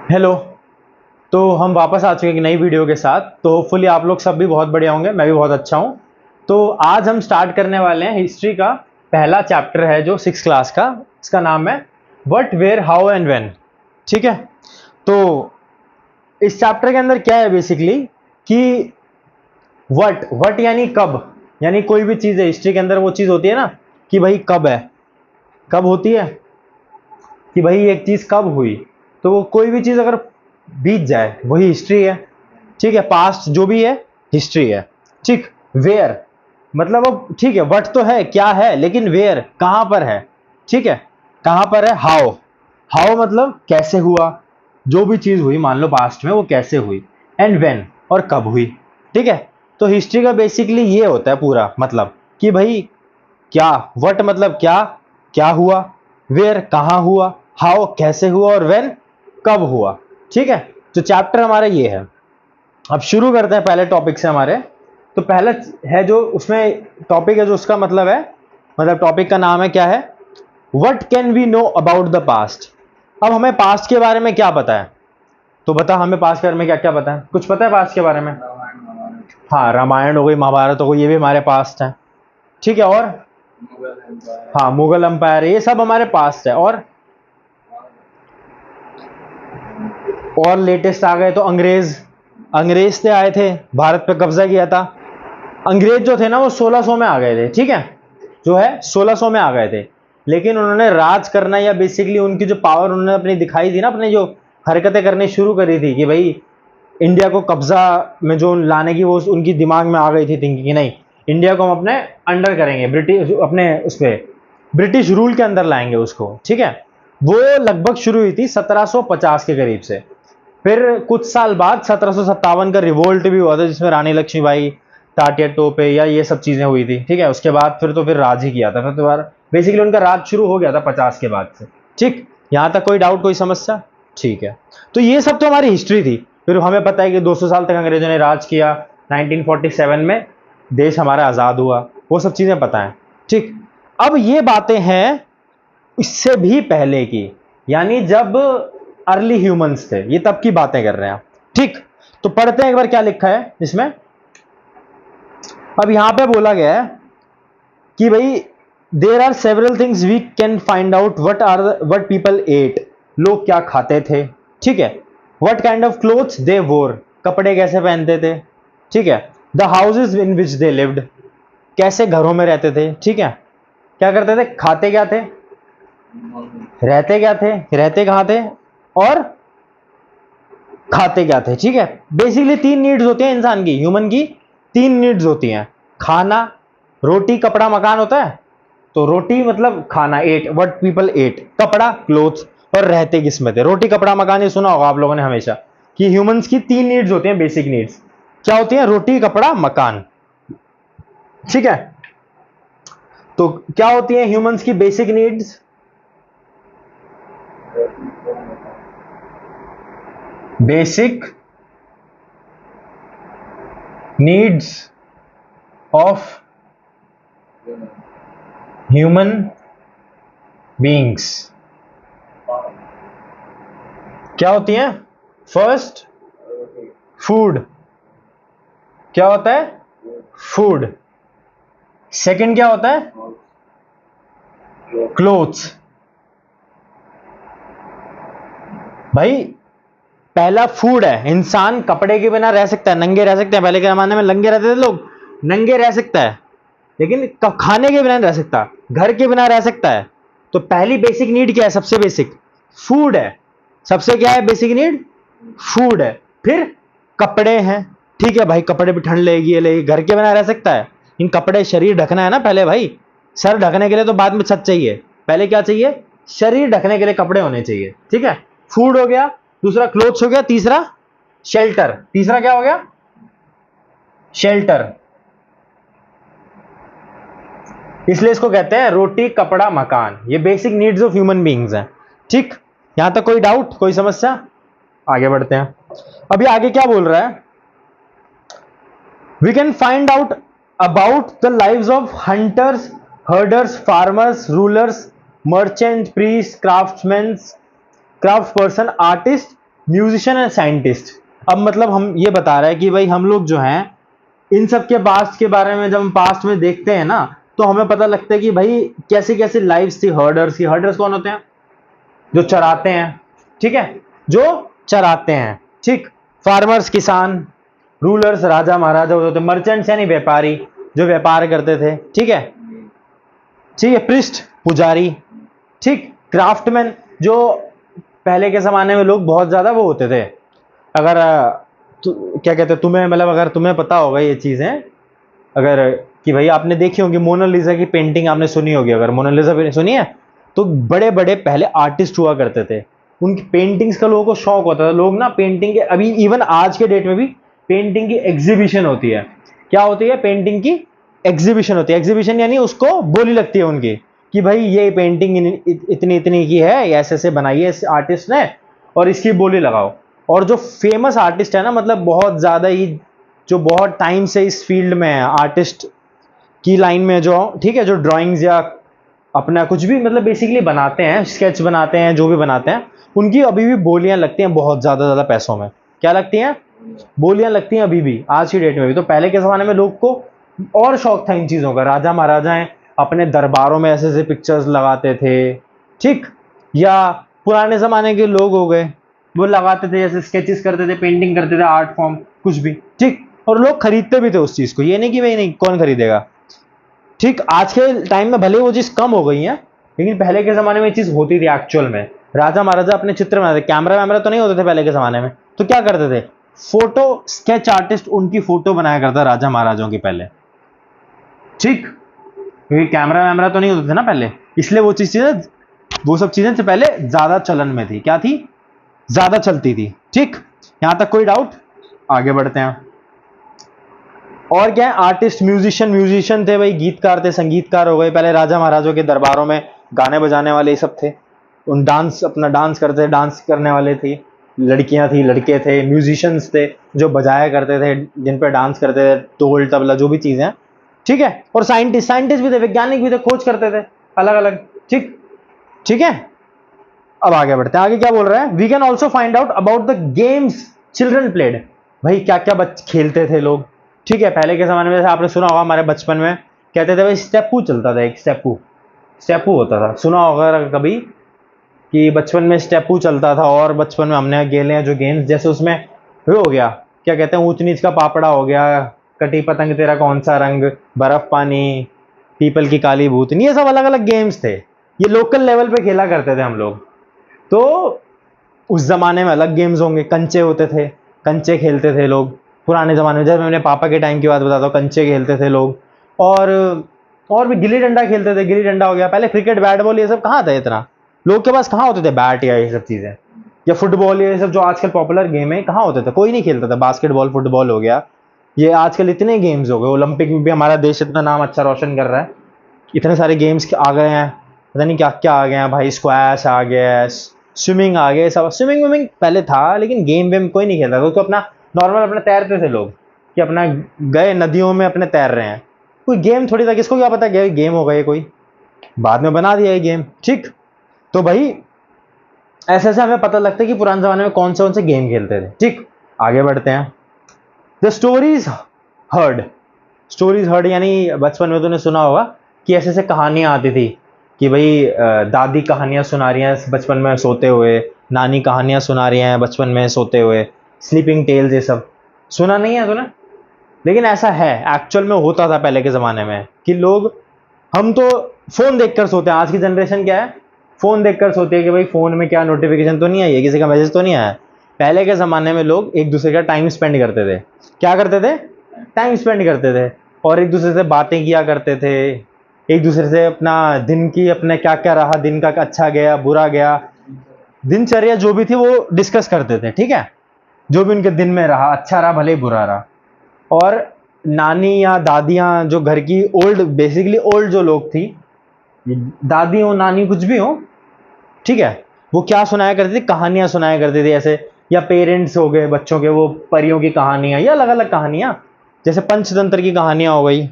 Hello. तो हम वापस आ चुके हैं एक नई वीडियो के साथ। तो होपफुली आप लोग सब भी बहुत बढ़िया होंगे, मैं भी बहुत अच्छा हूँ। तो आज हम स्टार्ट करने वाले हैं हिस्ट्री का पहला चैप्टर है जो 6th क्लास का। इसका नाम है what, where, how and when. ठीक है। तो इस चैप्टर के अंदर क्या है बेसिकली कि व्हाट यानी कब, यानी कोई भी चीज़ है हिस्ट्री के अंदर वो चीज़ होती है ना कि भाई कब है, कब होती है कि भाई एक चीज़ कब हुई। तो वो कोई भी चीज़ अगर बीत जाए वही हिस्ट्री है। ठीक है, पास्ट जो भी है हिस्ट्री है। ठीक। वेयर मतलब अब ठीक है, व्हाट तो है क्या है, लेकिन वेयर कहां पर है। ठीक है, कहां पर है। हाउ, हाउ मतलब कैसे हुआ, जो भी चीज हुई मान लो पास्ट में वो कैसे हुई। एंड व्हेन और कब हुई। ठीक है। तो हिस्ट्री का बेसिकली ये होता है पूरा मतलब कि भाई क्या, व्हाट मतलब क्या, क्या हुआ, वेयर कहां हुआ, हाउ कैसे हुआ और व्हेन कब हुआ। ठीक है। तो चैप्टर हमारा ये है। अब शुरू करते हैं पहले टॉपिक से हमारे। तो पहला है जो उसमें टॉपिक है जो उसका मतलब है, मतलब टॉपिक का नाम है क्या है, what can we know about the past. अब हमें पास्ट के बारे में क्या पता है, तो बता हमें पास्ट के बारे में क्या क्या पता है, कुछ पता है पास्ट के बारे में। हाँ, रामायण हो गई, महाभारत हो गई, ये भी हमारे पास्ट है। ठीक है। और हाँ, मुगल एम्पायर, ये सब हमारे पास्ट है। और लेटेस्ट आ गए तो अंग्रेज, अंग्रेज से आए थे, भारत पे कब्जा किया था। अंग्रेज जो थे ना वो 1600 में आ गए थे। ठीक है, जो है 1600 में आ गए थे। लेकिन उन्होंने राज करना या बेसिकली उनकी जो पावर उन्होंने अपनी दिखाई थी ना, अपनी जो हरकतें करनी शुरू करी थी कि भाई इंडिया को कब्जा में जो लाने की वो उनकी दिमाग में आ गई थी थिंकिंग कि नहीं, इंडिया को हम अपने अंडर करेंगे, ब्रिटिश अपने उस पर ब्रिटिश रूल के अंदर लाएंगे उसको। ठीक है। वो लगभग शुरू हुई थी 1750 के करीब से। फिर कुछ साल बाद 1757 का रिवोल्ट भी हुआ था जिसमें रानी लक्ष्मीबाई, टाटिया टोपे या ये सब चीजें हुई थी। ठीक है। उसके बाद फिर तो फिर राज ही किया था, फिर तो बार बेसिकली उनका राज शुरू हो गया था 50 के बाद से। ठीक, यहां तक कोई डाउट, कोई समस्या। ठीक है। तो ये सब तो हमारी हिस्ट्री थी। फिर हमें पता है कि 200 साल तक अंग्रेजों ने राज किया, 1947 में देश हमारा आजाद हुआ, वो सब चीजें पता है। ठीक। अब ये बातें हैं इससे भी पहले की, यानी जब अर्ली ह्यूमंस थे, ये तब की बातें कर रहे हैं। ठीक। तो पढ़ते हैं एक बार क्या लिखा है इसमें। अब यहां पे बोला गया है कि भाई there are several things we can find out what people ate, लोग क्या खाते थे। ठीक है। What kind of clothes they wore, कपड़े कैसे पहनते थे। ठीक है। The houses in which they lived, कैसे घरों में रहते थे। ठीक है। क्या करते थे, खाते क्या थे, रहते क्या थे, रहते कहां थे, और खाते क्या थे। ठीक है। बेसिकली 3 नीड्स होती हैं इंसान की, ह्यूमन की 3 नीड्स होती हैं। खाना, रोटी, कपड़ा, मकान होता है। तो रोटी मतलब खाना, एट, व्हाट पीपल एट, कपड़ा क्लोथ्स, और रहते किस में थे, रोटी कपड़ा मकान। ये सुना होगा आप लोगों ने हमेशा कि ह्यूमंस की 3 नीड्स होती हैं, बेसिक नीड्स। क्या होती हैं, रोटी कपड़ा मकान। ठीक है। तो क्या होती हैं ह्यूमंस की basic needs, basic needs of human beings. क्या होती हैं, फर्स्ट फूड, क्या होता है, फूड। सेकंड क्या होता है, क्लोथ्स। भाई पहला फूड है, इंसान कपड़े के बिना रह सकता है, नंगे रह सकते हैं, पहले के जमाने में नंगे रहते थे लोग, नंगे रह सकता है, लेकिन खाने के बिना नहीं रह सकता, घर के बिना रह सकता है। तो पहली बेसिक नीड क्या है, सबसे बेसिक फूड है। सबसे क्या है बेसिक नीड, फूड है। फिर कपड़े हैं। ठीक है भाई, कपड़े भी ठंड लगेगी, ये लगेगी, घर के बिना रह सकता है, इन कपड़े, शरीर ढकना है ना पहले भाई, सर ढकने के लिए तो बाद में छत चाहिए, पहले क्या चाहिए, शरीर ढकने के लिए कपड़े होने चाहिए। ठीक है। फूड हो गया, दूसरा क्लोथ्स हो गया, तीसरा शेल्टर, तीसरा क्या हो गया, शेल्टर। इसलिए इसको कहते हैं रोटी कपड़ा मकान, ये basic needs of human beings हैं। ठीक, यहां तक कोई डाउट, कोई समस्या। आगे बढ़ते हैं। अभी आगे क्या बोल रहा है, we can find out about the lives of hunters, herders, farmers, rulers, merchant, priest, craftsman, craft person, artist, musician and scientist. अब मतलब हम ये बता रहे हैं कि भाई हम लोग जो हैं इन सब के पास्ट के बारे में, जब हम पास्ट में देखते हैं ना, तो हमें पता लगता है कि भाई कैसी कैसी लाइफ्स थी हर्डर्स की। हर्डर्स कौन होते हैं? जो चराते हैं, ठीक है, जो चराते हैं, ठीक। फार्मर्स किसान, रूलर्स राजा महाराजा होते थे, मर्चेंट्स यानी व्यापारी जो व्यापार करते थे, ठीक है, ठीक है, प्रिस्ट पुजारी, ठीक, क्राफ्टमैन जो पहले के जमाने में लोग बहुत ज्यादा वो होते थे। अगर क्या कहते हैं तुम्हें, मतलब अगर तुम्हें पता होगा ये चीजें, अगर कि भाई आपने देखी होगी मोनालिसा की पेंटिंग आपने सुनी होगी, अगर मोनालिसा सुनी है तो बड़े बड़े पहले आर्टिस्ट हुआ करते थे, उनकी पेंटिंग्स का लोगों को शौक होता था। लोग ना पेंटिंग के, अभी इवन आज के डेट में भी पेंटिंग की एग्जीबिशन होती है। क्या होती है? पेंटिंग की एग्जीबिशन होती है। एग्जीबिशन यानी उसको बोली लगती है उनकी कि भाई ये पेंटिंग इतनी इतनी की है, ऐसे ऐसे बनाई है इस आर्टिस्ट ने और इसकी बोली लगाओ। और जो फेमस आर्टिस्ट है ना, मतलब बहुत ज्यादा ही, जो बहुत टाइम से इस फील्ड में है, आर्टिस्ट की लाइन में, जो ठीक है, जो ड्राइंग्स या अपना कुछ भी मतलब बेसिकली बनाते हैं, स्केच बनाते हैं, जो भी बनाते हैं, उनकी अभी भी बोलियां लगती हैं बहुत ज्यादा पैसों में। क्या लगती हैं? बोलियां लगती हैं अभी भी, आज की डेट में भी। तो पहले के जमाने में लोग को और शौक था इन चीजों का। राजा महाराजाएं अपने दरबारों में ऐसे ऐसे पिक्चर्स लगाते थे, ठीक। या पुराने जमाने के लोग हो गए, वो लगाते थे, जैसे स्केचेस करते थे, पेंटिंग करते थे, आर्ट फॉर्म कुछ भी, ठीक। और लोग खरीदते भी थे उस चीज को, ये नहीं कि भाई नहीं कौन खरीदेगा, ठीक। आज के टाइम में भले वो चीज कम हो गई है, लेकिन पहले के जमाने में ये चीज होती थी एक्चुअल में। राजा महाराजा अपने चित्र बनाते, कैमरा वैमरा तो नहीं होते थे पहले के जमाने में, तो क्या करते थे? फोटो स्केच आर्टिस्ट उनकी फोटो बनाया करता राजा महाराजाओं की पहले, ठीक। क्योंकि कैमरा वैमरा तो नहीं होते थे ना पहले, इसलिए वो चीजें, वो सब चीजें से पहले ज्यादा चलन में थी। क्या थी? ज्यादा चलती थी, ठीक। यहां तक कोई डाउट? आगे बढ़ते हैं। और क्या है? आर्टिस्ट, म्यूजिशियन थे भाई, गीतकार थे, संगीतकार हो गए। पहले राजा महाराजों के दरबारों में गाने बजाने वाले ये सब थे। उन डांस, अपना डांस करते, डांस करने वाले थे, लड़कियां थी, लड़के थे, म्यूजिशियंस थे जो बजाया करते थे, जिन पे डांस करते थे, ढोल तबला जो भी चीजें, ठीक है। और साइंटिस्ट भी थे, वैज्ञानिक भी थे, खोज करते थे अलग अलग, ठीक, ठीक है। अब आगे बढ़ते हैं। आगे क्या बोल रहा है? We can also find out about the games children played. भाई क्या क्या खेलते थे लोग, ठीक है। पहले के जमाने में जैसे आपने सुना होगा, हमारे बचपन में कहते थे भाई स्टेपू चलता था, एक स्टेपू, स्टेपू होता था, सुना होगा कभी कि बचपन में स्टेपू चलता था। और बचपन में हमने खेले हैं जो गेम्स, जैसे उसमें वो हो गया, क्या कहते हैं, ऊंच नीच का पापड़ा हो गया, कटी पतंग तेरा कौन सा रंग, बर्फ पानी, पीपल की काली भूतनी, ये सब अलग अलग गेम्स थे। ये लोकल लेवल पे खेला करते थे हम लोग। तो उस जमाने में अलग गेम्स होंगे, कंचे होते थे, कंचे खेलते थे लोग पुराने जमाने में। जब मैंने पापा के टाइम की बात बताता हूँ, कंचे खेलते थे लोग। और भी गिल्ली डंडा खेलते थे, गिल्ली डंडा हो गया। पहले क्रिकेट, बैट बॉल ये सब कहाँ था इतना, लोग के पास कहाँ होते थे बैट या ये सब चीजें, या फुटबॉल ये सब जो आजकल पॉपुलर गेम है, कहाँ होते थे? कोई नहीं खेलता था। बास्केटबॉल, फुटबॉल हो गया, ये आजकल इतने गेम्स हो गए। ओलंपिक में भी हमारा देश इतना नाम अच्छा रोशन कर रहा है, इतने सारे गेम्स आ गए हैं, पता नहीं क्या क्या आ गए हैं भाई। स्क्वैश आ गया, स्विमिंग आ गए, सब स्विमिंग विमिंग पहले था, लेकिन गेम वेम कोई नहीं खेलता था। तो अपना नॉर्मल अपने तैरते थे लोग, कि अपना गए नदियों में अपने तैर रहे हैं। कोई गेम थोड़ी था, किसको क्या पता गेम हो गए, कोई बाद में बना दिया ये गेम, ठीक। तो भाई ऐसे ऐसे हमें पता लगता है कि पुराने जमाने में कौन से गेम खेलते थे, ठीक। आगे बढ़ते हैं। The stories heard. Stories heard यानी बचपन में तूने सुना होगा कि ऐसे ऐसे कहानियां आती थी कि भाई दादी कहानियां सुना रही हैं बचपन में सोते हुए, नानी कहानियां सुना रही हैं बचपन में सोते हुए, स्लीपिंग टेल्स, ये सब सुना नहीं है तूने? लेकिन ऐसा है, एक्चुअल में होता था पहले के ज़माने में कि लोग, हम तो फ़ोन देखकर सोते हैं, आज की जनरेशन क्या है, फ़ोन देखकर सोते हैं कि भाई फ़ोन में क्या नोटिफिकेशन तो नहीं आई है, किसी का मैसेज तो नहीं आया। पहले के ज़माने में लोग एक दूसरे का टाइम स्पेंड करते थे। क्या करते थे? टाइम स्पेंड करते थे, और एक दूसरे से बातें किया करते थे, एक दूसरे से अपना दिन की, अपने क्या क्या रहा दिन का, अच्छा गया बुरा गया, दिनचर्या जो भी थी वो डिस्कस करते थे, ठीक है। जो भी उनके दिन में रहा, अच्छा रहा भले ही बुरा रहा। और नानी या दादियाँ जो घर की ओल्ड, बेसिकली ओल्ड जो लोग थी, दादी हो नानी कुछ भी हो, ठीक है, वो क्या सुनाया करती थी? कहानियां सुनाया करती थी ऐसे। या पेरेंट्स हो गए बच्चों के, वो परियों की कहानियां या अलग अलग कहानियां, जैसे पंचतंत्र की कहानियां हो गई,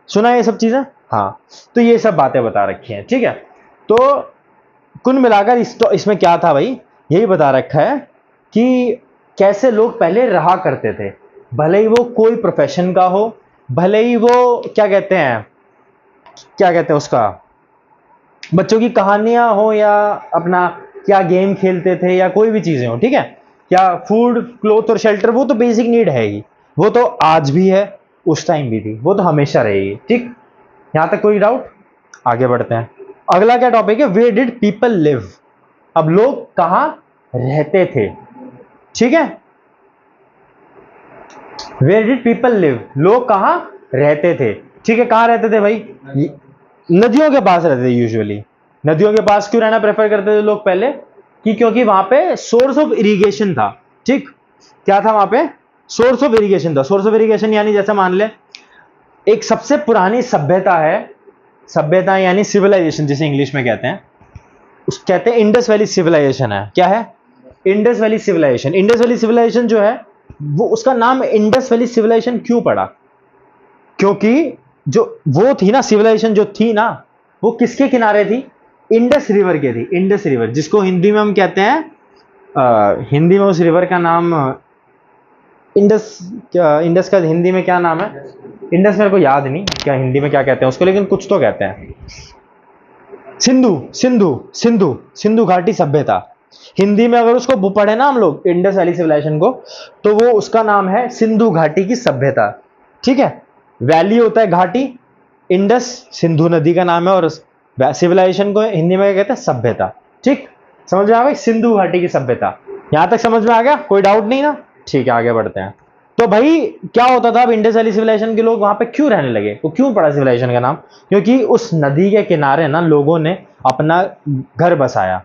सुना ये सब चीजें? हाँ, तो ये सब बातें बता रखी हैं, ठीक है। तो कुल मिलाकर इसमें क्या था भाई, यही बता रखा है कि कैसे लोग पहले रहा करते थे, भले ही वो कोई प्रोफेशन का हो, भले ही वो क्या कहते हैं उसका, बच्चों की कहानियां हो या अपना क्या गेम खेलते थे या कोई भी चीजें हो, ठीक है, क्या फूड क्लोथ और शेल्टर, वो तो बेसिक नीड है ही, वो तो आज भी है, उस टाइम भी थी, वो तो हमेशा रहेगी। ठीक, यहां तक कोई डाउट? आगे बढ़ते हैं। अगला क्या टॉपिक है, वेयर डिड पीपल लिव। अब लोग कहां रहते थे, ठीक है, वेयर डिड पीपल लिव, लोग कहां रहते थे, ठीक है, कहां रहते थे भाई, नदियों के पास रहते थे यूजुअली। नदियों के पास क्यों रहना प्रेफर करते थे लोग पहले, कि क्योंकि वहां पे सोर्स ऑफ इरिगेशन था। ठीक, क्या था वहां पे, सोर्स ऑफ इरिगेशन था। सोर्स ऑफ इरिगेशन यानी जैसे मान ले एक सबसे पुरानी सभ्यता है, सभ्यता यानी सिविलाइजेशन जिसे इंग्लिश में कहते हैं, उस कहते हैं इंडस वैली सिविलाइजेशन है। क्या है, Indus valley civilization. Indus valley civilization जो है वो, उसका नाम इंडस वैली सिविलाइजेशन क्यों पड़ा, क्योंकि जो वो थी ना सिविलाइजेशन जो थी ना, वो किसके किनारे थी, इंडस रिवर के थी। इंडस रिवर जिसको हिंदी में हम कहते हैं, हिंदी में उस रिवर का नाम इंडस, क्या इंडस का हिंदी में क्या नाम है, इंडस मेरे को याद नहीं क्या हिंदी में क्या कहते हैं उसको, लेकिन कुछ तो कहते हैं, सिंधु सिंधु सिंधु सिंधु घाटी सभ्यता। हिंदी में अगर उसको पढ़े ना हम लोग इंडस वैली सिविलाइजेशन को, तो वो उसका नाम है सिंधु घाटी की सभ्यता। ठीक है, वैली होता है घाटी, इंडस सिंधु नदी का नाम है, और सिविलाइजेशन को हिंदी में क्या कहते हैं, सभ्यता। ठीक, समझ में आ गई, सिंधु घाटी की सभ्यता। यहां तक समझ में आ गया, कोई डाउट नहीं ना? ठीक है, आगे बढ़ते हैं। तो भाई क्या होता था, अब इंडस वैली सिविलाइजेशन के लोग वहां पे क्यों रहने लगे, वो क्यों पड़ा सिविलाइजेशन का नाम, क्योंकि उस नदी के किनारे ना लोगों ने अपना घर बसाया,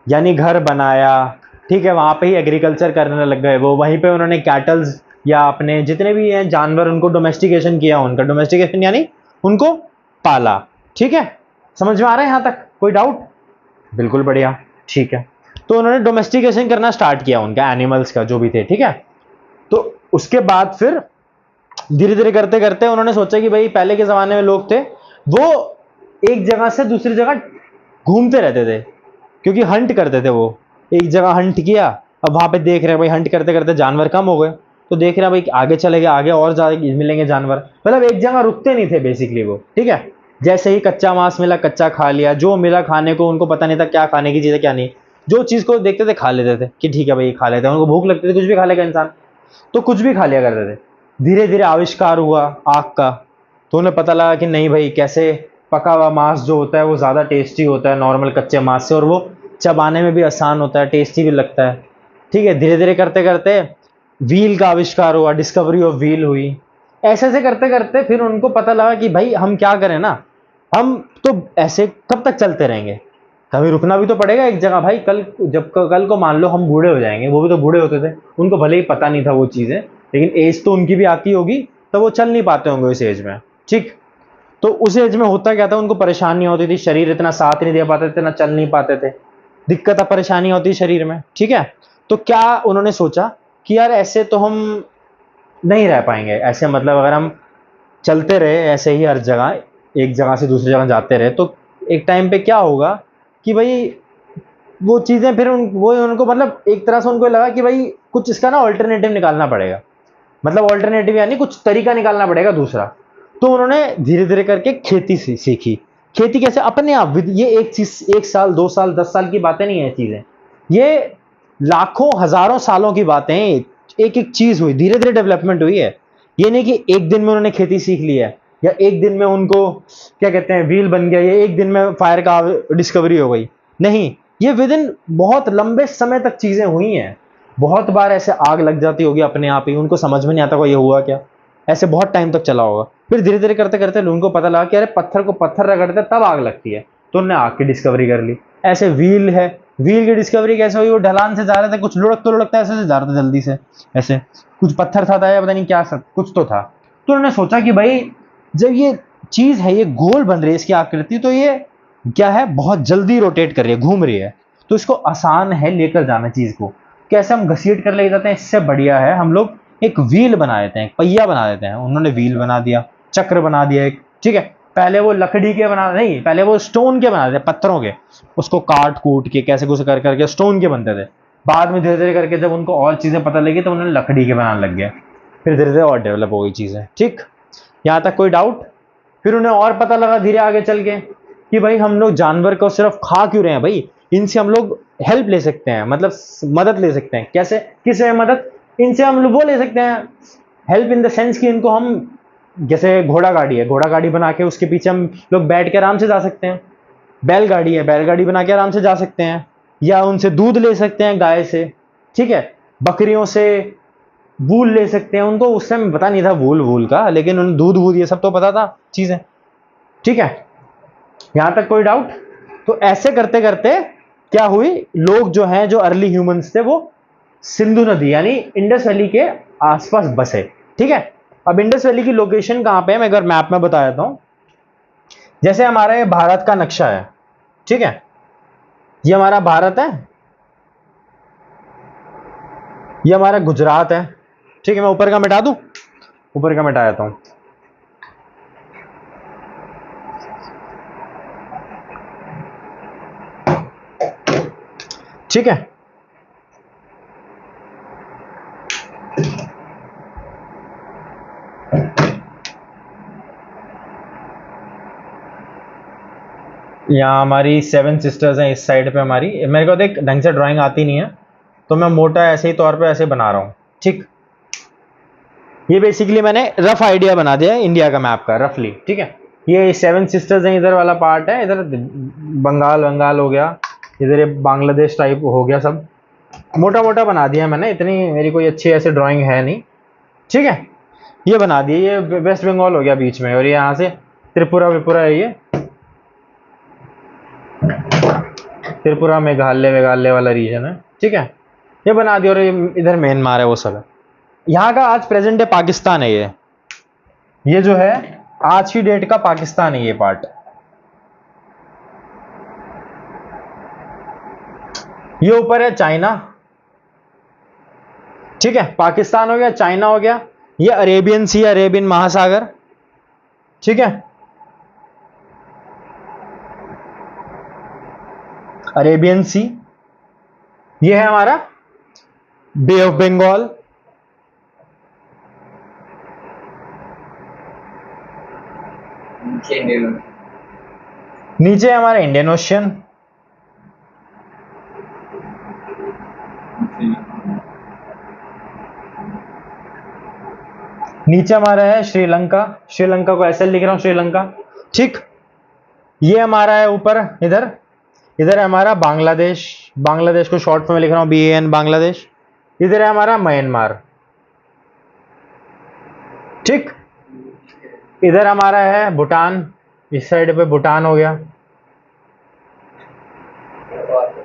यानी घर बनाया। ठीक है, वहां पे ही एग्रीकल्चर करने लग गए, वो वहीं पे उन्होंने कैटल्स या अपने जितने भी हैं जानवर उनको डोमेस्टिकेशन किया, उनका डोमेस्टिकेशन यानी उनको पाला। ठीक है, समझ में आ रहा है यहां तक, कोई डाउट? बिल्कुल बढ़िया, ठीक है। तो उन्होंने डोमेस्टिकेशन करना स्टार्ट किया उनका एनिमल्स का जो भी थे। ठीक है, तो उसके बाद फिर धीरे धीरे करते करते उन्होंने सोचा कि भाई पहले के जमाने में लोग थे वो एक जगह से दूसरी जगह घूमते रहते थे, क्योंकि हंट करते थे, वो एक जगह हंट किया, अब वहां पे देख रहे हैं भाई हंट करते करते जानवर कम हो गए, तो देख रहे हैं भाई आगे चले गए, आगे और ज्यादा मिलेंगे जानवर, मतलब एक जगह रुकते नहीं थे बेसिकली वो। ठीक है, जैसे ही कच्चा मांस मिला कच्चा खा लिया, जो मिला खाने को, उनको पता नहीं था क्या खाने की चीज है क्या नहीं, जो चीज को देखते थे खा लेते थे कि ठीक है भाई खा लेते हैं, उनको भूख लगती थी, कुछ भी खा लेगा इंसान, तो कुछ भी खा लिया करते थे। धीरे धीरे आविष्कार हुआ आग का, तो उन्हें पता लगा कि नहीं भाई कैसे पका हुआ मांस जो होता है वो ज़्यादा टेस्टी होता है नॉर्मल कच्चे मांस से, और वो चबाने में भी आसान होता है, टेस्टी भी लगता है। ठीक है, धीरे धीरे करते करते व्हील का आविष्कार हुआ, डिस्कवरी ऑफ व्हील हुई। ऐसे ऐसे करते करते फिर उनको पता लगा कि भाई हम क्या करें ना, हम तो ऐसे कब तक चलते रहेंगे, कभी रुकना भी तो पड़ेगा एक जगह भाई। कल को मान लो हम बूढ़े हो जाएंगे, वो भी तो बूढ़े होते थे, उनको भले ही पता नहीं था वो चीज़ें, लेकिन एज तो उनकी भी आती होगी, तो वो चल नहीं पाते होंगे उस एज में। ठीक, तो उस एज में होता क्या था, उनको परेशानी होती थी, शरीर इतना साथ नहीं दे पाते थे, ना चल नहीं पाते थे, दिक्कत परेशानी होती शरीर में। ठीक है, तो क्या उन्होंने सोचा कि यार ऐसे तो हम नहीं रह पाएंगे, ऐसे मतलब अगर हम चलते रहे ऐसे ही हर जगह एक जगह से दूसरी जगह जाते रहे, तो एक टाइम पे क्या होगा कि भाई वो चीज़ें फिर वो उनको मतलब एक तरह से उनको लगा कि भाई कुछ इसका ना ऑल्टरनेटिव निकालना पड़ेगा, मतलब ऑल्टरनेटिव यानी कुछ तरीका निकालना पड़ेगा दूसरा। तो उन्होंने धीरे धीरे करके खेती सीखी। खेती कैसे, अपने आप, ये एक चीज 1 साल 2 साल 10 साल की बातें नहीं है चीजें, ये लाखों हजारों सालों की बातें हैं। एक एक चीज हुई, धीरे धीरे डेवलपमेंट हुई है। ये नहीं कि एक दिन में उन्होंने खेती सीख ली है, या एक दिन में उनको क्या कहते हैं व्हील बन गया, या एक दिन में फायर का डिस्कवरी हो गई। नहीं, ये विद इन बहुत लंबे समय तक चीजें हुई हैं। बहुत बार ऐसे आग लग जाती होगी अपने आप ही, उनको समझ में नहीं आता ये हुआ क्या, ऐसे बहुत टाइम तक चला होगा। फिर धीरे धीरे करते करते उनको पता लगा कि अरे पत्थर को पत्थर रगड़ते तब आग लगती है, तो उन्होंने आग की डिस्कवरी कर ली। ऐसे व्हील है, व्हील की डिस्कवरी कैसे हुई, वो ढलान से जा रहे थे, कुछ लुढ़क तो लुढ़कता ऐसे से जा रहे थे जल्दी से, ऐसे कुछ पत्थर था या पता नहीं क्या सब कुछ तो था। तो उन्होंने सोचा कि भाई जब ये चीज है ये गोल बन रही है इसकी आकृति, तो ये क्या है बहुत जल्दी रोटेट कर रही है, घूम रही है, तो इसको आसान है लेकर जाना चीज को, कैसे हम घसीट कर ले जाते हैं, इससे बढ़िया है हम लोग एक व्हील बना देते हैं, एक पहिया बना देते हैं। उन्होंने व्हील बना दिया, चक्र बना दिया एक। ठीक है, पहले वो लकड़ी के बना नहीं, पहले वो स्टोन के बना देते, पत्थरों के, उसको काट कूट के कैसे कुछ कर करके स्टोन के बनते थे। बाद में धीरे धीरे करके जब उनको और चीज़ें पता लगी तो उन्होंने लकड़ी के बनाने लग गए, फिर धीरे धीरे और डेवलप हो गई चीज़ें। ठीक, यहाँ तक कोई डाउट? फिर उन्हें और पता लगा धीरे आगे चल के कि भाई हम लोग जानवर को सिर्फ खा क्यों रहे हैं, भाई इनसे हम लोग हेल्प ले सकते हैं, मतलब मदद ले सकते हैं। कैसे, किससे मदद? इनसे हम लोग वो ले सकते हैं हेल्प इन द सेंस कि इनको हम, जैसे घोड़ा गाड़ी है, घोड़ा गाड़ी बना के उसके पीछे हम लोग बैठ के आराम से जा सकते हैं। बैलगाड़ी है, बैलगाड़ी बना के आराम से जा सकते हैं, या उनसे दूध ले सकते हैं गाय से। ठीक है, बकरियों से वूल ले सकते हैं। उनको उस टाइम पता नहीं था वूल वूल का, लेकिन उन्हें दूध वूध ये सब तो पता था चीजें। ठीक है, यहां तक कोई डाउट? तो ऐसे करते करते क्या हुई, लोग जो हैं, जो अर्ली ह्यूमंस थे, वो सिंधु नदी यानी इंडस वैली के आसपास बसे। ठीक है, अब इंडस वैली की लोकेशन कहां पे है मैं एक बार मैप में बता देता हूं। जैसे हमारा ये भारत का नक्शा है, ठीक है, ये हमारा भारत है, ये हमारा गुजरात है। ठीक है, मैं ऊपर का मिटा दूं, ऊपर का मिटा देता हूं। ठीक है, यहाँ हमारी 7 सिस्टर्स हैं इस साइड पे हमारी। मेरे को देख ढंग से ड्राइंग आती नहीं है, तो मैं मोटा ऐसे ही तौर पे ऐसे बना रहा हूँ। ठीक, ये बेसिकली मैंने रफ आइडिया बना दिया है इंडिया का मैप का, रफली। ठीक है, ये 7 सिस्टर्स हैं, इधर वाला पार्ट है, इधर बंगाल हो गया, इधर ये बांग्लादेश टाइप हो गया, सब मोटा मोटा बना दिया मैंने, इतनी मेरी कोई अच्छी ऐसे ड्राइंग है नहीं। ठीक है, ये बना दिए, ये वेस्ट बंगाल हो गया बीच में, और ये यहाँ से त्रिपुरा विपुरा है, ये त्रिपुरा मेघालय वाला रीजन है। ठीक है, ये बना दिया, और ये इधर म्यांमार है, वो सब है। यहाँ का आज प्रेजेंट डे पाकिस्तान है, ये जो है आज की डेट का पाकिस्तान है ये पार्ट। ये ऊपर है चाइना। ठीक है, पाकिस्तान हो गया, चाइना हो गया, ये अरेबियन सी, अरेबियन महासागर। ठीक है, अरेबियन सी, ये है हमारा बे ऑफ बंगाल। नीचे हमारा इंडियन ओशियन। नीचे हमारा है श्रीलंका, श्रीलंका को ऐसे लिख रहा हूं, श्रीलंका। ठीक, ये हमारा है ऊपर, इधर इधर है हमारा बांग्लादेश, बांग्लादेश को शॉर्ट में लिख रहा हूं BAN, बांग्लादेश। इधर है हमारा म्यांमार। ठीक, इधर हमारा है भूटान, इस साइड पे भूटान हो गया।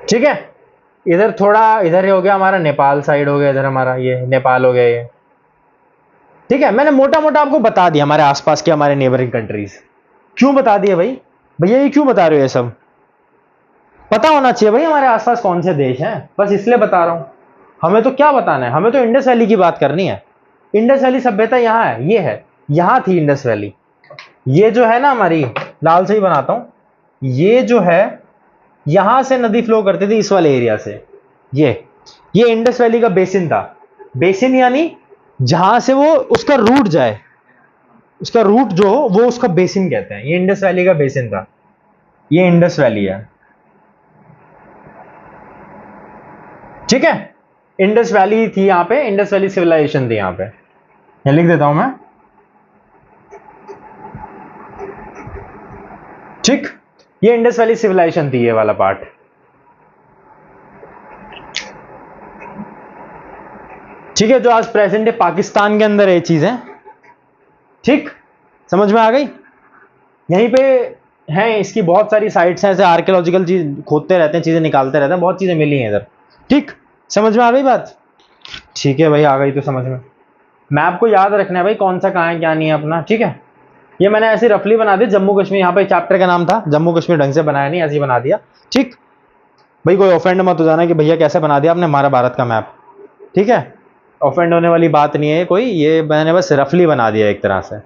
ठीक है, इधर थोड़ा इधर हो गया हमारा नेपाल साइड हो गया, इधर हमारा ये नेपाल हो गया ये। ठीक है, मैंने मोटा मोटा आपको बता दिया हमारे आसपास के, हमारे नेबरिंग कंट्रीज। क्यों बता दिए भाई? भैया ये क्यों बता रहे हो? ये सब पता होना चाहिए भाई, हमारे आसपास कौन से देश हैं, बस इसलिए बता रहा हूं। हमें तो क्या बताना है, हमें तो इंडस वैली की बात करनी है। इंडस वैली सभ्यता यहाँ है, ये है, यहाँ थी इंडस वैली। ये जो है ना हमारी, लाल से ही बनाता हूं, ये जो है यहां से नदी फ्लो करती थी इस वाले एरिया से। ये इंडस वैली का बेसिन था। बेसिन यानी जहां से वो उसका रूट जाए, उसका रूट जो हो वो उसका बेसिन कहते हैं। ये इंडस वैली का बेसिन था, ये इंडस वैली है। ठीक है, इंडस वैली थी यहां पे, इंडस वैली सिविलाइजेशन थी यहां पे। ये लिख देता हूं मैं। ठीक, ये इंडस वैली सिविलाइजेशन थी, ये वाला पार्ट। ठीक है, जो आज प्रेजेंट डे पाकिस्तान के अंदर ये चीज है। ठीक, समझ में आ गई? यहीं पे हैं, इसकी बहुत सारी साइट्स हैं, ऐसे आर्कियोलॉजिकल चीज खोदते रहते हैं, चीजें निकालते रहते हैं, बहुत चीजें मिली हैं इधर। ठीक, समझ में आ गई बात? ठीक है भाई, आ गई तो समझ में। मैप को याद रखना है भाई, कौन सा कहाँ है क्या नहीं है अपना। ठीक है, ये मैंने ऐसे रफली बना दिया, जम्मू कश्मीर, यहाँ पे चैप्टर का नाम था जम्मू कश्मीर, ढंग से बनाया नहीं, ऐसे ही बना दिया। ठीक भाई, कोई ऑफेंड मत हो जाना कि भैया कैसे बना दिया आपने हमारा भारत का मैप। ठीक है, ऑफेंड होने वाली बात नहीं है कोई, ये मैंने बस रफली बना दिया एक तरह से।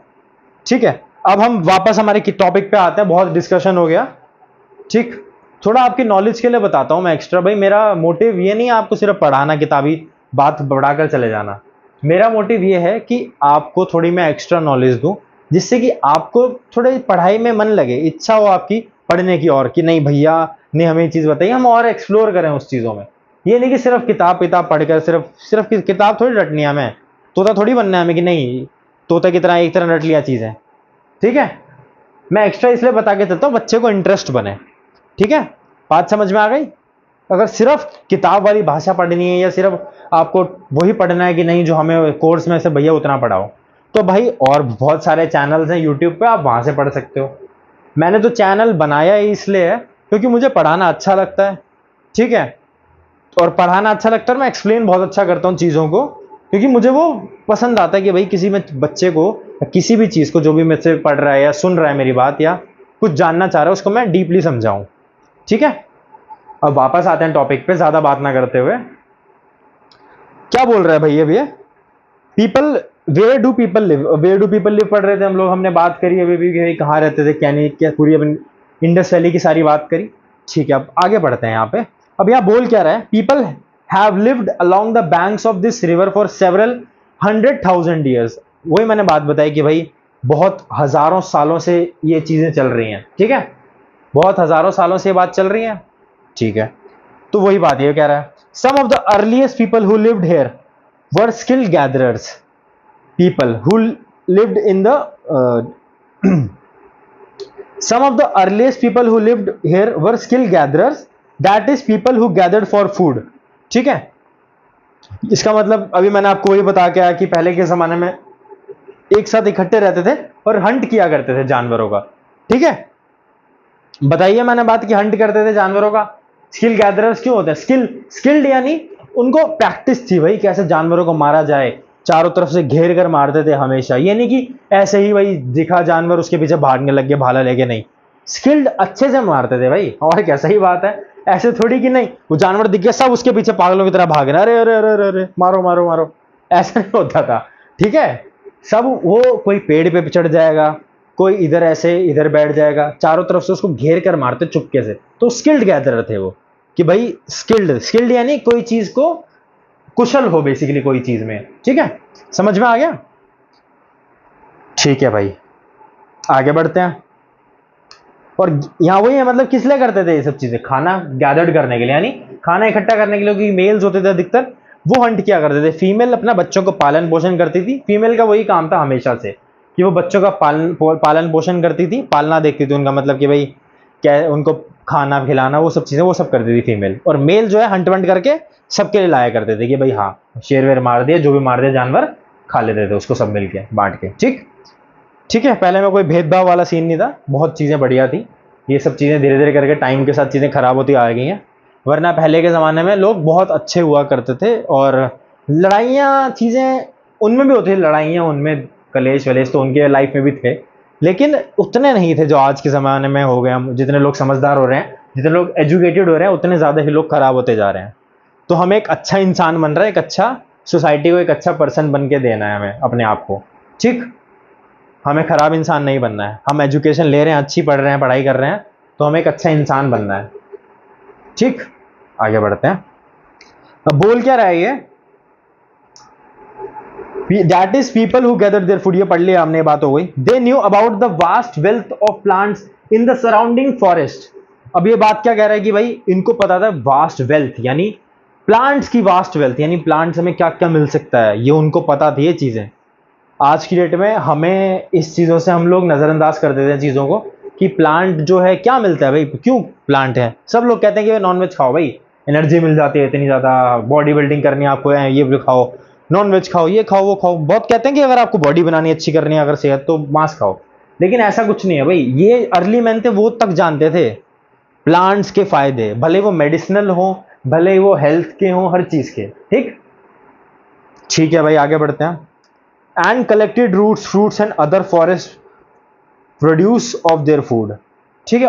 ठीक है, अब हम वापस हमारे टॉपिक पे आते हैं, बहुत डिस्कशन हो गया। ठीक, थोड़ा आपकी नॉलेज के लिए बताता हूँ मैं एक्स्ट्रा। भाई मेरा मोटिव ये नहीं है आपको सिर्फ पढ़ाना, किताबी बात बढ़ाकर चले जाना। मेरा मोटिव ये है कि आपको थोड़ी मैं एक्स्ट्रा नॉलेज दूं, जिससे कि आपको थोड़ी पढ़ाई में मन लगे, इच्छा हो आपकी पढ़ने की, और कि नहीं भैया ने हमें ये चीज़ बताई, हम और एक्सप्लोर करें उस चीज़ों में। ये नहीं कि सिर्फ किताब पढ़कर सिर्फ सिर्फ किताब थोड़ी रटनी है हमें, तोता थोड़ी बनना है हमें कि नहीं तोता की तरह एक तरह रट लिया चीज़ें। ठीक है, मैं एक्स्ट्रा इसलिए बता के चलता हूँ बच्चे को इंटरेस्ट बने। ठीक है, बात समझ में आ गई? अगर सिर्फ किताब वाली भाषा पढ़नी है या सिर्फ आपको वही पढ़ना है कि नहीं जो हमें कोर्स में से भैया उतना पढ़ाओ, तो भाई और बहुत सारे चैनल्स हैं यूट्यूब पे, आप वहां से पढ़ सकते हो। मैंने तो चैनल बनाया ही इसलिए है क्योंकि मुझे पढ़ाना अच्छा लगता है। ठीक है, और पढ़ाना अच्छा लगता है और मैं एक्सप्लेन बहुत अच्छा करता हूँ चीज़ों को, क्योंकि मुझे वो पसंद आता है कि भाई किसी में बच्चे को किसी भी चीज़ को, जो भी मुझसे पढ़ रहा है या सुन रहा है मेरी बात या कुछ जानना चाह रहा है, उसको मैं डीपली समझाऊं। ठीक है, अब वापस आते हैं टॉपिक पे, ज़्यादा बात ना करते हुए। क्या बोल रहा है भैया भैया? People, where do people live, where do people live पढ़ रहे थे हम लोग, हमने बात करी अभी भी कि कहाँ रहते थे, क्या नहीं, क्या पूरी अपनी इंडस वैली की सारी बात करी। ठीक है, अब आगे बढ़ते हैं यहाँ पे। अब यहाँ बोल क्या रहा है? People have lived along the banks of this river for several 100,000 years. वही मैंने बात बताई कि भाई बहुत हजारों सालों से ये चीजें चल रही हैं। ठीक है, बहुत हजारों सालों से ये बात चल रही है। ठीक है, तो वही बात ये कह रहा है, some of the earliest people who lived here were skill gatherers. People who lived in the some of the earliest people who lived here were skill gatherers, that is people who gathered for food। ठीक है, इसका मतलब अभी मैंने आपको वही बता के आया कि पहले के जमाने में एक साथ इकट्ठे रहते थे और हंट किया करते थे जानवरों का। ठीक है, बताइए, मैंने बात की हंट करते थे जानवरों का। स्किल गैदरर्स क्यों होते हैं? स्किल्ड यानी उनको प्रैक्टिस थी भाई कैसे जानवरों को मारा जाए, चारों तरफ से घेर कर मारते थे हमेशा। ये नहीं कि ऐसे ही भाई दिखा जानवर उसके पीछे भागने लग गए भाला लेके, नहीं, स्किल्ड अच्छे से मारते थे भाई। और क्या, सही बात है, ऐसे थोड़ी कि नहीं वो जानवर दिख गया सब उसके पीछे पागलों की तरह भाग रहे, अरे अरे अरे अरे अरे मारो मारो मारो, ऐसा नहीं होता था। ठीक है, सब वो कोई पेड़ पे चढ़ जाएगा, कोई इधर ऐसे इधर बैठ जाएगा, चारों तरफ से उसको घेर कर मारते चुपके से। तो स्किल्ड गैदरर थे वो, कि भाई स्किल्ड यानी कोई चीज को कुशल हो बेसिकली कोई चीज में। ठीक है, समझ में आ गया? ठीक है भाई, आगे बढ़ते हैं। और यहां वही है, मतलब किस लिए करते थे ये सब चीजें? खाना गैदर्ड करने के लिए, यानी खाना इकट्ठा करने के लिए, क्योंकि मेल्स होते थे अधिकतर, वो हंट किया करते थे। फीमेल अपना बच्चों को पालन पोषण करती थी। फीमेल का वही काम था हमेशा से कि वो बच्चों का पालन पोषण करती थी, पालना देखती थी उनका, मतलब कि भाई क्या उनको खाना खिलाना, वो सब चीजें वो सब करती थी फीमेल। और मेल जो है हंट वंट करके सबके लिए लाया करते थे कि भाई हाँ शेर वेर मार दिया, जो भी मार दिया जानवर खा लेते थे उसको सब मिलके बांट के। ठीक है, पहले में कोई भेदभाव वाला सीन नहीं था, बहुत चीजें बढ़िया थी। ये सब चीजें धीरे धीरे करके टाइम के साथ चीजें खराब होती आ गई हैं, वरना पहले के ज़माने में लोग बहुत अच्छे हुआ करते थे। और लड़ाइयाँ चीज़ें उनमें भी होती थी, लड़ाइयाँ उनमें कलेश वलेश तो उनके लाइफ में भी थे, लेकिन उतने नहीं थे जो आज के ज़माने में हो गए। हम जितने लोग समझदार हो रहे हैं, जितने लोग एजुकेटेड हो रहे हैं, उतने ज़्यादा ही लोग खराब होते जा रहे हैं। तो हमें एक अच्छा इंसान बन रहा है, एक अच्छा सोसाइटी को एक अच्छा पर्सन बन के देना है हमें अपने आप को। ठीक, हमें खराब इंसान नहीं बनना है। हम एजुकेशन ले रहे हैं, अच्छी पढ़ रहे हैं, पढ़ाई कर रहे हैं, तो हमें एक अच्छा इंसान बनना है। ठीक, आगे बढ़ते हैं। अब बोल क्या रहा है ये? That is people who gather their food. ये पढ़ लिया हमने, बात हो गई। They knew about the vast wealth of plants in the surrounding forest. अब ये बात क्या कह रहा है कि भाई इनको पता था वास्ट वेल्थ यानी प्लांट्स की वास्ट वेल्थ, यानी प्लांट्स में क्या क्या मिल सकता है, ये उनको पता थी ये चीजें। आज की डेट में हमें इस चीज़ों से हम लोग नज़रअंदाज कर देते हैं चीज़ों को कि प्लांट जो है क्या मिलता है भाई, क्यों प्लांट है। सब लोग कहते हैं कि नॉनवेज खाओ भाई, एनर्जी मिल जाती है इतनी ज़्यादा, बॉडी बिल्डिंग करनी है आपको, ये भी खाओ, नॉनवेज खाओ, ये खाओ वो खाओ। बहुत कहते हैं कि अगर आपको बॉडी बनानी अच्छी करनी है, अगर सेहत, तो मांस खाओ। लेकिन ऐसा कुछ नहीं है भाई, ये अर्ली मैन थे वो तक जानते थे प्लांट्स के फायदे, भले वो मेडिसिनल हो, भले वो हेल्थ के हो, हर चीज़ के। ठीक है भाई, आगे बढ़ते हैं। and collected roots, fruits and other forest produce of their food। ठीक है,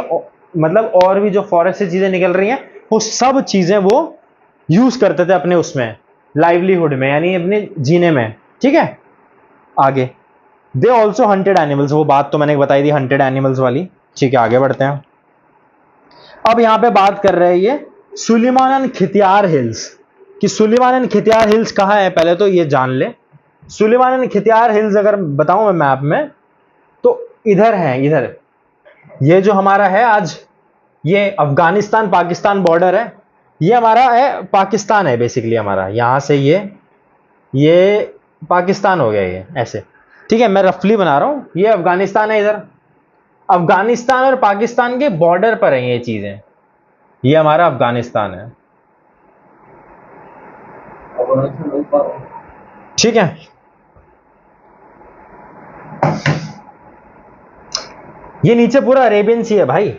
मतलब और भी जो फॉरेस्ट से चीजें निकल रही हैं वो सब चीजें वो यूज करते थे अपने उसमें लाइवलीहुड में, यानी अपने जीने में। ठीक है, आगे दे ऑल्सो हंटेड एनिमल्स, वो बात तो मैंने बताई थी हंटेड एनिमल्स वाली। ठीक है, आगे बढ़ते हैं। अब यहां पे बात कर रहे हैं ये सुलेमान एंड खितियार हिल्स, कि सुलेमान एंड खितियार हिल्स कहां है, पहले तो ये जान ले। सुलेमान एंड खितियार हिल्स अगर बताऊं मैं मैप में, तो इधर है, इधर ये जो हमारा है आज, ये अफगानिस्तान पाकिस्तान बॉर्डर है, ये हमारा है पाकिस्तान है बेसिकली हमारा, यहां से ये पाकिस्तान हो गया ये ऐसे, ठीक है, मैं रफली बना रहा हूं, ये अफगानिस्तान है इधर, अफगानिस्तान और पाकिस्तान के बॉर्डर पर है ये चीजें, ये हमारा अफगानिस्तान है, ठीक है। ये नीचे पूरा अरेबियन सी है भाई,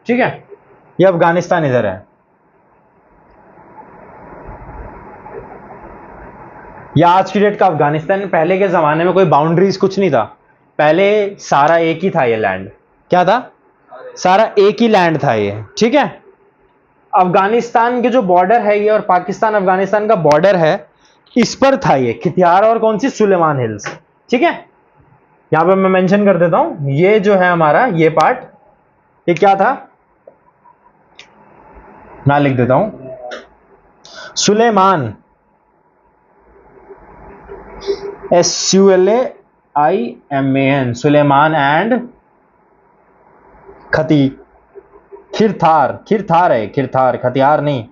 ठीक है, ये अफगानिस्तान इधर है, ये आज की डेट का अफगानिस्तान। पहले के जमाने में कोई बाउंड्रीज कुछ नहीं था, पहले सारा एक ही था, ये लैंड क्या था, सारा एक ही लैंड था ये, ठीक है। अफगानिस्तान के जो बॉर्डर है ये और पाकिस्तान अफगानिस्तान का बॉर्डर है, इस पर था ये खितियार और कौन सी, सुलेमान हिल्स, ठीक है। यहां पर मैं मेंशन कर देता हूं, ये जो है हमारा ये पार्ट, ये क्या था, मैं लिख देता हूं, सुलेमान, SULAIMAN, सुलेमान एंड खिरथार, खिरथार है, खिरथार, खतियार नहीं,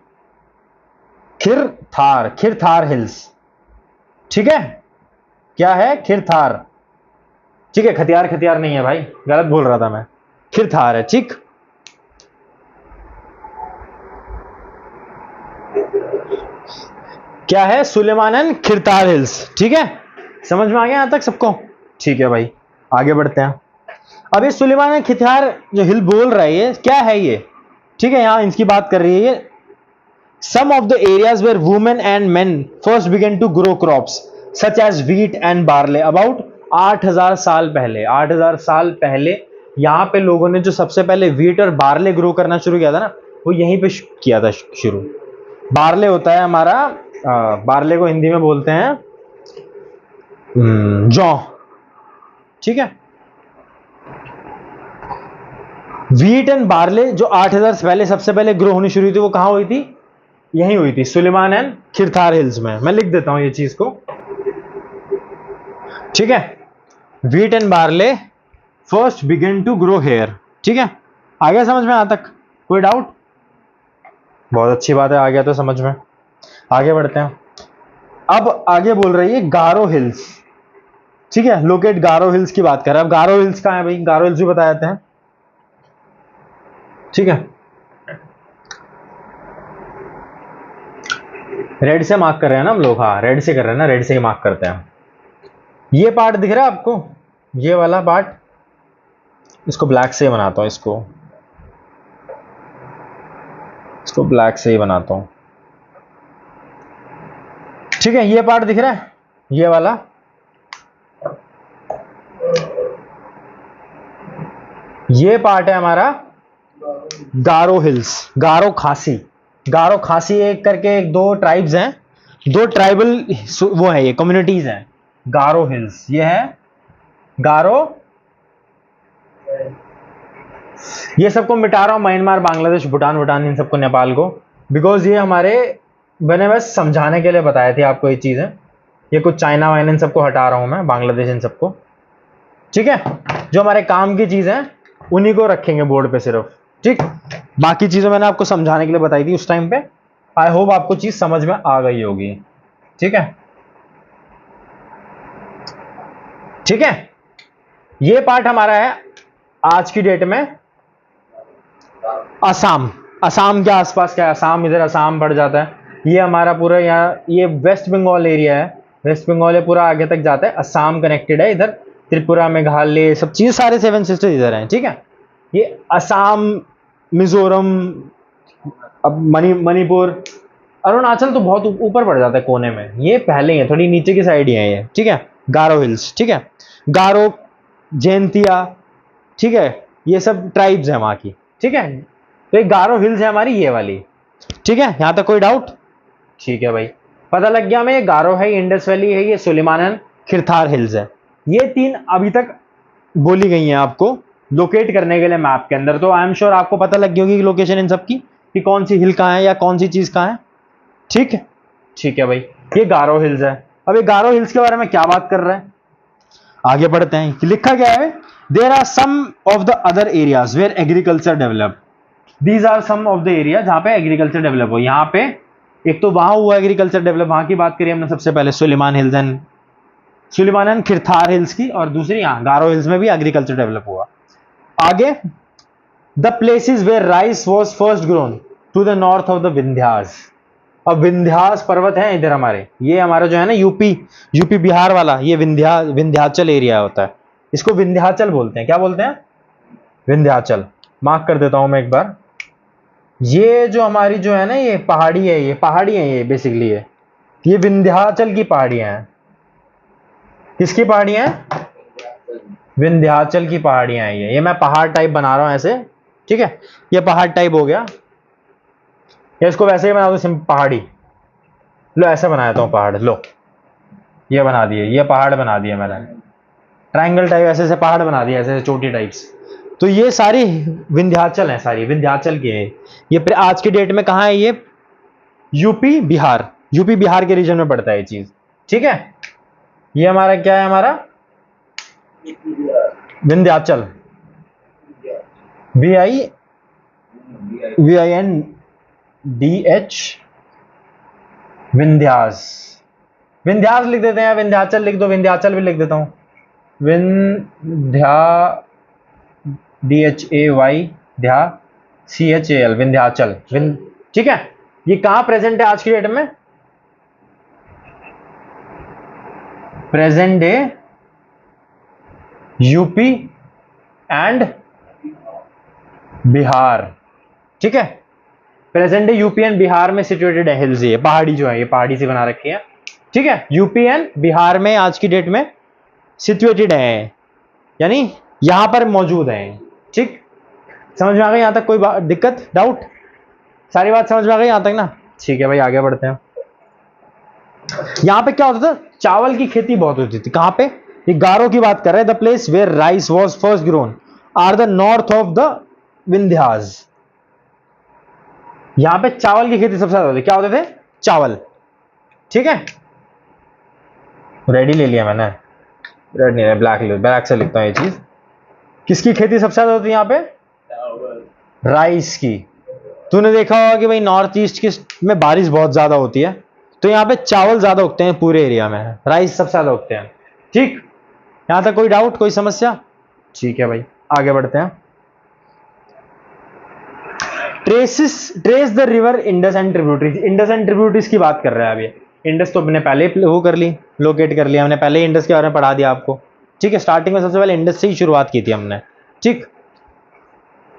खिरथार, खिरथार हिल्स, ठीक है, क्या है, खिरथार, ठीक है, खतियार खतियार नहीं है भाई, गलत बोल रहा था मैं, खिरथार है, ठीक। क्या है, सुलेमान एंड खिरथार हिल्स, ठीक है, समझ में आ गया यहां तक सबको, ठीक है भाई, आगे बढ़ते हैं। अब ये सुलेमान एंड खिरथार जो हिल बोल रहा है ये क्या है ये, ठीक है, यहां इनकी बात कर रही है ये, some of the areas where women and men first began to grow crops such as wheat and barley about 8000 साल पहले, 8000 साल पहले यहां पे लोगों ने जो सबसे पहले व्हीट और बार्ले ग्रो करना शुरू किया था ना, वो यहीं पे किया था शुरू। बार्ले होता है हमारा, बार्ले को हिंदी में बोलते हैं जौ, ठीक है। व्हीट एंड बार्ले जो 8000 पहले सबसे पहले ग्रो होनी शुरू हुई थी, वो कहां हुई थी, यही हुई थी, सुलेमान एंड खिरथार हिल्स में। मैं लिख देता हूं ये चीज को, ठीक है, wheat and barley first begin to grow here, ठीक है, आ गया समझ में यहां तक, कोई डाउट, बहुत अच्छी बात है, आ गया तो समझ में। आगे बढ़ते हैं, अब आगे बोल रही है गारो हिल्स, ठीक है, लोकेट गारो हिल्स की बात कर रहे हैं। अब गारो हिल्स कहां है भाई, गारो हिल्स भी बता देते हैं, ठीक है, रेड से मार्क कर रहे हैं ना हम लोग, हाँ रेड से कर रहे हैं ना, रेड से ही मार्क करते हैं। ये पार्ट दिख रहा है आपको, ये वाला पार्ट, इसको ब्लैक से ही बनाता हूं, इसको ब्लैक से ही बनाता हूं, ठीक है, ये पार्ट दिख रहा है, ये वाला, ये पार्ट है हमारा गारो हिल्स, गारो खासी, गारो खासी एक करके एक दो ट्राइब्स हैं, दो ट्राइबल वो है, ये कम्युनिटीज हैं, गारो हिल्स, ये है गारो, ये सबको मिटा रहा हूं, म्यांमार बांग्लादेश भूटान इन सबको, नेपाल को, बिकॉज ये हमारे, मैंने बस समझाने के लिए बताए थे आपको ये चीजें, ये कुछ चाइना वाइना इन सबको हटा रहा हूं मैं, बांग्लादेश इन सबको, ठीक है, जो हमारे काम की चीजें उन्हीं को रखेंगे बोर्ड पे सिर्फ, ठीक, बाकी चीजें मैंने आपको समझाने के लिए बताई थी उस टाइम पे, आई होप आपको चीज समझ में आ गई होगी, ठीक है, ठीक है। ये पार्ट हमारा है आज की डेट में असम, असम के आसपास क्या है, असम, इधर असम पड़ जाता है, ये हमारा पूरा यहाँ, ये वेस्ट बंगाल एरिया है, वेस्ट बंगाल है पूरा आगे तक जाता है, असम कनेक्टेड है इधर, त्रिपुरा मेघालय सब चीज, सारे 7 सिस्टर्स इधर हैं, ठीक है। ये असम, मिजोरम, अब मणिपुर, अरुणाचल तो बहुत ऊपर पड़ जाता है कोने में, ये पहले ही है, थोड़ी नीचे की साइड ही है ये, ठीक है, गारो हिल्स, ठीक है, गारो, जैंतिया, ठीक है, ये सब ट्राइब्स है वहां की, ठीक है, तो ये गारो हिल्स है हमारी ये वाली, ठीक है, यहां तक कोई डाउट, ठीक है भाई, पता लग गया हमें, ये गारो है, इंडस वैली है, ये सुलेमान एंड खिरथार हिल्स है, ये 3 अभी तक बोली गई हैं आपको, लोकेट करने के लिए मैप के अंदर। तो आई एम श्योर आपको पता लग गई होगी लोकेशन इन सब की कि कौन सी हिल कहाँ है या कौन सी चीज कहाँ है। ठीक है, ठीक है भाई। ये गारो हिल्स है। अब ये गारो हिल्स के बारे में क्या बात कर रहा है, आगे बढ़ते हैं कि लिखा क्या है, there are some of the other areas where agriculture develop. These are some of the area जहां पे एग्रीकल्चर डेवलप हो। यहाँ पे एक तो वहां हुआ एग्रीकल्चर डेवलप, वहां की बात करी हमने सबसे पहले, सुलेमान एंड खिरथार हिल्स की, और दूसरी यहाँ गारो हिल्स में भी एग्रीकल्चर डेवलप हुआ। आगे, the places where rice was first grown to the north of the Vindhyas. अब विंध्यास पर्वत है इधर हमारे, ये हमारा जो है ना यूपी बिहार वाला, ये विंध्याचल एरिया होता है, इसको विंध्याचल बोलते हैं। क्या बोलते हैं, विंध्याचल। मार्क कर देता हूं मैं एक बार। ये जो हमारी जो है ना ये पहाड़ी है, ये बेसिकली ये विंध्याचल की पहाड़ियां हैं। किसकी पहाड़ियां हैं, विंध्याचल की पहाड़ियां हैं ये मैं पहाड़ टाइप बना रहा हूं ऐसे, ठीक है, ये पहाड़ टाइप हो गया, या इसको वैसे ही बना दो सिंपल पहाड़ी। लो ऐसे बना देता हूं पहाड़, लो ये बना दिए, ये पहाड़ बना दिया मैंने, ट्रायंगल टाइप ऐसे पहाड़ बना दिया, ऐसे चोटी टाइप्स। तो ये सारी विंध्याचल है, सारी विंध्याचल की है। ये आज की डेट में कहाँ है, ये यूपी बिहार के रीजन में पड़ता है ये चीज, ठीक है। ये हमारा क्या है, हमारा विंध्याचल, VINDH, विंध्यास लिख देते हैं, विंध्याचल लिख दो, विंध्याचल भी लिख देता हूं, DHAY विंध्याचल, ठीक है। ये कहां प्रेजेंट है आज की डेट में, present day UP and Bihar, ठीक है। Present day UP and Bihar में सिचुएटेड है हिल्स, ये पहाड़ी जो है, ये पहाड़ी से बना रखी है, ठीक है। यूपी एंड बिहार में आज की डेट में सिचुएटेड है, यानी यहां पर मौजूद है, ठीक। समझ में आ गई यहां तक, कोई दिक्कत, डाउट, सारी बात समझ में आ गई यहां तक ना, ठीक है भाई। आगे बढ़ते हैं। यहां पे क्या होता था, चावल की खेती बहुत होती थी। कहां पे, ये गारो की बात कर रहे हैं। The place where rice was first grown are the north of the Vindhyas. यहां पे चावल की खेती सबसे ज्यादा होती, क्या होते थे, चावल, ठीक है। रेडी ले लिया मैंने, रेड नहीं, ब्लैक से लिखता हूं ये चीज। किसकी खेती सबसे ज्यादा होती है यहाँ पे, राइस की। तूने देखा होगा कि भाई नॉर्थ ईस्ट की में बारिश बहुत ज्यादा होती है, तो यहाँ पे चावल ज्यादा उगते हैं पूरे एरिया में, राइस सबसे ज्यादा उगते हैं, ठीक। यहां तक कोई डाउट, कोई समस्या, ठीक है भाई। आगे बढ़ते हैं। Trace the river Indus and tributaries. Indus and tributaries की बात कर रहा है अभी। इंडस तो हमने पहले वो कर ली, लोकेट कर लिया हमने, पहले इंडस के बारे में पढ़ा दिया आपको, ठीक है। स्टार्टिंग में सबसे पहले इंडस से ही शुरुआत की थी हमने, ठीक।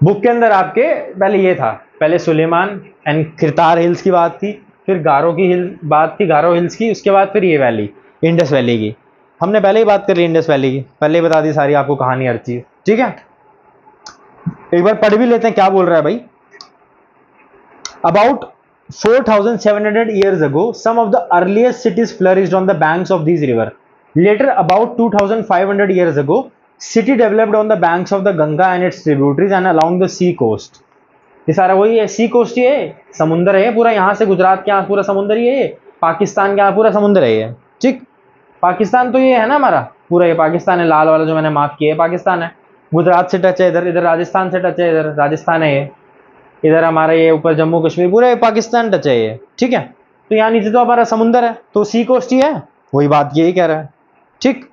बुक के अंदर आपके पहले ये था, पहले सुलेमान एंड खिरतार हिल्स की बात थी, फिर गारो की बात थी, गारो हिल्स की, उसके बाद फिर ये वैली, इंडस वैली की। हमने पहले ही बात कर ली इंडस वैली की, पहले ही बता दी सारी आपको कहानी, हर चीज, ठीक है। एक बार पढ़ भी लेते हैं क्या बोल रहा है भाई। About 4,700 years ago, some of the earliest cities flourished on the banks of these rivers. Later, about 2,500 years ago, city developed on the banks of the Ganga and its tributaries and along the sea coast. ये सारा वही है, सी coast ही है, समुंदर है पूरा, यहाँ से गुजरात के यहाँ पूरा समुंदर ही है, पाकिस्तान के यहाँ पूरा समुंदर है ये, ठीक। पाकिस्तान तो ये है ना हमारा पूरा, ये पाकिस्तान है, लाल वाला जो मैंने मार्क किया है पाकिस्तान है। गुजरात से टच है इधर, इधर राजस्थान से टच है, इधर राजस्थान है ये, इधर हमारा ये ऊपर जम्मू कश्मीर, पूरे पाकिस्तान टच है ये, ठीक है। तो यहाँ नीचे तो हमारा समुंदर है, तो सी कोस्ट ही है, वही बात यही कह रहा है, ठीक।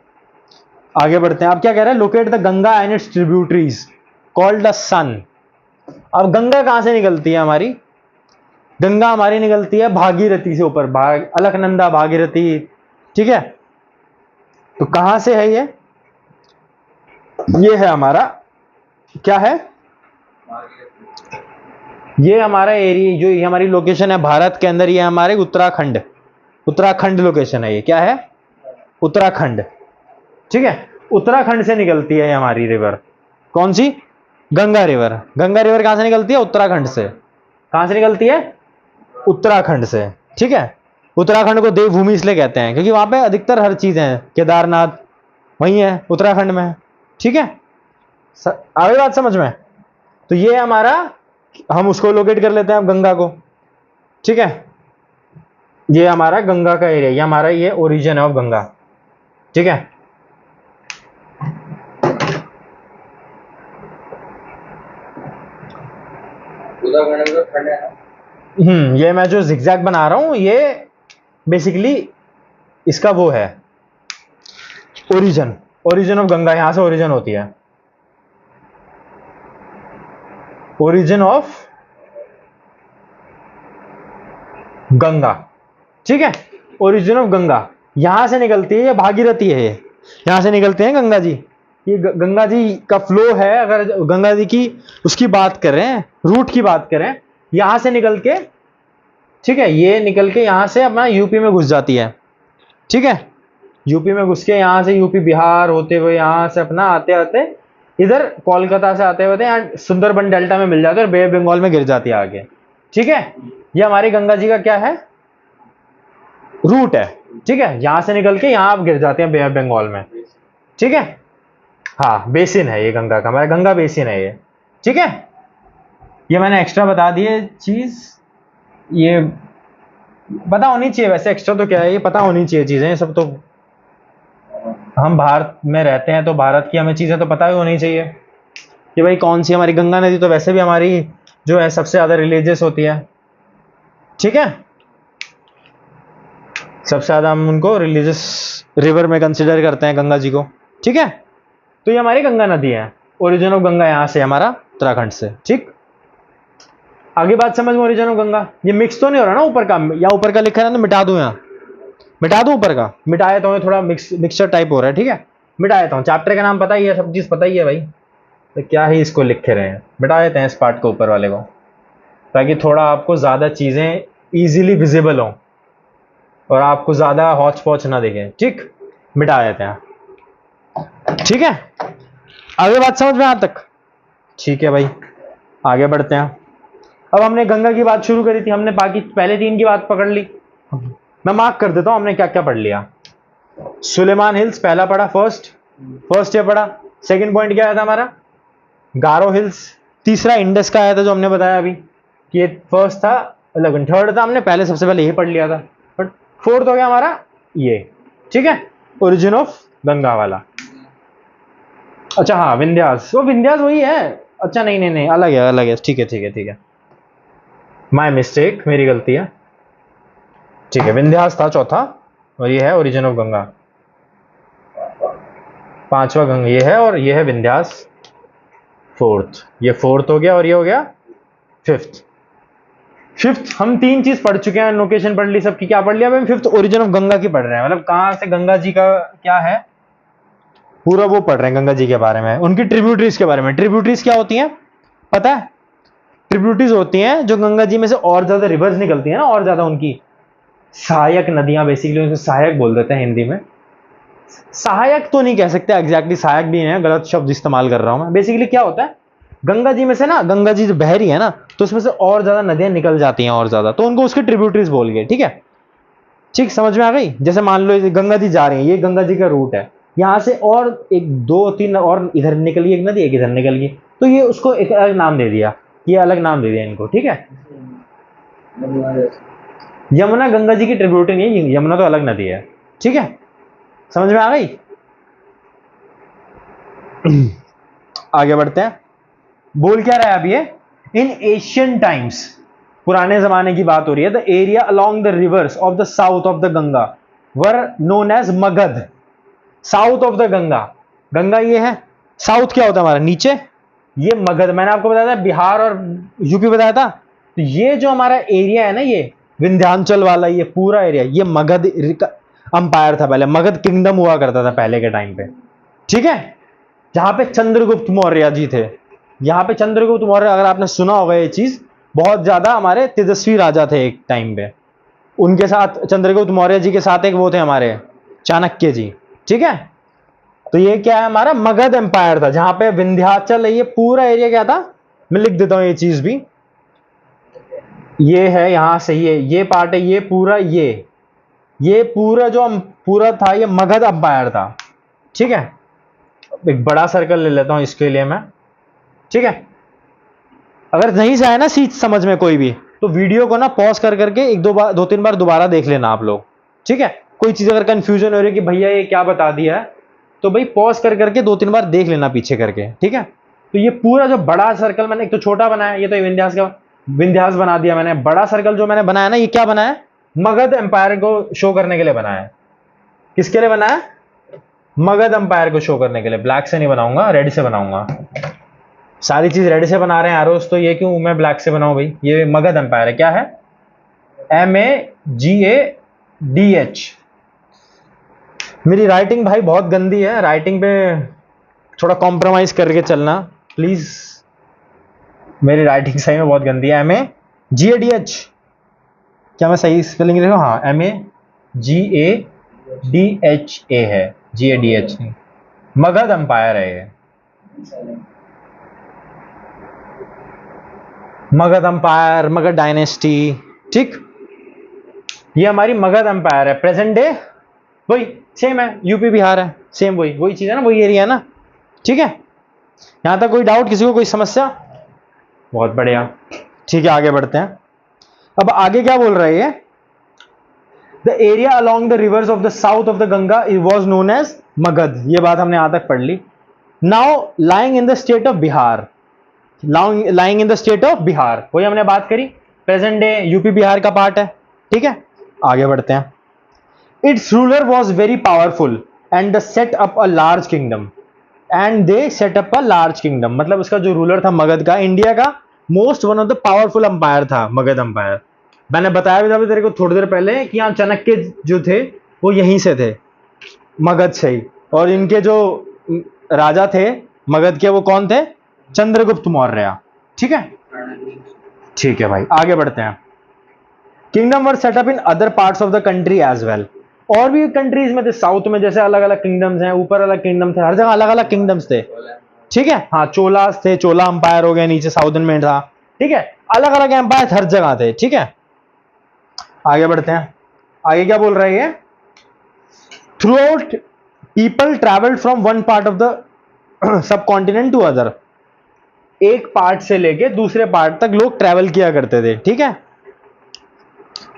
आगे बढ़ते हैं। आप क्या कह रहे हैं, locate the Ganga and its tributaries called the sun. अब गंगा कहां से निकलती है हमारी, गंगा हमारी निकलती है भागीरथी से ऊपर, अलकनंदा भागीरथी, ठीक है। तो कहां से है ये है हमारा, क्या है, ये हमारा एरिया, जो ये हमारी लोकेशन है भारत के अंदर, ये हमारे उत्तराखंड लोकेशन है, ये क्या है, उत्तराखंड, ठीक है। उत्तराखंड से निकलती है हमारी रिवर, कौन सी, गंगा रिवर। गंगा रिवर कहां से निकलती है, उत्तराखंड से। कहां से निकलती है, उत्तराखंड से, ठीक है। उत्तराखंड को देवभूमि इसलिए कहते हैं क्योंकि वहां पे अधिकतर हर चीज है, केदारनाथ वही है उत्तराखंड में, ठीक है। आ गई बात समझ में? तो ये हमारा, हम उसको लोकेट कर लेते हैं अब गंगा को, ठीक है। ये हमारा गंगा का एरिया, ये हमारा ये ओरिजिन है ऑफ गंगा, ठीक है। ये मैं जो जिगजैग बना रहा हूं ये बेसिकली इसका वो है ओरिजिन ऑफ गंगा, यहां से ओरिजिन होती है, ओरिजिन ऑफ गंगा, ठीक है। ओरिजिन ऑफ गंगा यहां से निकलती है, ये भागीरथी है, ये यहां से निकलते हैं गंगा जी। ये गंगा जी का फ्लो है, अगर गंगा जी की उसकी बात करें, रूट की बात करें, यहां से निकल के, ठीक है, ये निकल के यहां से अपना यूपी में घुस जाती है, ठीक है। यूपी में घुस के यहां से यूपी बिहार होते हुए यहां से अपना आते आते इधर कोलकाता से आते हुए यहाँ सुंदरबन डेल्टा में मिल जाते हैं और बे ऑफ बंगाल में गिर जाती है आगे, ठीक है। ये हमारी गंगा जी का क्या है, रूट है, ठीक है। यहां से निकल के यहां आप गिर जाते हैं बे ऑफ बंगाल में, ठीक है। हाँ, बेसिन है ये गंगा का, हमारा गंगा बेसिन है ये, ठीक है। ये मैंने एक्स्ट्रा बता दिए चीज, ये पता होनी चाहिए वैसे, एक्स्ट्रा तो क्या है, ये पता होनी चाहिए चीजें, ये सब तो हम भारत में रहते हैं तो भारत की हमें चीजें तो पता ही होनी चाहिए कि भाई कौन सी हमारी गंगा नदी तो वैसे भी हमारी जो है सबसे ज्यादा रिलीजियस होती है, ठीक है। सबसे ज्यादा हम उनको रिलीजियस रिवर में कंसिडर करते हैं गंगा जी को, ठीक है। तो ये हमारी गंगा नदी है, ओरिजिन ऑफ गंगा यहां से हमारा उत्तराखंड से, ठीक। आगे बात समझ में, ओरिजिन ऑफ गंगा, ये मिक्स तो नहीं हो रहा ना ऊपर का, या ऊपर का लिखा है ना, मिटा दूं, यहाँ मिटा दूं ऊपर का, मिटा देता हूं, थोड़ा मिक्सचर टाइप हो रहा है, ठीक है। मिटा देता हूं, चैप्टर का नाम पता ही है, सब चीज पता ही है भाई, तो क्या ही इसको लिख रहे हैं, मिटा देते हैं इस पार्ट को ऊपर वाले को, ताकि थोड़ा आपको ज्यादा चीजें इजीली विजिबल हो और आपको ज्यादा हौच पौच ना दिखे, ठीक। मिटा देते हैं, ठीक है। आगे बात समझ में, यहां तक ठीक है भाई। आगे बढ़ते हैं। अब हमने गंगा की बात शुरू करी थी, हमने बाकी पहले 3 की बात पकड़ ली, मैं मार्क कर देता हूं हमने क्या क्या पढ़ लिया। सुलेमान हिल्स पहला पढ़ा, फर्स्ट ये पढ़ा। सेकंड पॉइंट क्या आया था हमारा, गारो हिल्स। तीसरा इंडस का आया था जो हमने बताया अभी कि ये फर्स्ट था, 11 थर्ड था, हमने पहले सबसे पहले ये पढ़ लिया था, बट फोर्थ हो गया हमारा ये, ठीक है, ओरिजिन ऑफ गंगा वाला। अच्छा हाँ, विंध्यास, वो विंध्यास वही है, अच्छा नहीं नहीं नहीं, अलग है, ठीक है ठीक है ठीक है, माय मिस्टेक, मेरी गलती है, ठीक है। विंध्यास था चौथा और ये है ओरिजिन ऑफ गंगा, पांचवा गंगा ये है और ये है विंध्यास फोर्थ, ये फोर्थ हो गया और ये हो गया फिफ्थ। हम 3 चीज पढ़ चुके हैं, लोकेशन पढ़ ली सबकी, क्या पढ़ लिया भाई, फिफ्थ ओरिजिन ऑफ गंगा की पढ़ रहे हैं, मतलब कहां से गंगा जी का क्या है पूरा वो पढ़ रहे हैं, गंगा जी के बारे में, उनकी ट्रिब्यूटरीज के बारे में। ट्रिब्यूटरीज क्या होती हैं पता है, ट्रिब्यूटरीज होती हैं जो गंगा जी में से और ज्यादा रिवर्स निकलती है ना, और ज्यादा उनकी सहायक नदियां, बेसिकली उनको सहायक बोल देते हैं हिंदी में, सहायक तो नहीं कह सकते एग्जैक्टली, सहायक भी है, गलत शब्द इस्तेमाल कर रहा हूं मैं। बेसिकली क्या होता है, गंगा जी में से ना, गंगा जी जो बह रही है ना, तो उसमें से और ज्यादा नदियां निकल जाती हैं और ज्यादा, तो उनको उसके ट्रिब्यूटरीज बोल गए, ठीक है। ठीक, समझ में आ गई। जैसे मान लो गंगा जी जा रही है, ये गंगा जी का रूट है, यहां से और 1 2 3 और इधर निकल गई एक नदी, एक इधर निकल गई, तो ये उसको एक अलग नाम दे दिया, ये अलग नाम दे दिया इनको, ठीक है। यमुना गंगा जी की ट्रिब्यूटरी नहीं है, यमुना तो अलग नदी है, ठीक है, समझ में आ गई। आगे बढ़ते हैं, बोल क्या रहा है अब ये, इन एशियन टाइम्स, पुराने जमाने की बात हो रही है, the area along the rivers of the south of the Ganga were known as Magadha. South of the Ganga, Ganga ये है, साउथ क्या होता है हमारा नीचे, ये मगध, मैंने आपको बताया था बिहार और यूपी बताया था, तो ये जो हमारा एरिया है ना, ये विंध्याचल वाला, ये पूरा एरिया, ये मगध अंपायर था पहले, मगध किंगडम हुआ करता था पहले के टाइम पे, ठीक है, जहां पे चंद्रगुप्त मौर्य जी थे। यहां पे चंद्रगुप्त मौर्य, अगर आपने सुना होगा ये चीज, बहुत ज्यादा हमारे तेजस्वी राजा थे एक टाइम पे, उनके साथ चंद्रगुप्त मौर्य जी के साथ एक वो थे हमारे चाणक्य जी, ठीक है। तो ये क्या है, हमारा मगध एम्पायर था, जहां पे विंध्याचल, ये पूरा एरिया क्या था, मैं लिख देता हूं ये चीज भी, ये है यहां से ये पार्ट है, ये पूरा ये पूरा जो पूरा था, ये मगध एम्पायर था, ठीक है। एक बड़ा सर्कल ले लेता हूं इसके लिए मैं, ठीक है। अगर नहीं जाए ना चीज समझ में कोई भी, तो वीडियो को ना पॉज कर करके एक दो तीन बार दोबारा देख लेना आप लोग, ठीक है। कोई चीज अगर कंफ्यूजन हो रही है कि भैया ये क्या बता दिया है, तो भाई पॉज कर करके दो तीन बार देख लेना पीछे करके, ठीक है। तो ये पूरा जो बड़ा सर्कल मैंने एक तो छोटा बनाया, ये तो विंध्यास बना दिया मैंने। बड़ा सर्कल जो मैंने बनाया ना, ये क्या बनाया है, मगध एम्पायर को शो करने के लिए बनाया है। किसके लिए बनाया, मगध एम्पायर को शो करने के लिए। ब्लैक से नहीं बनाऊंगा, रेड से बनाऊंगा। सारी चीज रेड से बना रहे हैं एरोस, तो ये क्यों मैं ब्लैक से बनाऊं भाई। ये मगध एम्पायर है, क्या है, MAGADH। मेरी राइटिंग भाई बहुत गंदी है, राइटिंग पे थोड़ा कॉम्प्रोमाइज करके चलना प्लीज। मेरी राइटिंग सही में बहुत गंदी है। MAGADH, क्या मैं सही स्पेलिंग लिख रहा हूँ, हाँ MAGADHA है, GADH नहीं। मगध एम्पायर है ये, मगध एम्पायर, मगध डायनेस्टी, ठीक। ये हमारी मगध एम्पायर है। प्रेजेंट डे वही सेम है, यूपी बिहार है, सेम वही चीज है ना, वही एरिया है ना, ठीक है। यहां तक कोई डाउट किसी को, कोई समस्या, बहुत बढ़िया, ठीक है। आगे बढ़ते हैं। अब आगे क्या बोल रहा है ये, the area along the rivers of the south of the Ganga was known as Magadh. ये बात हमने यहां तक पढ़ ली। Now lying in the state of Bihar, lying in the state of Bihar, वही हमने बात करी, प्रेजेंट डे यूपी बिहार का पार्ट है, ठीक है। आगे बढ़ते हैं। It's ruler was very powerful and the set up a large kingdom, and they set up a large kingdom. मतलब उसका जो रूलर था मगध का, इंडिया का most one of the powerful umpire था मगध अंपायर। मैंने बताया भी था तेरे को थोड़ी देर पहले कि यहाँ चाणक्य जो थे वो यहीं से थे, मगध से ही। और इनके जो राजा थे मगध के, वो कौन थे, चंद्रगुप्त मौर्य, ठीक है। ठीक है भाई, आगे बढ़ते हैं। Kingdom were set up in other parts of the country as well. और भी कंट्रीज में थे, साउथ में जैसे अलग अलग किंगडम्स हैं, ऊपर अलग किंगडम थे, हर जगह अलग अलग किंगडम्स थे, ठीक है। हाँ, चोलास थे, चोला अंपायर हो गया, नीचे साउथर्न में था, ठीक है। अलग अलग एम्पायर हर जगह थे, ठीक है। आगे बढ़ते हैं। आगे क्या बोल रहे हैं, throughout people travelled from one part of the subcontinent to other. एक पार्ट से लेके दूसरे पार्ट तक लोग ट्रेवल किया करते थे, ठीक है।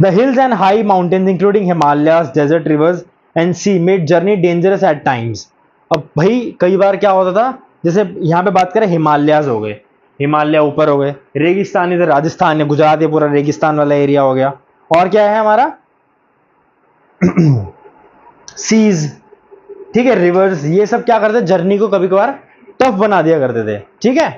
The hills and high mountains including Himalayas, desert, rivers and sea made journey dangerous at times. अब भाई कई बार क्या होता था, जैसे यहां पे बात करें, हिमालयास हो गए, हिमालय ऊपर हो गए, रेगिस्तान इधर राजस्थान है, गुजरात ये पूरा रेगिस्तान वाला एरिया हो गया। और क्या है हमारा सीज, ठीक है, रिवर्स। ये सब क्या करते, जर्नी को कभी कभार टफ बना दिया करते थे, ठीक है।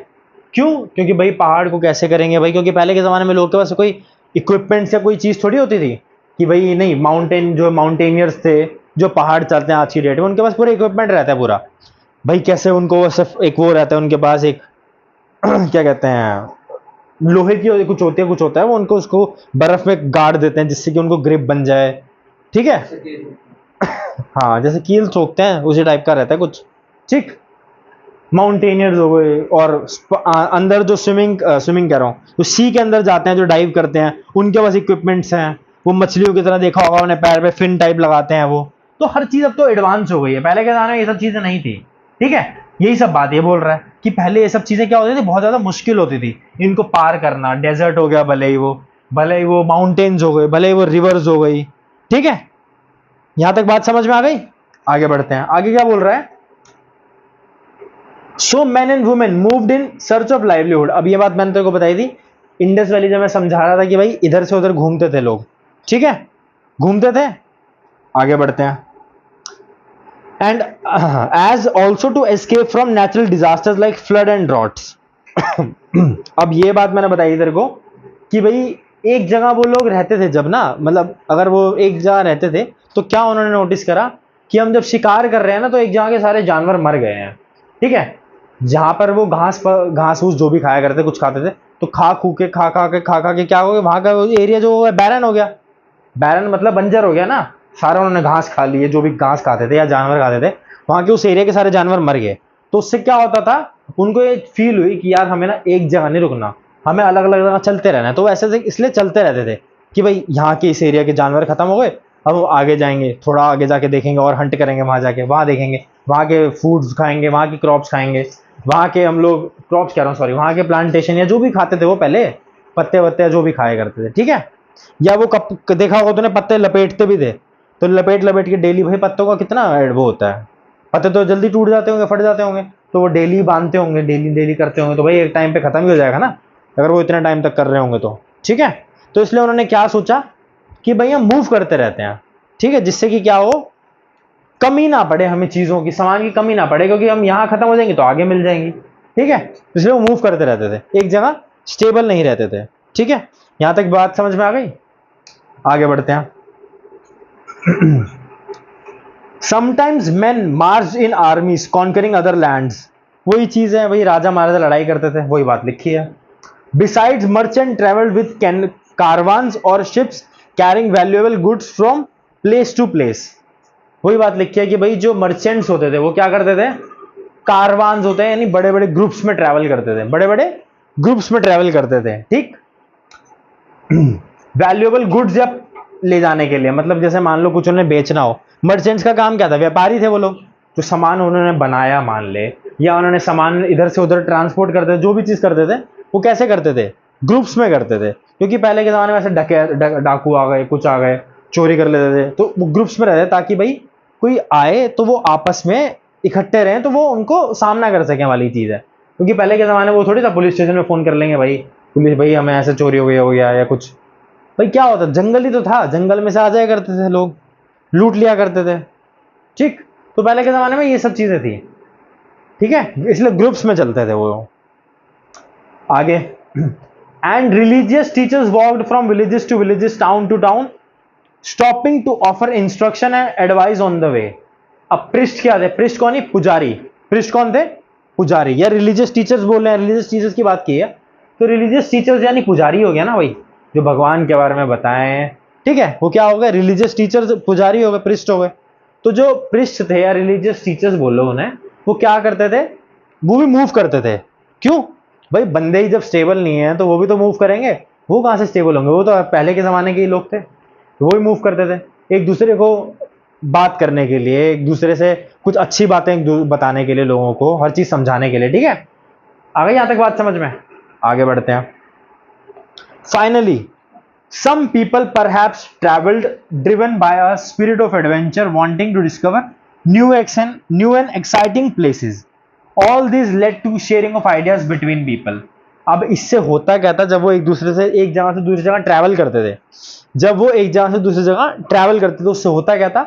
क्यों, क्योंकि भाई पहाड़ को कैसे करेंगे भाई, क्योंकि पहले के जमाने में लोगों के पास कोई इक्विपमेंट्स या कोई चीज थोड़ी होती थी कि भाई नहीं, माउंटेन जो माउंटेनियर्स थे, जो पहाड़ चलते हैं आज की डेट में, उनके पास पूरा इक्विपमेंट रहता है पूरा। भाई कैसे उनको सिर्फ एक वो रहता है उनके पास, एक क्या कहते हैं, लोहे की कुछ होती है, कुछ होता है, वो उनको उसको बर्फ में गाड़ देते हैं जिससे कि उनको ग्रिप बन जाए, ठीक है। हाँ, जैसे कील ठोकते हैं उसी टाइप का रहता है कुछ, ठीक। माउंटेनियर्स हो गए, और अंदर जो स्विमिंग कह रहा हूँ, तो सी के अंदर जाते हैं, जो डाइव करते हैं, उनके पास इक्विपमेंट्स हैं। वो मछलियों की तरह देखा होगा उन्हें, पैर पे फिन टाइप लगाते हैं वो। तो हर चीज अब तो एडवांस हो गई है, पहले के जमाने में ये सब चीजें नहीं थी, ठीक है। यही सब बात ये बोल रहा है कि पहले ये सब चीजें क्या होती थी, बहुत ज्यादा मुश्किल होती थी इनको पार करना। डेजर्ट हो गया, भले ही वो माउंटेन्स हो गए, भले ही वो रिवर्स हो गई, ठीक है। यहां तक बात समझ में आ गई। आगे बढ़ते हैं। आगे क्या बोल रहा है, so man and women moved in search of livelihood. अब ये बात मैंने तेरे को बताई थी इंडस वैली, जब मैं समझा रहा था कि भाई इधर से उधर घूमते थे लोग, ठीक है, घूमते थे। आगे बढ़ते हैं। And as also to escape from natural disasters like flood and droughts. अब ये बात मैंने बताई तेरे को कि भाई एक जगह वो लोग रहते थे जब ना, मतलब अगर वो एक जगह रहते थे तो क्या उन्होंने नोटिस करा कि हम जब शिकार कर रहे हैं ना, तो एक जगह के सारे जानवर मर गए हैं, ठीक है। जहां पर वो घास फूस जो भी खाया करते, कुछ खाते थे, तो खा के क्या हो गया, वहां का एरिया जो है बैरन हो गया। बैरन मतलब बंजर हो गया ना, सारा उन्होंने घास खा लिए, जो भी घास खाते थे या जानवर खाते थे, वहां के उस एरिया के सारे जानवर मर गए। तो उससे क्या होता था, उनको ये फील हुई कि यार हमें ना एक जगह नहीं रुकना, हमें अलग अलग जगह चलते रहना है। तो ऐसे इसलिए चलते रहते थे कि भाई यहाँ के इस एरिया के जानवर खत्म हो गए, अब आगे जाएंगे, थोड़ा आगे जाके देखेंगे और हंट करेंगे, वहां जाके वहां देखेंगे, वहां के फूड्स खाएंगे, वहां की क्रॉप्स खाएंगे, वहां के हम लोग क्रॉप्स कह रहा हूँ सॉरी, वहां के प्लांटेशन या जो भी खाते थे वो पहले पत्ते वत्ते जो भी खाया करते थे, ठीक है। या वो कब देखा होगा तूने, पत्ते लपेटते भी थे, तो लपेट लपेट के डेली भाई पत्तों का कितना वो होता है, पत्ते तो जल्दी टूट जाते होंगे, फट जाते होंगे, तो वो डेली बांधते होंगे, डेली डेली करते होंगे, तो भाई एक टाइम पे खत्म ही हो जाएगा ना, अगर वो इतने टाइम तक कर रहे होंगे तो, ठीक है। तो इसलिए उन्होंने क्या सोचा कि भाई हम मूव करते रहते हैं, ठीक है, जिससे कि क्या हो, कमी ना पड़े हमें, चीजों की, सामान की कमी ना पड़े, क्योंकि हम यहां खत्म हो जाएंगे तो आगे मिल जाएंगी, ठीक है। इसलिए वो मूव करते रहते थे, एक जगह स्टेबल नहीं रहते थे, ठीक है। यहां तक बात समझ में आ गई, आगे बढ़ते हैं। समटाइम्स मैन मार्च इन आर्मीज कॉन्करिंग अदर लैंड्स, वही चीज है, वही राजा महाराजा लड़ाई करते थे, वही बात लिखी है। Besides merchant travelled with caravans और ships carrying valuable goods from place to place, वही बात लिखी है कि भाई जो मर्चेंट्स होते थे वो क्या करते थे, कारवान्स होते हैं यानी बड़े बड़े ग्रुप्स में ट्रैवल करते थे, बड़े बड़े ग्रुप्स में ट्रैवल करते थे, ठीक। वैल्यूएबल गुड्स या ले जाने के लिए, मतलब जैसे मान लो कुछ उन्हें बेचना हो, मर्चेंट्स का काम क्या था, व्यापारी थे वो लोग, जो सामान उन्होंने बनाया मान ले, या उन्होंने सामान इधर से उधर ट्रांसपोर्ट करते थे, जो भी चीज करते थे वो कैसे करते थे, ग्रुप्स में करते थे, क्योंकि पहले के जमाने में ऐसे डाकू आ गए, कुछ आ गए, चोरी कर लेते थे, तो वो ग्रुप्स में रहते ताकि भाई कोई आए तो वो आपस में इकट्ठे रहें, तो वो उनको सामना कर सकें वाली चीज है, क्योंकि पहले के जमाने में वो थोड़ी सा पुलिस स्टेशन में फोन कर लेंगे, भाई पुलिस भाई हमें ऐसे चोरी हो गया या कुछ, भाई क्या होता, जंगल ही तो था, जंगल में से आ जाया करते थे लोग, लूट लिया करते थे, ठीक। तो पहले के जमाने में ये सब चीजें थी, ठीक है, इसलिए ग्रुप्स में चलते थे वो। आगे, and religious teachers walked from villages to villages, town to town, stopping to offer instruction and advice on the way. अब पृष्ठ क्या थे, पृष्ठ कौन है, पुजारी, पृष्ठ कौन थे, पुजारी, या रिलीजियस टीचर्स बोल रहे हैं, रिलीजियस टीचर्स की बात की है, तो रिलीजियस टीचर्स यानी पुजारी हो गया ना भाई, जो भगवान के बारे में बताएं, ठीक है, वो क्या हो गए, रिलीजियस टीचर्स, पुजारी हो गए, पृष्ठ हो गए। तो जो पृष्ठ थे या रिलीजियस टीचर्स बोलो उन्हें, वो क्या करते थे, वो भी मूव करते थे, क्यों भाई, बंदे ही जब स्टेबल नहीं है तो वो भी तो मूव करेंगे, वो कहां से स्टेबल होंगे, वो तो पहले के जमाने के ही लोग थे, वो भी मूव करते थे एक दूसरे को बात करने के लिए, एक दूसरे से कुछ अच्छी बातें बताने के लिए, लोगों को हर चीज समझाने के लिए, ठीक है। आ गई यहां तक बात समझ में, आगे बढ़ते हैं। Finally some people perhaps traveled driven by a spirit of adventure, wanting to discover new and exciting places. All these led to sharing of ideas between people. अब इससे होता क्या था, जब वो एक दूसरे से, एक जगह से दूसरी जगह ट्रैवल करते थे, जब वो एक जगह से दूसरी जगह ट्रैवल करते थे, उससे होता क्या था,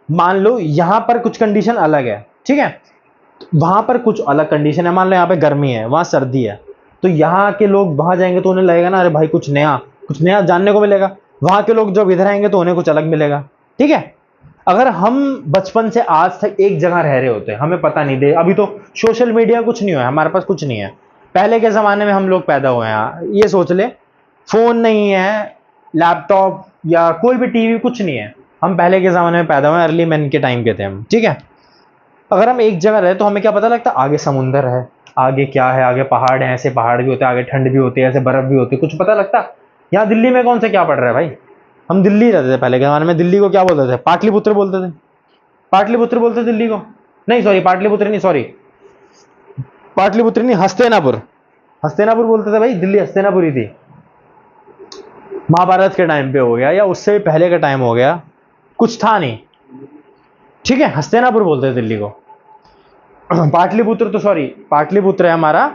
मान लो यहां पर कुछ कंडीशन अलग है, ठीक है, वहां पर कुछ अलग कंडीशन है, मान लो यहाँ पे गर्मी है, वहां सर्दी है, तो यहाँ के लोग वहां जाएंगे तो उन्हें लगेगा ना, अरे भाई कुछ नया जानने को मिलेगा, वहां के लोग जब इधर आएंगे तो उन्हें कुछ अलग मिलेगा, ठीक है। अगर हम बचपन से आज तक एक जगह रह रहे होते, हमें पता नहीं दे, अभी तो सोशल मीडिया कुछ नहीं हुआ, हमारे पास कुछ नहीं है, पहले के जमाने में हम लोग पैदा हुए हैं, ये सोच ले, फोन नहीं है, लैपटॉप या कोई भी टीवी कुछ नहीं है, हम पहले के जमाने में पैदा हुए, अर्ली मैन के टाइम के थे हम, ठीक है। अगर हम एक जगह रहे तो हमें क्या पता लगता, आगे समुंदर है, आगे क्या है, आगे पहाड़ है, ऐसे पहाड़ भी होते हैं, आगे ठंड भी होती है, ऐसे बर्फ भी होती है, कुछ पता लगता। यहाँ दिल्ली में कौन से क्या पड़ रहा है भाई, हम दिल्ली रहते थे पहले के जमाने में, दिल्ली को क्या बोलते थे, पाटलिपुत्र बोलते थे, पाटलिपुत्र बोलते दिल्ली को, नहीं सॉरी पाटलिपुत्र नहीं, सॉरी पाटलिपुत्र नहीं, हस्तिनापुर, हस्तिनापुर बोलते थे भाई, दिल्ली हस्तिनापुर ही थी, महाभारत के टाइम पे हो गया या उससे भी पहले का टाइम हो गया, कुछ था नहीं, ठीक है, हस्तिनापुर बोलते थे दिल्ली को। पाटलिपुत्र तो सॉरी, पाटलिपुत्र है हमारा,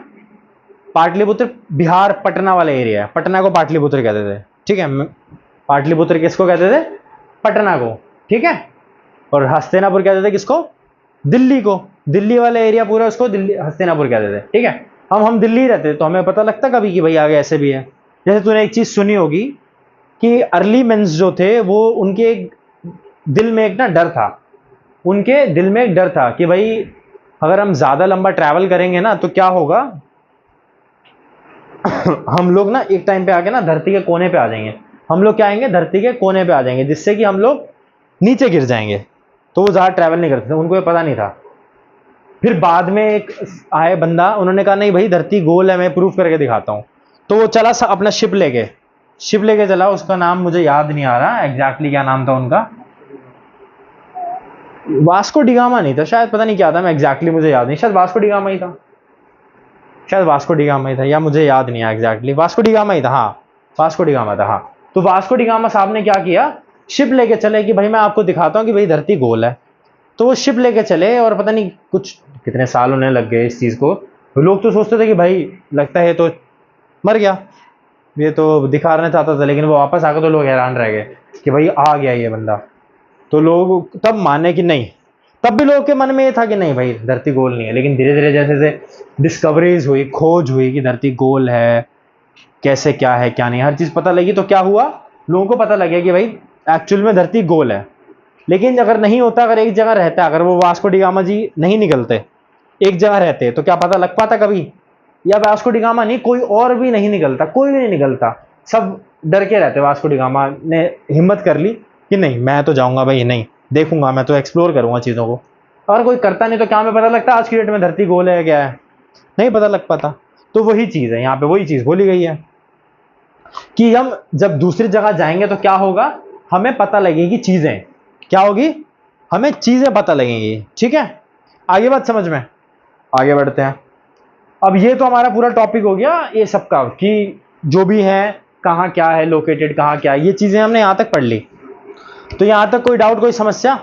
पाटलिपुत्र बिहार पटना वाला एरिया है, पटना को पाटलिपुत्र कहते थे, ठीक है, पाटलिपुत्र किसको कहते थे, पटना को, ठीक है, और हस्तिनापुर कहते थे किसको, दिल्ली को, दिल्ली वाला एरिया पूरा उसको दिल्ली हस्तिनापुर कहते थे, ठीक है। हम दिल्ली रहते तो हमें पता लगता कभी कि भाई आगे ऐसे भी है। जैसे तूने एक चीज सुनी होगी कि अर्ली मेंस जो थे वो उनके दिल में एक ना डर था, उनके दिल में एक डर था कि भाई अगर हम ज्यादा लंबा ट्रैवल करेंगे ना तो क्या होगा, हम लोग ना एक टाइम पे आके ना धरती के कोने पे आ जाएंगे, हम लोग क्या आएंगे, धरती के कोने पे आ जाएंगे, जिससे कि हम लोग नीचे गिर जाएंगे, तो वो ज्यादा ट्रैवल नहीं करते थे, उनको ये पता नहीं था। फिर बाद में एक आए बंदा, उन्होंने कहा नहीं भाई धरती गोल है, मैं प्रूफ करके दिखाता हूं, तो वो चला अपना शिप लेके चला, उसका नाम मुझे याद नहीं आ रहा एग्जैक्टली क्या नाम था उनका, वास्को डिगामा नहीं था शायद, पता नहीं क्या था, मैं एग्जैक्टली मुझे याद नहीं, शायद वास्को डिगामा ही था, शायद वास्को डिगामा ही था, या मुझे याद नहीं है एग्जैक्टली, वास्को डिगामा ही था, हाँ वास्को डिगामा था, हाँ। तो वास्को डिगामा साहब ने क्या किया, शिप लेके चले कि भाई मैं आपको दिखाता हूँ कि भाई धरती गोल है। तो वो शिप लेके चले और पता नहीं कुछ कितने साल उन्हें लग गए इस चीज़ को। लोग तो सोचते थे कि भाई लगता है तो मर गया, ये तो दिखाना चाहता था, लेकिन वो वापस आकर तो लोग हैरान रह गए कि भाई आ गया ये बंदा। तो लोग तब माने कि नहीं, तब भी लोगों के मन में ये था कि नहीं भाई धरती गोल नहीं है, लेकिन धीरे धीरे जैसे जैसे डिस्कवरीज हुई, खोज हुई कि धरती गोल है, कैसे क्या है क्या नहीं, हर चीज़ पता लगी, तो क्या हुआ, लोगों को पता लगे कि भाई एक्चुअल में धरती गोल है। लेकिन अगर नहीं होता, अगर एक जगह रहता, अगर वो वास्को डिगामा जी नहीं निकलते, एक जगह रहते, तो क्या पता लग पाता कभी, या वास्को डिगामा नहीं कोई और भी नहीं निकलता, कोई भी नहीं निकलता, सब डर के रहते। वास्को डिगामा ने हिम्मत कर ली कि नहीं मैं तो जाऊंगा भाई, नहीं देखूंगा, मैं तो एक्सप्लोर करूंगा चीज़ों को। और कोई करता नहीं तो क्या हमें पता लगता आज की डेट में धरती गोल है क्या है, नहीं पता लग पाता। तो वही चीज़ है यहाँ पे, वही चीज़ बोली गई है कि हम जब दूसरी जगह जाएंगे तो क्या होगा, हमें पता लगेगी चीज़ें, क्या होगी, हमें चीज़ें पता लगेंगी। ठीक है, आगे बात समझ में, आगे बढ़ते हैं। अब ये तो हमारा पूरा टॉपिक हो गया ये सबका कि जो भी है कहाँ क्या है लोकेटेड, कहाँ क्या है, ये चीज़ें हमने यहाँ तक पढ़ ली। तो यहाँ तक कोई डाउट, कोई समस्या?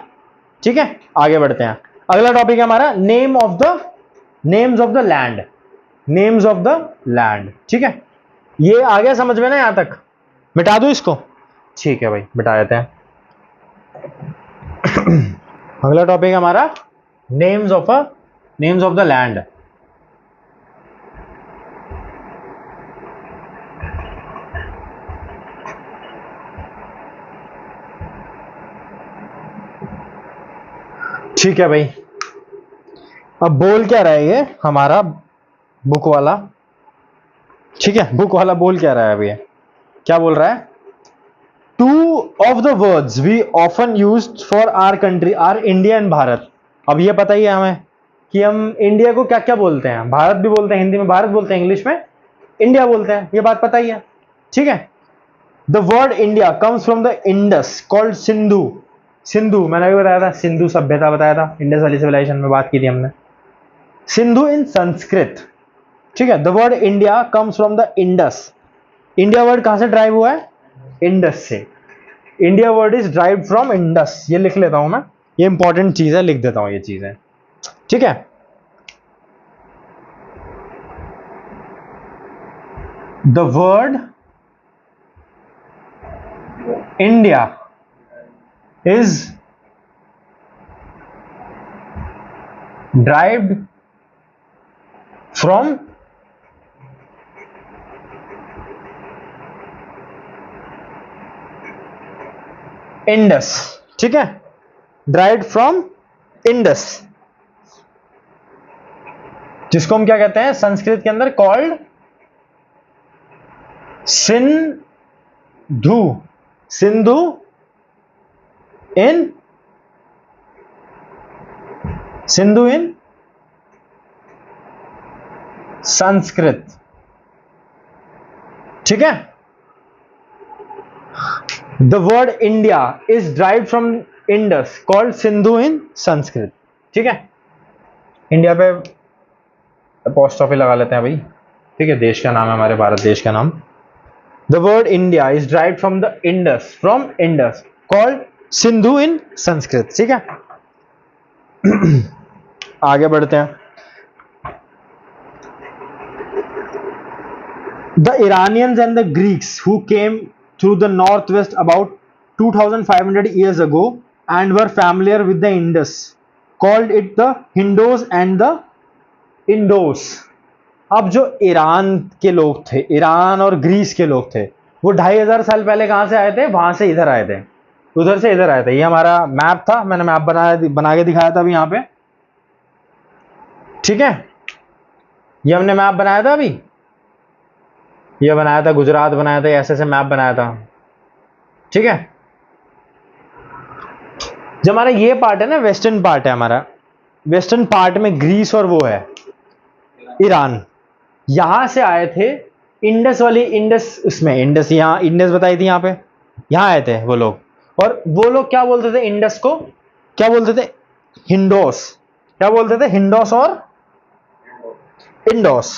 ठीक है, आगे बढ़ते हैं। अगला टॉपिक है हमारा names of the land, names of the land. ठीक है, ये आ गया समझ में ना यहाँ तक, मिटा दूं इसको? ठीक है भाई, मिटा देते हैं। अगला टॉपिक है हमारा नेम्स ऑफ द लैंड। ठीक है भाई, अब बोल क्या रहा है ये हमारा बुक वाला? ठीक है, बुक वाला बोल क्या रहा है अभी, क्या बोल रहा है, two of the words we often used for our country are India and Bharat. अब ये पता ही है हमें कि हम इंडिया को क्या क्या बोलते हैं, भारत भी बोलते हैं, हिंदी में भारत बोलते हैं, इंग्लिश में इंडिया बोलते हैं, ये बात पता ही है। ठीक है, the word India comes from the Indus called Sindhu. Sindhu मैंने भी बताया था, सिंधु सभ्यता बताया था, इंडस वाली सिविलाइजेशन में बात की थी हमने। सिंधु इन संस्कृत। ठीक है, the word India comes from the Indus. India word कहां से ड्राइव हुआ है, इंडस से। India word is drive from Indus, ये लिख लेता हूं मैं, ये इंपॉर्टेंट चीज है, लिख देता हूं ये चीजें। ठीक है, the word India is derived from Indus. ठीक है, derived from इंडस, जिसको हम क्या कहते हैं संस्कृत के अंदर, कॉल्ड सिंधु। सिंधु इन संस्कृत। ठीक है, the word India is drive from Indus called Sindhu in Sanskrit. ठीक है, इंडिया पे अपोस्ट्रोफी लगा लेते हैं भाई। ठीक है, देश का नाम है हमारे भारत देश का नाम। The word India is drive from the Indus, from Indus called Sindhu in Sanskrit. ठीक है, आगे बढ़ते हैं। The Iranians and the Greeks who came through the north west about 2500 years ago and were familiar with the Indus called it the Hindos and the Indos। अब जो Iran के लोग थे, ईरान और ग्रीस के लोग थे, वो 2500 साल पहले कहां से आए थे, वहां से इधर आए थे, उधर से इधर आए थे। ये हमारा मैप था, मैंने मैप बना के दिखाया था अभी यहाँ पे। ठीक है, ये हमने मैप बनाया था अभी, ये बनाया था, गुजरात बनाया था, ऐसे ऐसे मैप बनाया था। ठीक है, जो हमारा ये पार्ट है ना, वेस्टर्न पार्ट है हमारा, वेस्टर्न पार्ट में ग्रीस और वो है ईरान, यहां से आए थे इंडस वाली, इंडस उसमें इंडस, यहाँ इंडस बताई थी, यहाँ पे यहाँ आए थे वो लोग। और वो लोग क्या बोलते थे इंडस को, क्या बोलते थे, हिंडोस। क्या बोलते थे, हिंडोस और इंडोस।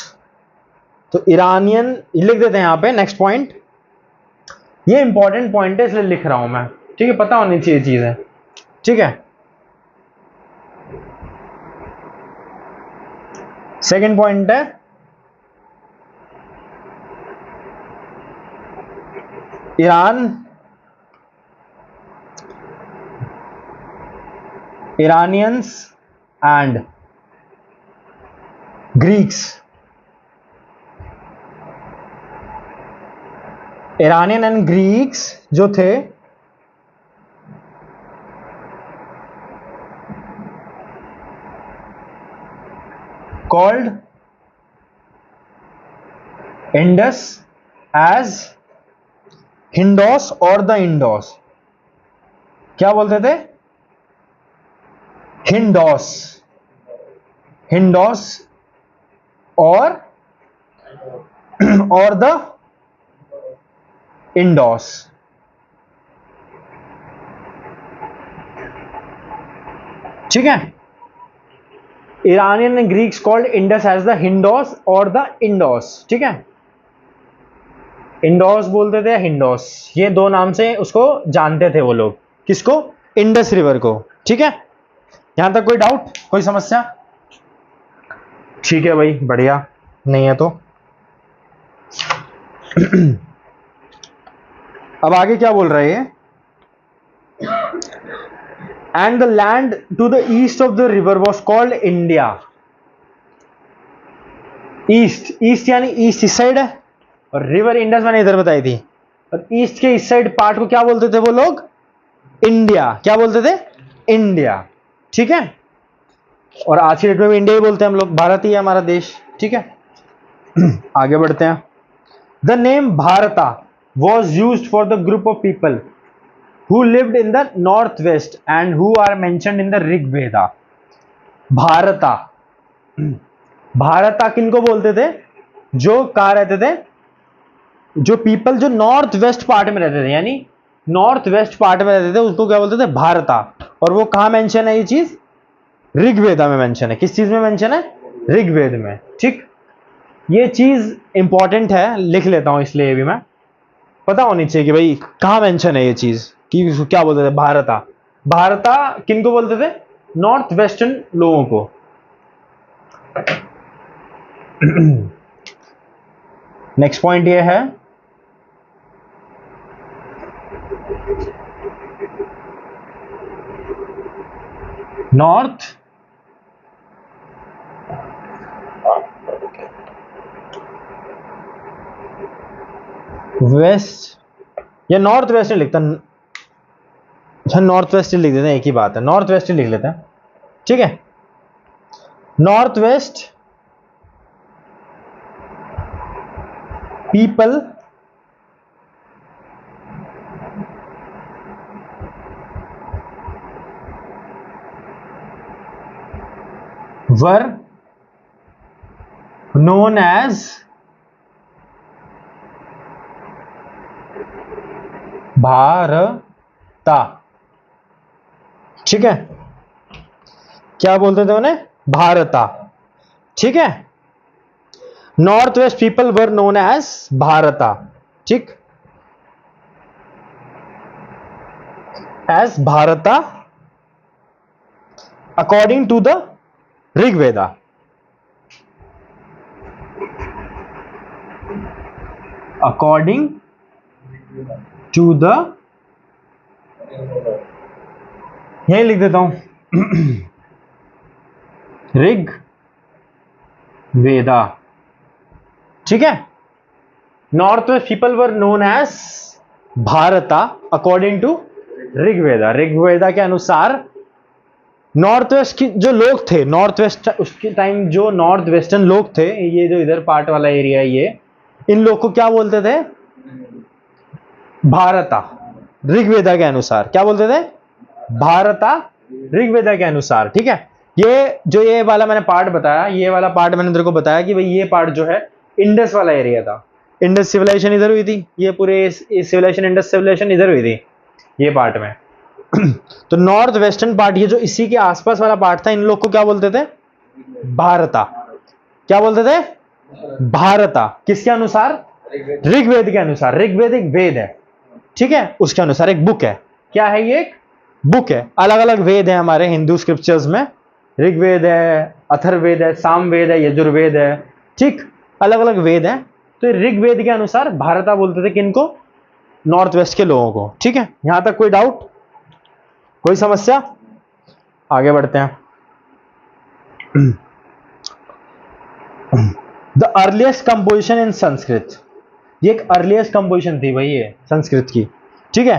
तो ईरानियन लिख देते हैं यहां पे। नेक्स्ट पॉइंट, ये इंपॉर्टेंट पॉइंट है इसलिए लिख रहा हूं मैं, ठीक है, पता होनी चाहिए चीजें, ठीक है। सेकंड पॉइंट है Iranians and Greeks। Iranian and Greeks जो थे called Indus as हिंडोस और द इंडोस। क्या बोलते थे, हिंडोस, हिंडोस और द इंडोस। ठीक है, Iranian Greeks called Indus as the Hindos और द इंडोस। ठीक है, इंडोस बोलते थे, हिंडोस, ये दो नाम से उसको जानते थे वो लोग। किसको, इंडस रिवर को। ठीक है, यहां तक कोई डाउट, कोई समस्या? ठीक है भाई, बढ़िया, नहीं है तो अब आगे क्या बोल रहे हैं, and the land to the east of the river was called India. East, east यानी ईस्ट इस साइड है, और रिवर इंडस मैंने इधर बताई थी, और ईस्ट के इस साइड पार्ट को क्या बोलते थे वो लोग, इंडिया। क्या बोलते थे, इंडिया। ठीक है, और आज की डेट में भी इंडिया ही बोलते हैं हम लोग, भारत ही है हमारा देश। ठीक है, आगे बढ़ते हैं। The name Bharata was used for the group of people who lived in the north west and who are mentioned in the Rigveda. Bharata, Bharata किनको बोलते थे, जो कहां रहते थे, जो पीपल जो नॉर्थ वेस्ट पार्ट में रहते थे, यानी नॉर्थ वेस्ट पार्ट में रहते थे, उसको क्या बोलते थे, भारता। और वो कहां मेंशन है ये चीज, ऋग्वेदा में मेंशन है। किस चीज में मेंशन है, ऋग्वेद में। ठीक, ये चीज इंपॉर्टेंट है, लिख लेता हूं इसलिए ये भी मैं, पता होनी चाहिए कि भाई कहां मेंशन है ये चीज, कि उसको क्या बोलते थे, भारता। भारता किनको बोलते थे, नॉर्थ वेस्टर्न लोगों को। नेक्स्ट पॉइंट ये है, नॉर्थ वेस्ट, या नॉर्थ वेस्ट नहीं लिखता, अच्छा नॉर्थ वेस्ट ही लिख देते हैं, एक ही बात है, नॉर्थ वेस्ट ही लिख लेते हैं। ठीक है, नॉर्थ वेस्ट पीपल वर known as भारता। ठीक है, क्या बोलते थे उन्हें, भारता। ठीक है, north west people were known as Bharata. ठीक, as Bharata according to the Rigveda. According to the, यही लिख देता हूं, ऋग वेदा। ठीक है, north west people were known as Bharata according to Rigveda. Rigveda के अनुसार नॉर्थ वेस्ट की जो लोग थे, नॉर्थ वेस्ट उसके टाइम जो नॉर्थ वेस्टर्न लोग थे, ये जो इधर पार्ट वाला एरिया है, ये इन लोग को क्या बोलते थे, भारता। ऋग्वेदा के अनुसार क्या बोलते थे, भारता, ऋग्वेदा के अनुसार। ठीक है, ये जो ये वाला मैंने पार्ट बताया, ये वाला पार्ट मैंने तेरे को बताया कि भाई ये पार्ट जो है इंडस वाला एरिया था, इंडस सिविलाइजेशन इधर हुई थी, ये पूरे सिविलाइजेशन, इंडस सिविलाइजेशन इधर हुई थी ये पार्ट में। तो नॉर्थ वेस्टर्न पार्ट, ये जो इसी के आसपास वाला पार्ट था, इन लोग को क्या बोलते थे? भारता। क्या बोलते थे? भारता। किसके अनुसार? ऋग्वेद के अनुसार। ऋग्वेद एक वेद है, ठीक है, उसके अनुसार एक बुक है। क्या है ये? एक बुक है। अलग अलग वेद है हमारे हिंदू स्क्रिप्चर्स में। ऋग्वेद है, अथर्ववेद है, सामवेद है, यजुर्वेद है, ठीक, अलग अलग वेद है। तो ऋग्वेद के अनुसार भारता बोलते थे किनको? नॉर्थ वेस्ट के लोगों को, ठीक है। यहां तक कोई डाउट, कोई समस्या? आगे बढ़ते हैं। The earliest composition in Sanskrit, ये एक अर्लीस्ट कंपोजिशन थी भाई ये संस्कृत की, ठीक है।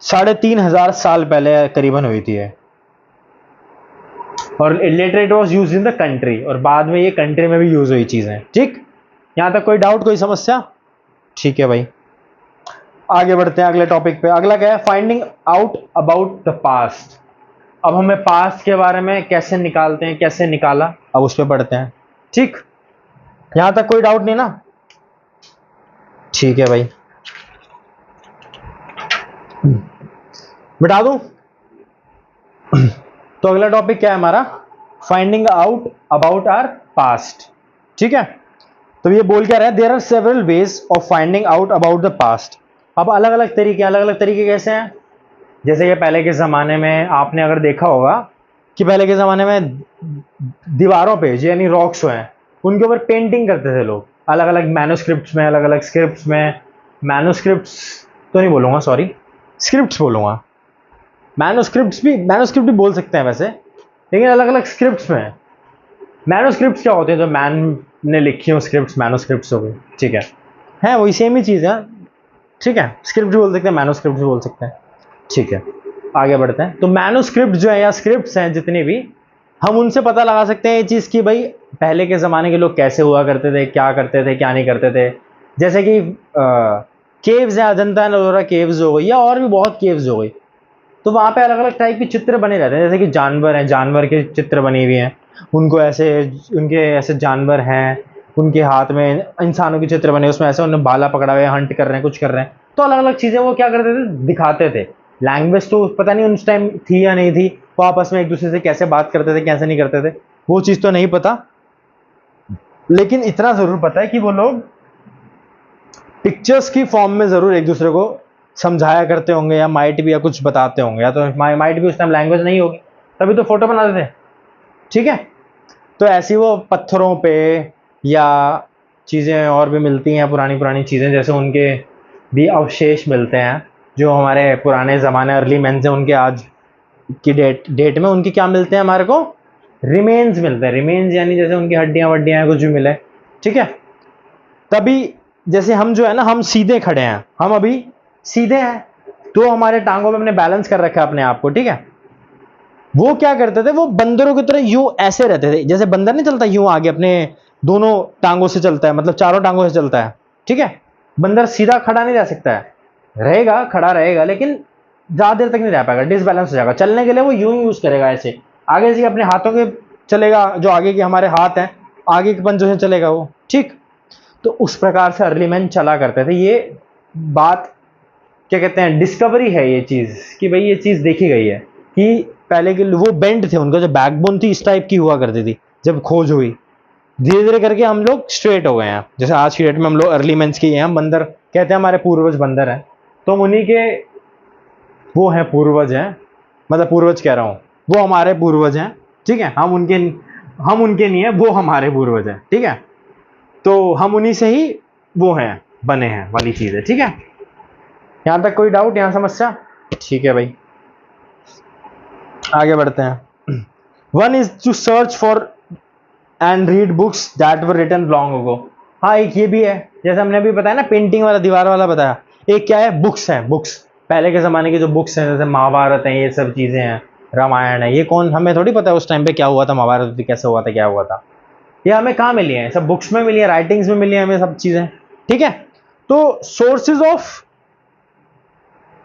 3,500 साल पहले करीबन हुई थी ये, और later it was use in the country, और बाद में ये कंट्री में भी यूज हुई चीजें, ठीक। यहां तक कोई डाउट, कोई समस्या? ठीक है भाई, आगे बढ़ते हैं अगले टॉपिक पे। अगला क्या है? Finding out about the past. अब हमें पास्ट के बारे में कैसे निकालते हैं, कैसे निकाला, अब उस पर पढ़ते हैं, ठीक। यहां तक कोई डाउट नहीं ना? ठीक है भाई, बिठा दूं? तो अगला टॉपिक क्या है हमारा? Finding out about our past, ठीक है। तो ये बोल क्या रहा है? There are several ways of finding out about the past. अब अलग अलग तरीके कैसे हैं? जैसे कि पहले के ज़माने में आपने अगर देखा होगा कि पहले के ज़माने में दीवारों पे यानी रॉक्स हैं, उनके ऊपर पेंटिंग करते थे लोग, अलग अलग मैन्युस्क्रिप्ट्स में, अलग अलग स्क्रिप्ट्स में। मैन्युस्क्रिप्ट्स तो नहीं बोलूँगा, सॉरी, स्क्रिप्ट्स बोलूँगा। मैन्युस्क्रिप्ट भी बोल सकते हैं वैसे, लेकिन अलग अलग स्क्रिप्ट्स में। मैन्युस्क्रिप्ट्स क्या होते हैं? जो मैन ने लिखी हो स्क्रिप्ट्स, मैन्युस्क्रिप्ट्स हो गई, ठीक है वही सेम ही चीज़ है, ठीक है। स्क्रिप्ट भी बोल सकते हैं, मैन्युस्क्रिप्ट भी बोल सकते हैं, ठीक है। आगे बढ़ते हैं। तो मैन्युस्क्रिप्ट जो है या स्क्रिप्ट्स हैं जितनी भी, हम उनसे पता लगा सकते हैं ये चीज़ कि भाई पहले के ज़माने के लोग कैसे हुआ करते थे, क्या करते थे, क्या नहीं करते थे। जैसे कि केव्स हैं, अजंता एलोरा केव्स हो गई, या और भी बहुत केव्स हो गई। तो वहाँ पे अलग अलग टाइप के चित्र बने रहते हैं। जैसे कि जानवर हैं, जानवर के चित्र बने हुए हैं, उनको ऐसे, उनके ऐसे जानवर हैं, उनके हाथ में इंसानों के चित्र बने, उसमें ऐसे उन्होंने भाला पकड़ा हुआ है, हंट कर रहे हैं, कुछ कर रहे हैं। तो अलग अलग चीज़ें वो क्या करते थे? दिखाते थे। लैंग्वेज तो पता नहीं उस टाइम थी या नहीं थी, वो आपस में एक दूसरे से कैसे बात करते थे, कैसे नहीं करते थे, वो चीज़ तो नहीं पता। लेकिन इतना ज़रूर पता है कि वो लोग पिक्चर्स की फॉर्म में ज़रूर एक दूसरे को समझाया करते होंगे, या माइट भी, या कुछ बताते होंगे, या तो माइट भी उस टाइम लैंग्वेज नहीं होगी, तभी तो फोटो बनाते थे, ठीक है। तो ऐसी वो पत्थरों पे या चीज़ें और भी मिलती हैं, पुरानी पुरानी चीज़ें, जैसे उनके भी अवशेष मिलते हैं, जो हमारे पुराने ज़माने अर्ली मैन से उनके आज की डेट में उनके क्या मिलते हैं हमारे को? रिमेन्स मिलते हैं। रिमेन्स यानी जैसे उनकी हड्डियाँ वड्डियाँ कुछ भी मिले, ठीक है। तभी जैसे हम जो है ना, हम सीधे खड़े हैं, हम अभी सीधे हैं, तो हमारे टांगों पे हमने बैलेंस कर रखा है अपने आप को, ठीक है। वो क्या करते थे? वो बंदरों की तरह यूं ऐसे रहते थे, जैसे बंदर नहीं चलता यूं आगे अपने दोनों टांगों से चलता है, मतलब चारों टांगों से चलता है, ठीक है। बंदर सीधा खड़ा नहीं रह सकता है, रहेगा, खड़ा रहेगा, लेकिन ज्यादा देर तक नहीं रह पाएगा, डिसबैलेंस हो जाएगा। चलने के लिए वो यूं यूज करेगा, ऐसे आगे से अपने हाथों के चलेगा, जो आगे के हमारे हाथ हैं, आगे के पंजों से चलेगा वो, ठीक। तो उस प्रकार से अर्ली मैन चला करते थे। ये बात क्या कहते हैं, डिस्कवरी है ये चीज़, कि भाई ये चीज़ देखी गई है कि पहले के वो बेंड थे, उनका जो बैकबोन थी इस टाइप की हुआ करती थी। जब खोज हुई, धीरे धीरे करके हम लोग स्ट्रेट हो गए हैं। जैसे आज की डेट में हम लोग अर्ली मेंस के हैं, बंदर कहते हैं, हमारे पूर्वज बंदर हैं, तो हम उन्हीं के वो हैं, पूर्वज हैं, मतलब पूर्वज कह रहा हूँ, वो हमारे पूर्वज हैं, ठीक है। हम उनके नहीं है, वो हमारे पूर्वज हैं, ठीक है। तो हम उन्हीं से ही वो हैं, बने हैं वाली चीज़ है, ठीक है। यहां तक कोई डाउट, यहां समस्या? ठीक है भाई, आगे बढ़ते हैं। One is to search for and read books that were written long ago. हाँ, एक ये भी है, जैसे हमने अभी बताया ना, पेंटिंग वाला, दीवार वाला बताया। एक क्या है? बुक्स हैं, बुक्स, पहले के जमाने की जो बुक्स हैं, जैसे महाभारत है, ये सब चीजें हैं, रामायण है, ये कौन, हमें थोड़ी पता है उस टाइम पे क्या हुआ था, महाभारत कैसे हुआ था, क्या हुआ था। ये हमें कहाँ मिली है? सब बुक्स में मिली है, राइटिंग्स में मिली है हमें सब चीजें, ठीक है। तो सोर्सेज ऑफ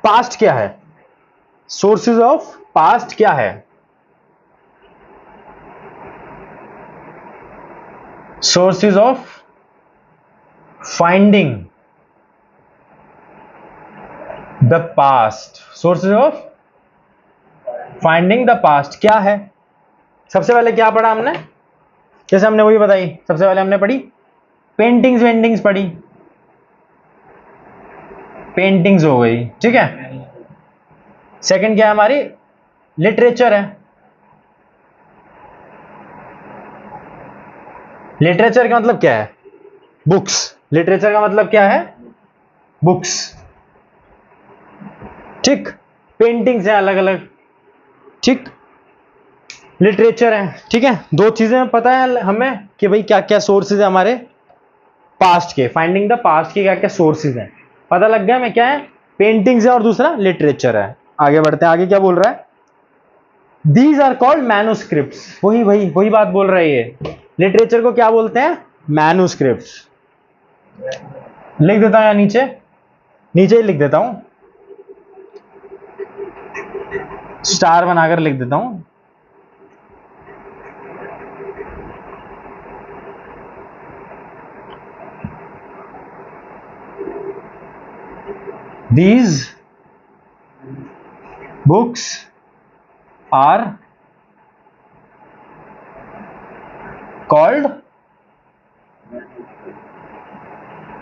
पास्ट क्या है? सोर्सेज ऑफ पास्ट क्या है? Sources of finding the past, sources of finding the past क्या है? सबसे पहले क्या पढ़ा हमने? जैसे हमने वही बताई, सबसे पहले हमने पढ़ी पेंटिंग्स, वेंटिंग्स पढ़ी, पेंटिंग्स हो गई, ठीक है। सेकंड क्या है हमारी? लिटरेचर है। लिटरेचर का मतलब क्या है? बुक्स। लिटरेचर का मतलब क्या है? बुक्स, ठीक। पेंटिंग्स है अलग अलग, ठीक। लिटरेचर है, ठीक है। दो चीजें पता है हमें कि भाई क्या क्या सोर्सेज है हमारे पास्ट के, फाइंडिंग द पास्ट के क्या क्या सोर्सेज हैं, पता लग गया हमें क्या है? पेंटिंग्स है और दूसरा लिटरेचर है। आगे बढ़ते हैं, आगे क्या बोल रहा है? These are called manuscripts. वही वही वही बात बोल रहा है ये। लिटरेचर को क्या बोलते हैं? मैन्युस्क्रिप्ट्स। लिख देता हूं या नीचे, नीचे ही लिख देता हूं, स्टार बनाकर लिख देता हूं। These books are called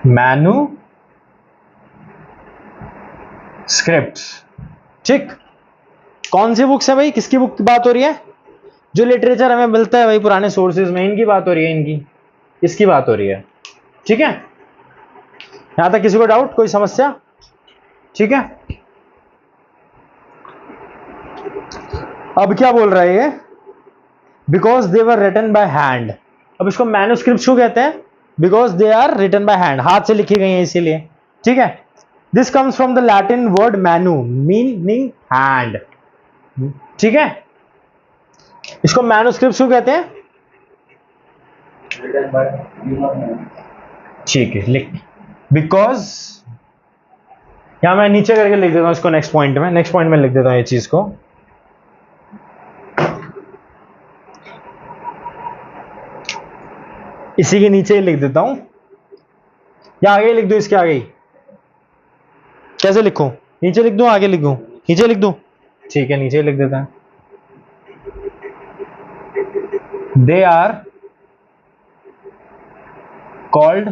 manuscripts, ठीक। कौन सी बुक्स है भाई? किसकी बुक की बात हो रही है? जो लिटरेचर हमें मिलता है भाई पुराने सोर्सेज में, इनकी बात हो रही है, इनकी, इसकी बात हो रही है, ठीक है। यहां तक किसी को डाउट, कोई समस्या? ठीक है। अब क्या बोल रहा है ये? Because they were written by hand. अब इसको मैन्युस्क्रिप्ट क्यों कहते हैं? Because they are written by hand, हाथ से लिखी गई हैं इसीलिए, ठीक है। This comes from the Latin word manu meaning hand, ठीक है। इसको मैन्युस्क्रिप्ट क्यों कहते हैं? ठीक है, लिख, बिकॉज, यहां मैं नीचे करके लिख देता हूं इसको, नेक्स्ट पॉइंट में, नेक्स्ट पॉइंट में लिख देता हूं ये चीज को। इसी के नीचे ही लिख देता हूं, या आगे लिख दो, इसके आगे ही। कैसे लिखूं? नीचे लिख दूं, आगे लिख दूं? नीचे लिख दूं, ठीक है, नीचे लिख देता है। They are called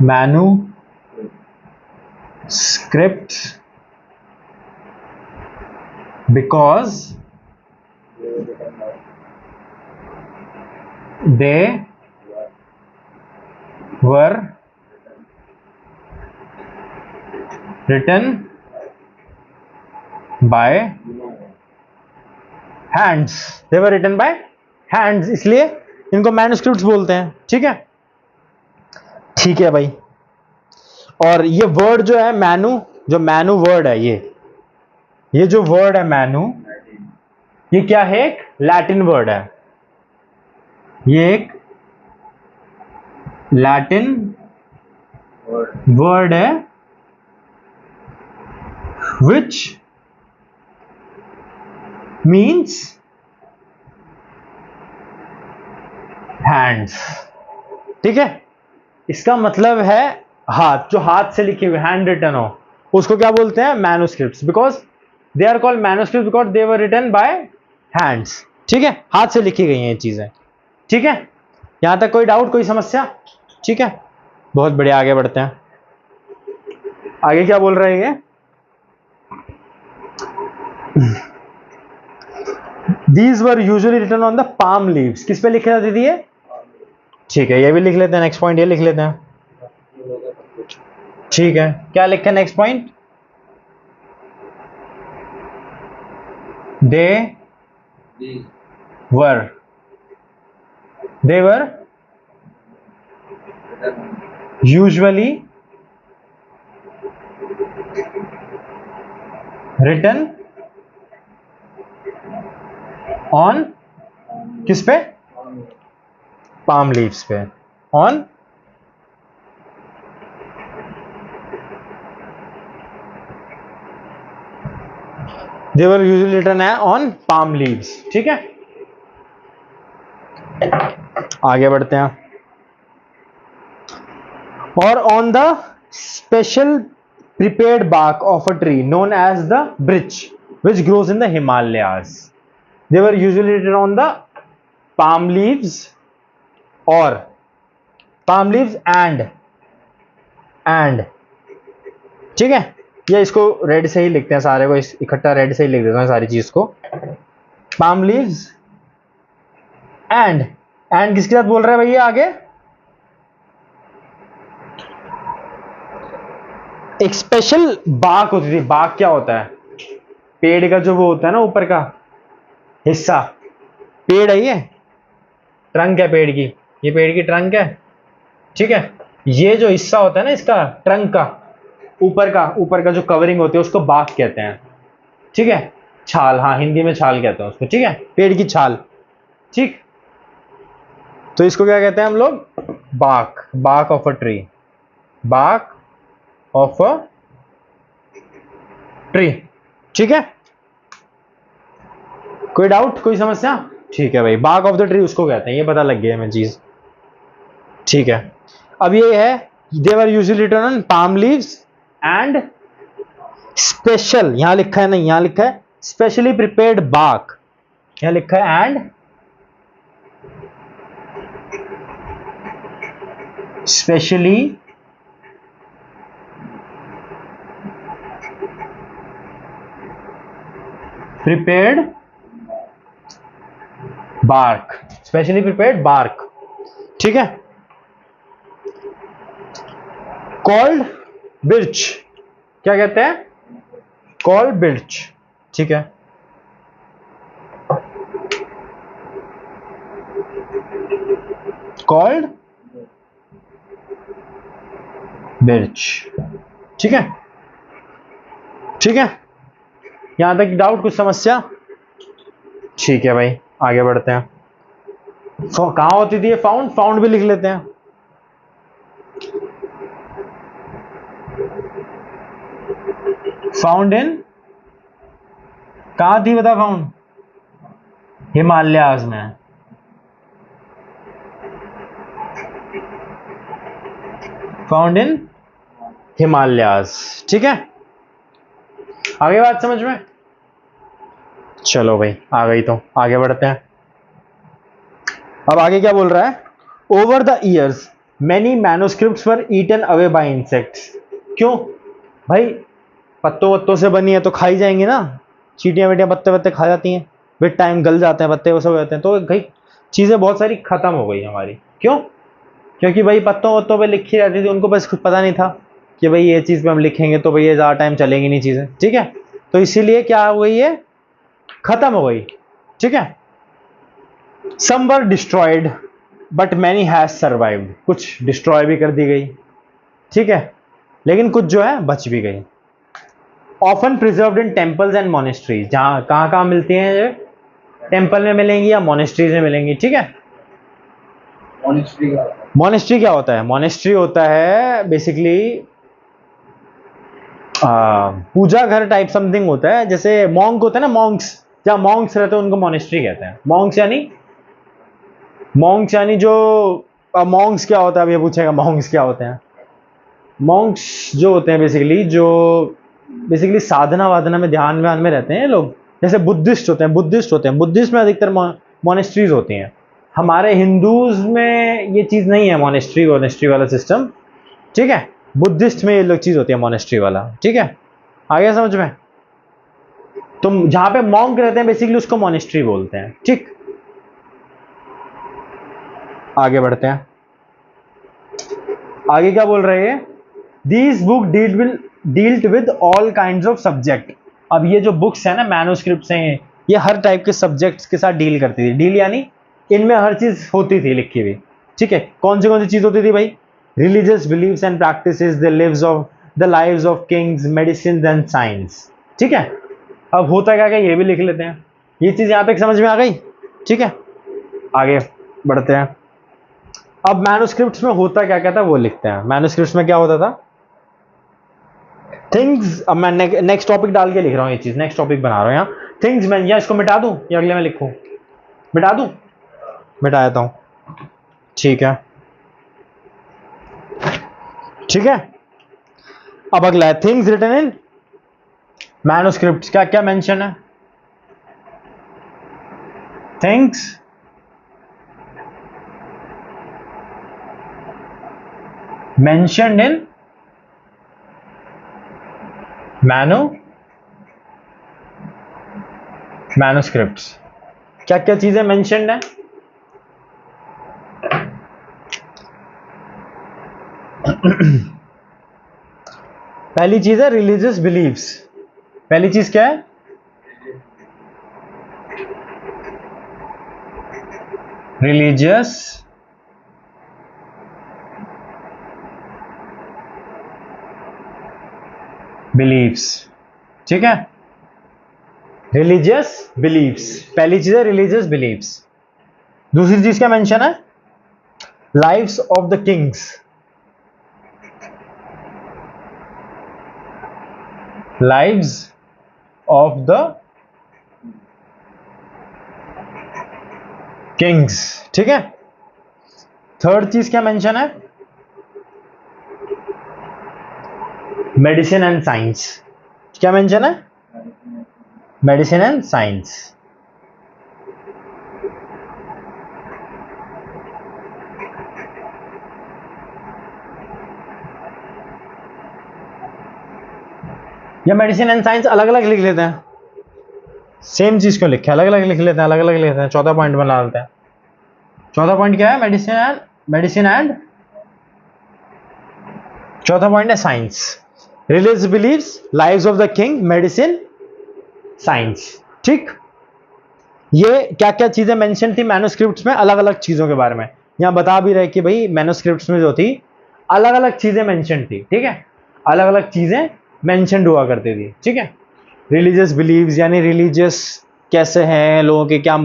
manuscripts because they were written by hands, they were written by hands, इसलिए इनको मैन्युस्क्रिप्ट्स बोलते हैं, ठीक है। ठीक है भाई। और ये वर्ड जो है मैनु, जो मैनु वर्ड है, ये जो वर्ड है मैनु, ये क्या है? एक लैटिन वर्ड है, ये एक लैटिन वर्ड है which means hands, ठीक है। इसका मतलब है हाथ, जो हाथ से लिखे हुए, हैंड रिटन हो, उसको क्या बोलते हैं? Manuscripts. Because they are called manuscript because they were written by hands, ठीक है, हाथ से लिखी गई हैं ये चीजें, ठीक है। यहां तक कोई डाउट, कोई समस्या? ठीक है, बहुत बढ़िया, आगे बढ़ते हैं। आगे क्या बोल रहे हैं? These were usually written on the palm leaves, किस पे लिखे जाती थी ये? ठीक है, ये भी लिख लेते हैं, नेक्स्ट पॉइंट ये लिख लेते हैं, ठीक है। क्या लिखा है next point? they were usually written on, किस पे? palm leaves पे, on they were usually written on palm leaves, ठीक है। आगे बढ़ते हैं। और on the special prepared bark of a tree known as the birch, which grows in the Himalayas. They were usually written on the palm leaves or palm leaves and ठीक है, या इसको रेड से ही लिखते हैं सारे को, इकट्ठा रेड से ही लिख देता हूँ सारी चीज को। palm leaves एंड किसके साथ बोल रहा है भैया आगे? एक स्पेशल बाक होती थी। बाक क्या होता है? पेड़ का जो वो होता है ना ऊपर का हिस्सा, पेड़ है ये, ट्रंक है पेड़ की, ये पेड़ की ट्रंक है, ठीक है। ये जो हिस्सा होता है ना इसका ट्रंक का ऊपर का जो कवरिंग होती है उसको बाक कहते हैं, ठीक है। छाल, हाँ हिंदी में छाल कहते हैं उसको, ठीक है, पेड़ की छाल, ठीक। तो इसको क्या कहते हैं हम लोग? बाक ऑफ अ ट्री, बाक ऑफ अ ट्री, ठीक है। कोई डाउट, कोई समस्या? ठीक है भाई, बाक ऑफ द ट्री उसको कहते हैं, ये पता लग गया हमें चीज, ठीक है। अब ये है they were usually written on palm leaves and special, यहां लिखा है नहीं, यहां लिखा है स्पेशली प्रिपेयर्ड बाक, यहां लिखा है and specially prepared bark, specially prepared bark, ठीक है। कॉल्ड बिर्च, क्या कहते हैं? कॉल्ड बिर्च, ठीक है। कॉल्ड बिर्च, ठीक है, ठीक है। यहां तक डाउट, कुछ समस्या? ठीक है भाई, आगे बढ़ते हैं। कहां होती थी ये? फाउंड भी लिख लेते हैं। फाउंड इन, कहां थी बता? फाउंड हिमालयाज में, फाउंड इन हिमालयाज, ठीक है। आगे बात समझ में? चलो भाई आ गई, तो आगे बढ़ते हैं। अब आगे क्या बोल रहा है? Over the years many manuscripts were eaten away by insects. क्यों भाई? पत्तों वत्तों से बनी है तो खाई जाएंगी ना, चींटियां वेटियां पत्ते वत्ते खा जाती हैं, विद टाइम गल जाते हैं पत्ते, वो सब हो जाते हैं, तो भाई चीजें बहुत सारी खत्म हो गई हमारी। क्यों? क्योंकि भाई पत्तों वत्तों पे लिखी रहती थी, उनको बस कुछ पता नहीं था कि भाई ये चीज पे हम लिखेंगे तो भाई ये ज्यादा टाइम चलेगी नहीं चीजें, ठीक है। तो इसीलिए क्या हो गई, ये खत्म हो गई, ठीक है। Some were destroyed but many has survived, कुछ डिस्ट्रॉय भी कर दी गई, ठीक है, लेकिन कुछ जो है बच भी गई। Often preserved in temples and monasteries, जहां कहां मिलती हैं ये? टेम्पल में मिलेंगी या मोनेस्ट्रीज में मिलेंगी, ठीक है। मोनेस्ट्री क्या होता है? मोनेस्ट्री होता है बेसिकली पूजा घर टाइप समथिंग होता है, जैसे मॉन्क होता है ना, मॉन्क्स, जहां मॉन्क्स रहते हैं उनको मोनेस्ट्री कहते हैं। मॉन्क्स यानी जो मॉन्क्स क्या होता है, अब ये पूछेगा मॉन्क्स क्या होते हैं। मॉन्क्स जो होते हैं बेसिकली साधना वाधना में, ध्यान व्यान में रहते हैं लोग, जैसे बुद्धिस्ट होते हैं। बुद्धिस्ट में अधिकतर मोनेस्ट्रीज होती हैं। हमारे हिंदूज में ये चीज नहीं है, मोनेस्ट्री वाला सिस्टम, ठीक है। बुद्धिस्ट में ये लोग चीज होती है मोनेस्ट्री वाला, ठीक है। आ गया समझ में? तो जहां पे मॉन्क रहते हैं बेसिकली उसको मोनेस्ट्री बोलते हैं, ठीक। आगे बढ़ते हैं। आगे क्या बोल रहे हैं? These book dealt with all kinds of subject. अब ये जो बुक्स है ना, मैन्युस्क्रिप्ट्स हैं, ये हर टाइप के सब्जेक्ट्स के साथ डील करती थी। डील यानी इनमें हर चीज होती थी लिखी हुई, ठीक है। कौन सी चीज होती थी भाई? Religious beliefs and practices, the lives of kings, medicine and science, ठीक है। अब होता क्या क्या ये भी लिख लेते हैं। ये चीज यहां तक समझ में आ गई, ठीक है। आगे बढ़ते हैं। अब मैन्युस्क्रिप्ट्स में होता क्या क्या था वो लिखते हैं। मैन्युस्क्रिप्ट्स में क्या होता था? थिंग्स, अब मैं नेक्स्ट टॉपिक डाल के लिख रहा हूँ, ये चीज नेक्स्ट टॉपिक बना रहा हूँ यहाँ। थिंग्स, मैं या इसको मिटा दूं या अगले में लिखूं? मिटा दूं? मिटा देता हूं, ठीक है, ठीक है। अब अगला है थिंग्स रिटन इन मैन्युस्क्रिप्ट। क्या क्या मेंशन है? Things mentioned in manuscripts. क्या क्या चीजें मेंशन्ड है? पहली चीज है रिलीजियस बिलीव्स। पहली चीज क्या है? Religious beliefs. ठीक है, रिलीजियस बिलीव्स, पहली चीज है रिलीजियस बिलीव्स। दूसरी चीज क्या मेंशन है? Lives of the Kings. Lives of the Kings. ठीक है, थर्ड चीज क्या मेंशन है? Medicine and science. क्या मेंशन है? Medicine and science. या मेडिसिन एंड साइंस अलग अलग लिख लेते हैं? सेम चीज क्यों लिखे, अलग अलग लिख लेते हैं, अलग अलग लेते हैं, चौथा पॉइंट बना लेते हैं। चौथा पॉइंट क्या है? मेडिसिन एंड चौथा पॉइंट है science. Religious beliefs, lives of the king, medicine, science. ठीक, ये क्या क्या चीजें मेंशन थी मैन्युस्क्रिप्ट्स में, अलग अलग चीजों के बारे में। यहां बता भी रहे कि भाई मैन्युस्क्रिप्ट्स में जो थी अलग अलग चीजें मेंशन थी। ठीक है, अलग अलग चीजें मेंशन हुआ करती थी। ठीक है, रिलीजियस बिलीव्स यानी रिलीजियस कैसे हैं लोगों के, क्या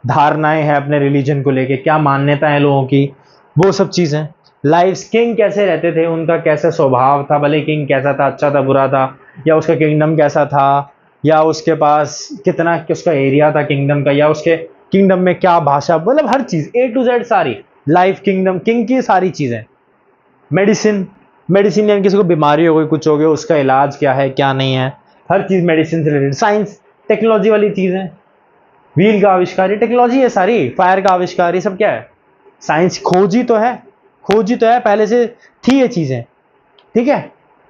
धारणाएं हैं अपने रिलीजन को लेके, क्या मान्यता है लोगों की, वो सब चीजें। लाइव्स, किंग कैसे रहते थे, उनका कैसा स्वभाव था, भले किंग कैसा था, अच्छा था बुरा था, या उसका किंगडम कैसा था, या उसके पास कितना उसका एरिया था किंगडम का, या उसके किंगडम में क्या भाषा, मतलब हर चीज A to Z सारी लाइफ किंगडम किंग की सारी चीजें। मेडिसिन, मेडिसिन यानी किसी को बीमारी हो गई, कुछ हो गया, उसका इलाज क्या है क्या नहीं है, हर चीज मेडिसिन से रिलेटेड। साइंस, टेक्नोलॉजी वाली चीजें, व्हील का आविष्कार, ये टेक्नोलॉजी है सारी, फायर का आविष्कार, ये सब क्या है? साइंस। खोजी तो है, खोजी तो है, पहले से थी ये चीजें। ठीक है,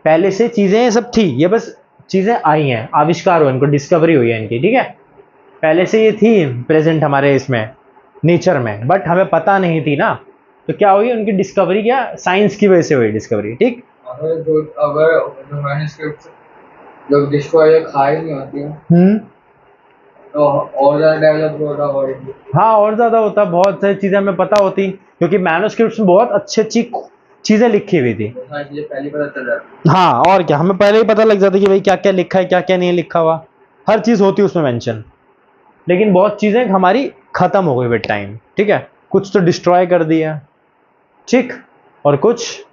पहले से चीजें ये सब थी, ये बस चीजें आई हैं, आविष्कार हुआ, इनको डिस्कवरी हुई है इनकी। ठीक है, पहले से ये थी प्रेजेंट हमारे इसमें नेचर में, बट हमें पता नहीं थी ना, तो क्या हुई उनकी डिस्कवरी, क्या साइंस की वजह से हुई डिस्कवरी। ठीक, अगर मैन्युस्क्रिप्ट जब डिस्ट्रॉय खाई नहीं होती है तो और ज़्यादा डेवलप होता वर्ल्ड। हाँ और ज्यादा होता, बहुत सारी चीजें हमें पता होती, क्योंकि मैन्युस्क्रिप्ट्स में बहुत अच्छी अच्छी चीजें लिखी हुई थी। वो सारी चीज़ें पहले पता चल जाती। हाँ और क्या, हमें पहले ही पता लग जाता कि भाई क्या क्या लिखा है क्या क्या नहीं लिखा हुआ, हर चीज होती है उसमें मेंशन। लेकिन बहुत चीजें हमारी खत्म हो गई विद टाइम। ठीक है, कुछ तो डिस्ट्रॉय कर दिया, ठीक, और कुछ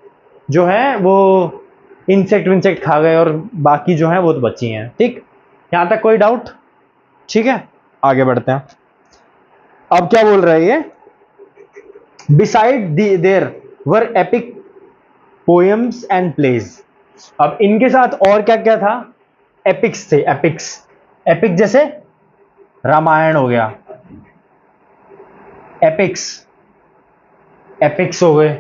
जो है वो इंसेक्ट विंसेक्ट खा गए, और बाकी जो है वो तो बची हैं। ठीक, यहां तक कोई डाउट? ठीक है, आगे बढ़ते हैं। अब क्या बोल रहा है ये? Beside there were epic poems and plays. अब इनके साथ और क्या क्या था? एपिक्स थे, एपिक्स। एपिक जैसे रामायण हो गया, एपिक्स, एपिक्स हो गए।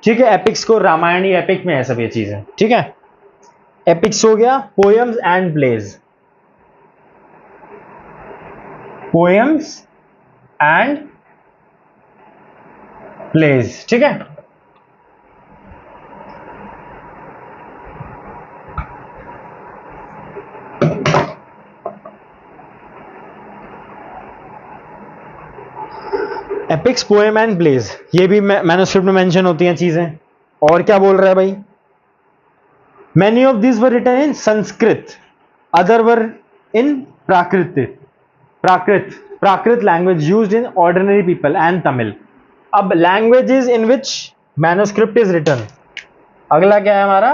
ठीक है, एपिक्स को रामायण ही एपिक में है सब ये चीजें। ठीक है, एपिक्स हो गया, poems and plays, poems and plays. ठीक है, एपिक्स, पोएम एंड प्लेज, ये भी मैन्युस्क्रिप्ट में मेंशन होती हैं चीजें। और क्या बोल रहा है भाई? Many of this were written in Sanskrit, other were in Prakrit, Prakrit language used in ordinary people and Tamil. अब languages in which manuscript is written. अगला क्या है हमारा?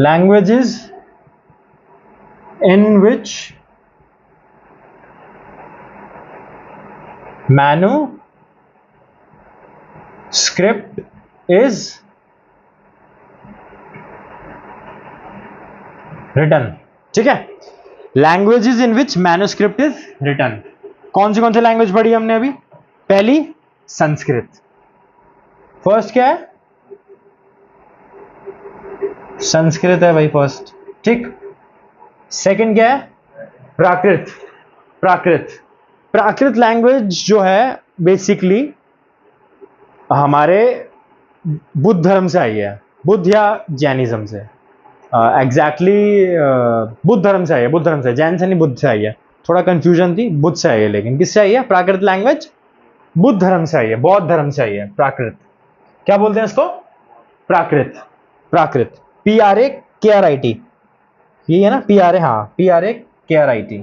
Languages in which manuscript script is written, ठीक है। Languages in which manuscript is written, कौन सी language पढ़ी हमने अभी? पहली संस्कृत, फर्स्ट क्या है? संस्कृत है भाई फर्स्ट, ठीक। सेकंड क्या है? प्राकृत। प्राकृत लैंग्वेज जो है बेसिकली हमारे बुद्ध धर्म से आई है, बुद्ध या जैनिज्म से, एग्जैक्टली बुद्ध धर्म से आई है, जैन से नहीं, बुद्ध से आई है। थोड़ा कंफ्यूजन थी, बुद्ध से आई है, लेकिन किससे आई है प्राकृत लैंग्वेज? बुद्ध धर्म से आई है, बौद्ध धर्म से आई है प्राकृत। क्या बोलते हैं इसको? प्राकृत, PRAKRIT, ये है ना PRA, हाँ PRAKRIT,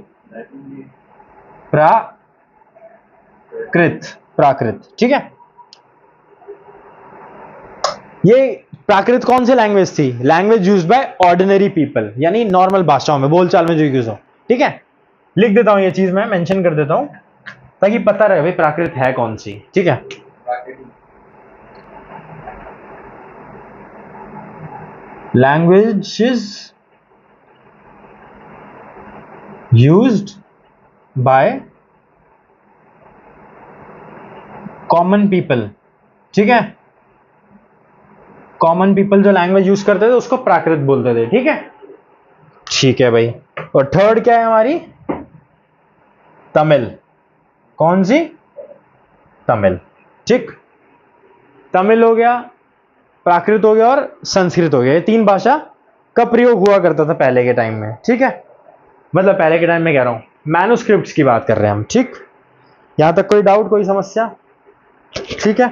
प्राकृत, ठीक है। ये प्राकृत कौन सी लैंग्वेज थी? Language used by ordinary people, यानी नॉर्मल भाषाओं में, बोलचाल में जो यूज हो, ठीक है। लिख देता हूं, ये चीज मैं मेंशन कर देता हूं ताकि पता रहे भाई प्राकृत है कौन सी, ठीक है। Languages used by common people, ठीक है। कॉमन पीपल जो लैंग्वेज यूज करते थे उसको प्राकृत बोलते थे, ठीक है। ठीक है भाई। और थर्ड क्या है हमारी? तमिल। कौन सी? तमिल, ठीक। तमिल हो गया, प्राकृत हो गया और संस्कृत हो गया। ये तीन भाषा का प्रयोग हुआ करता था पहले के टाइम में, ठीक है। मतलब पहले के टाइम में कह रहा हूं, मैन्युस्क्रिप्ट्स की बात कर रहे हैं हम, ठीक। यहां तक कोई डाउट, कोई समस्या? ठीक है,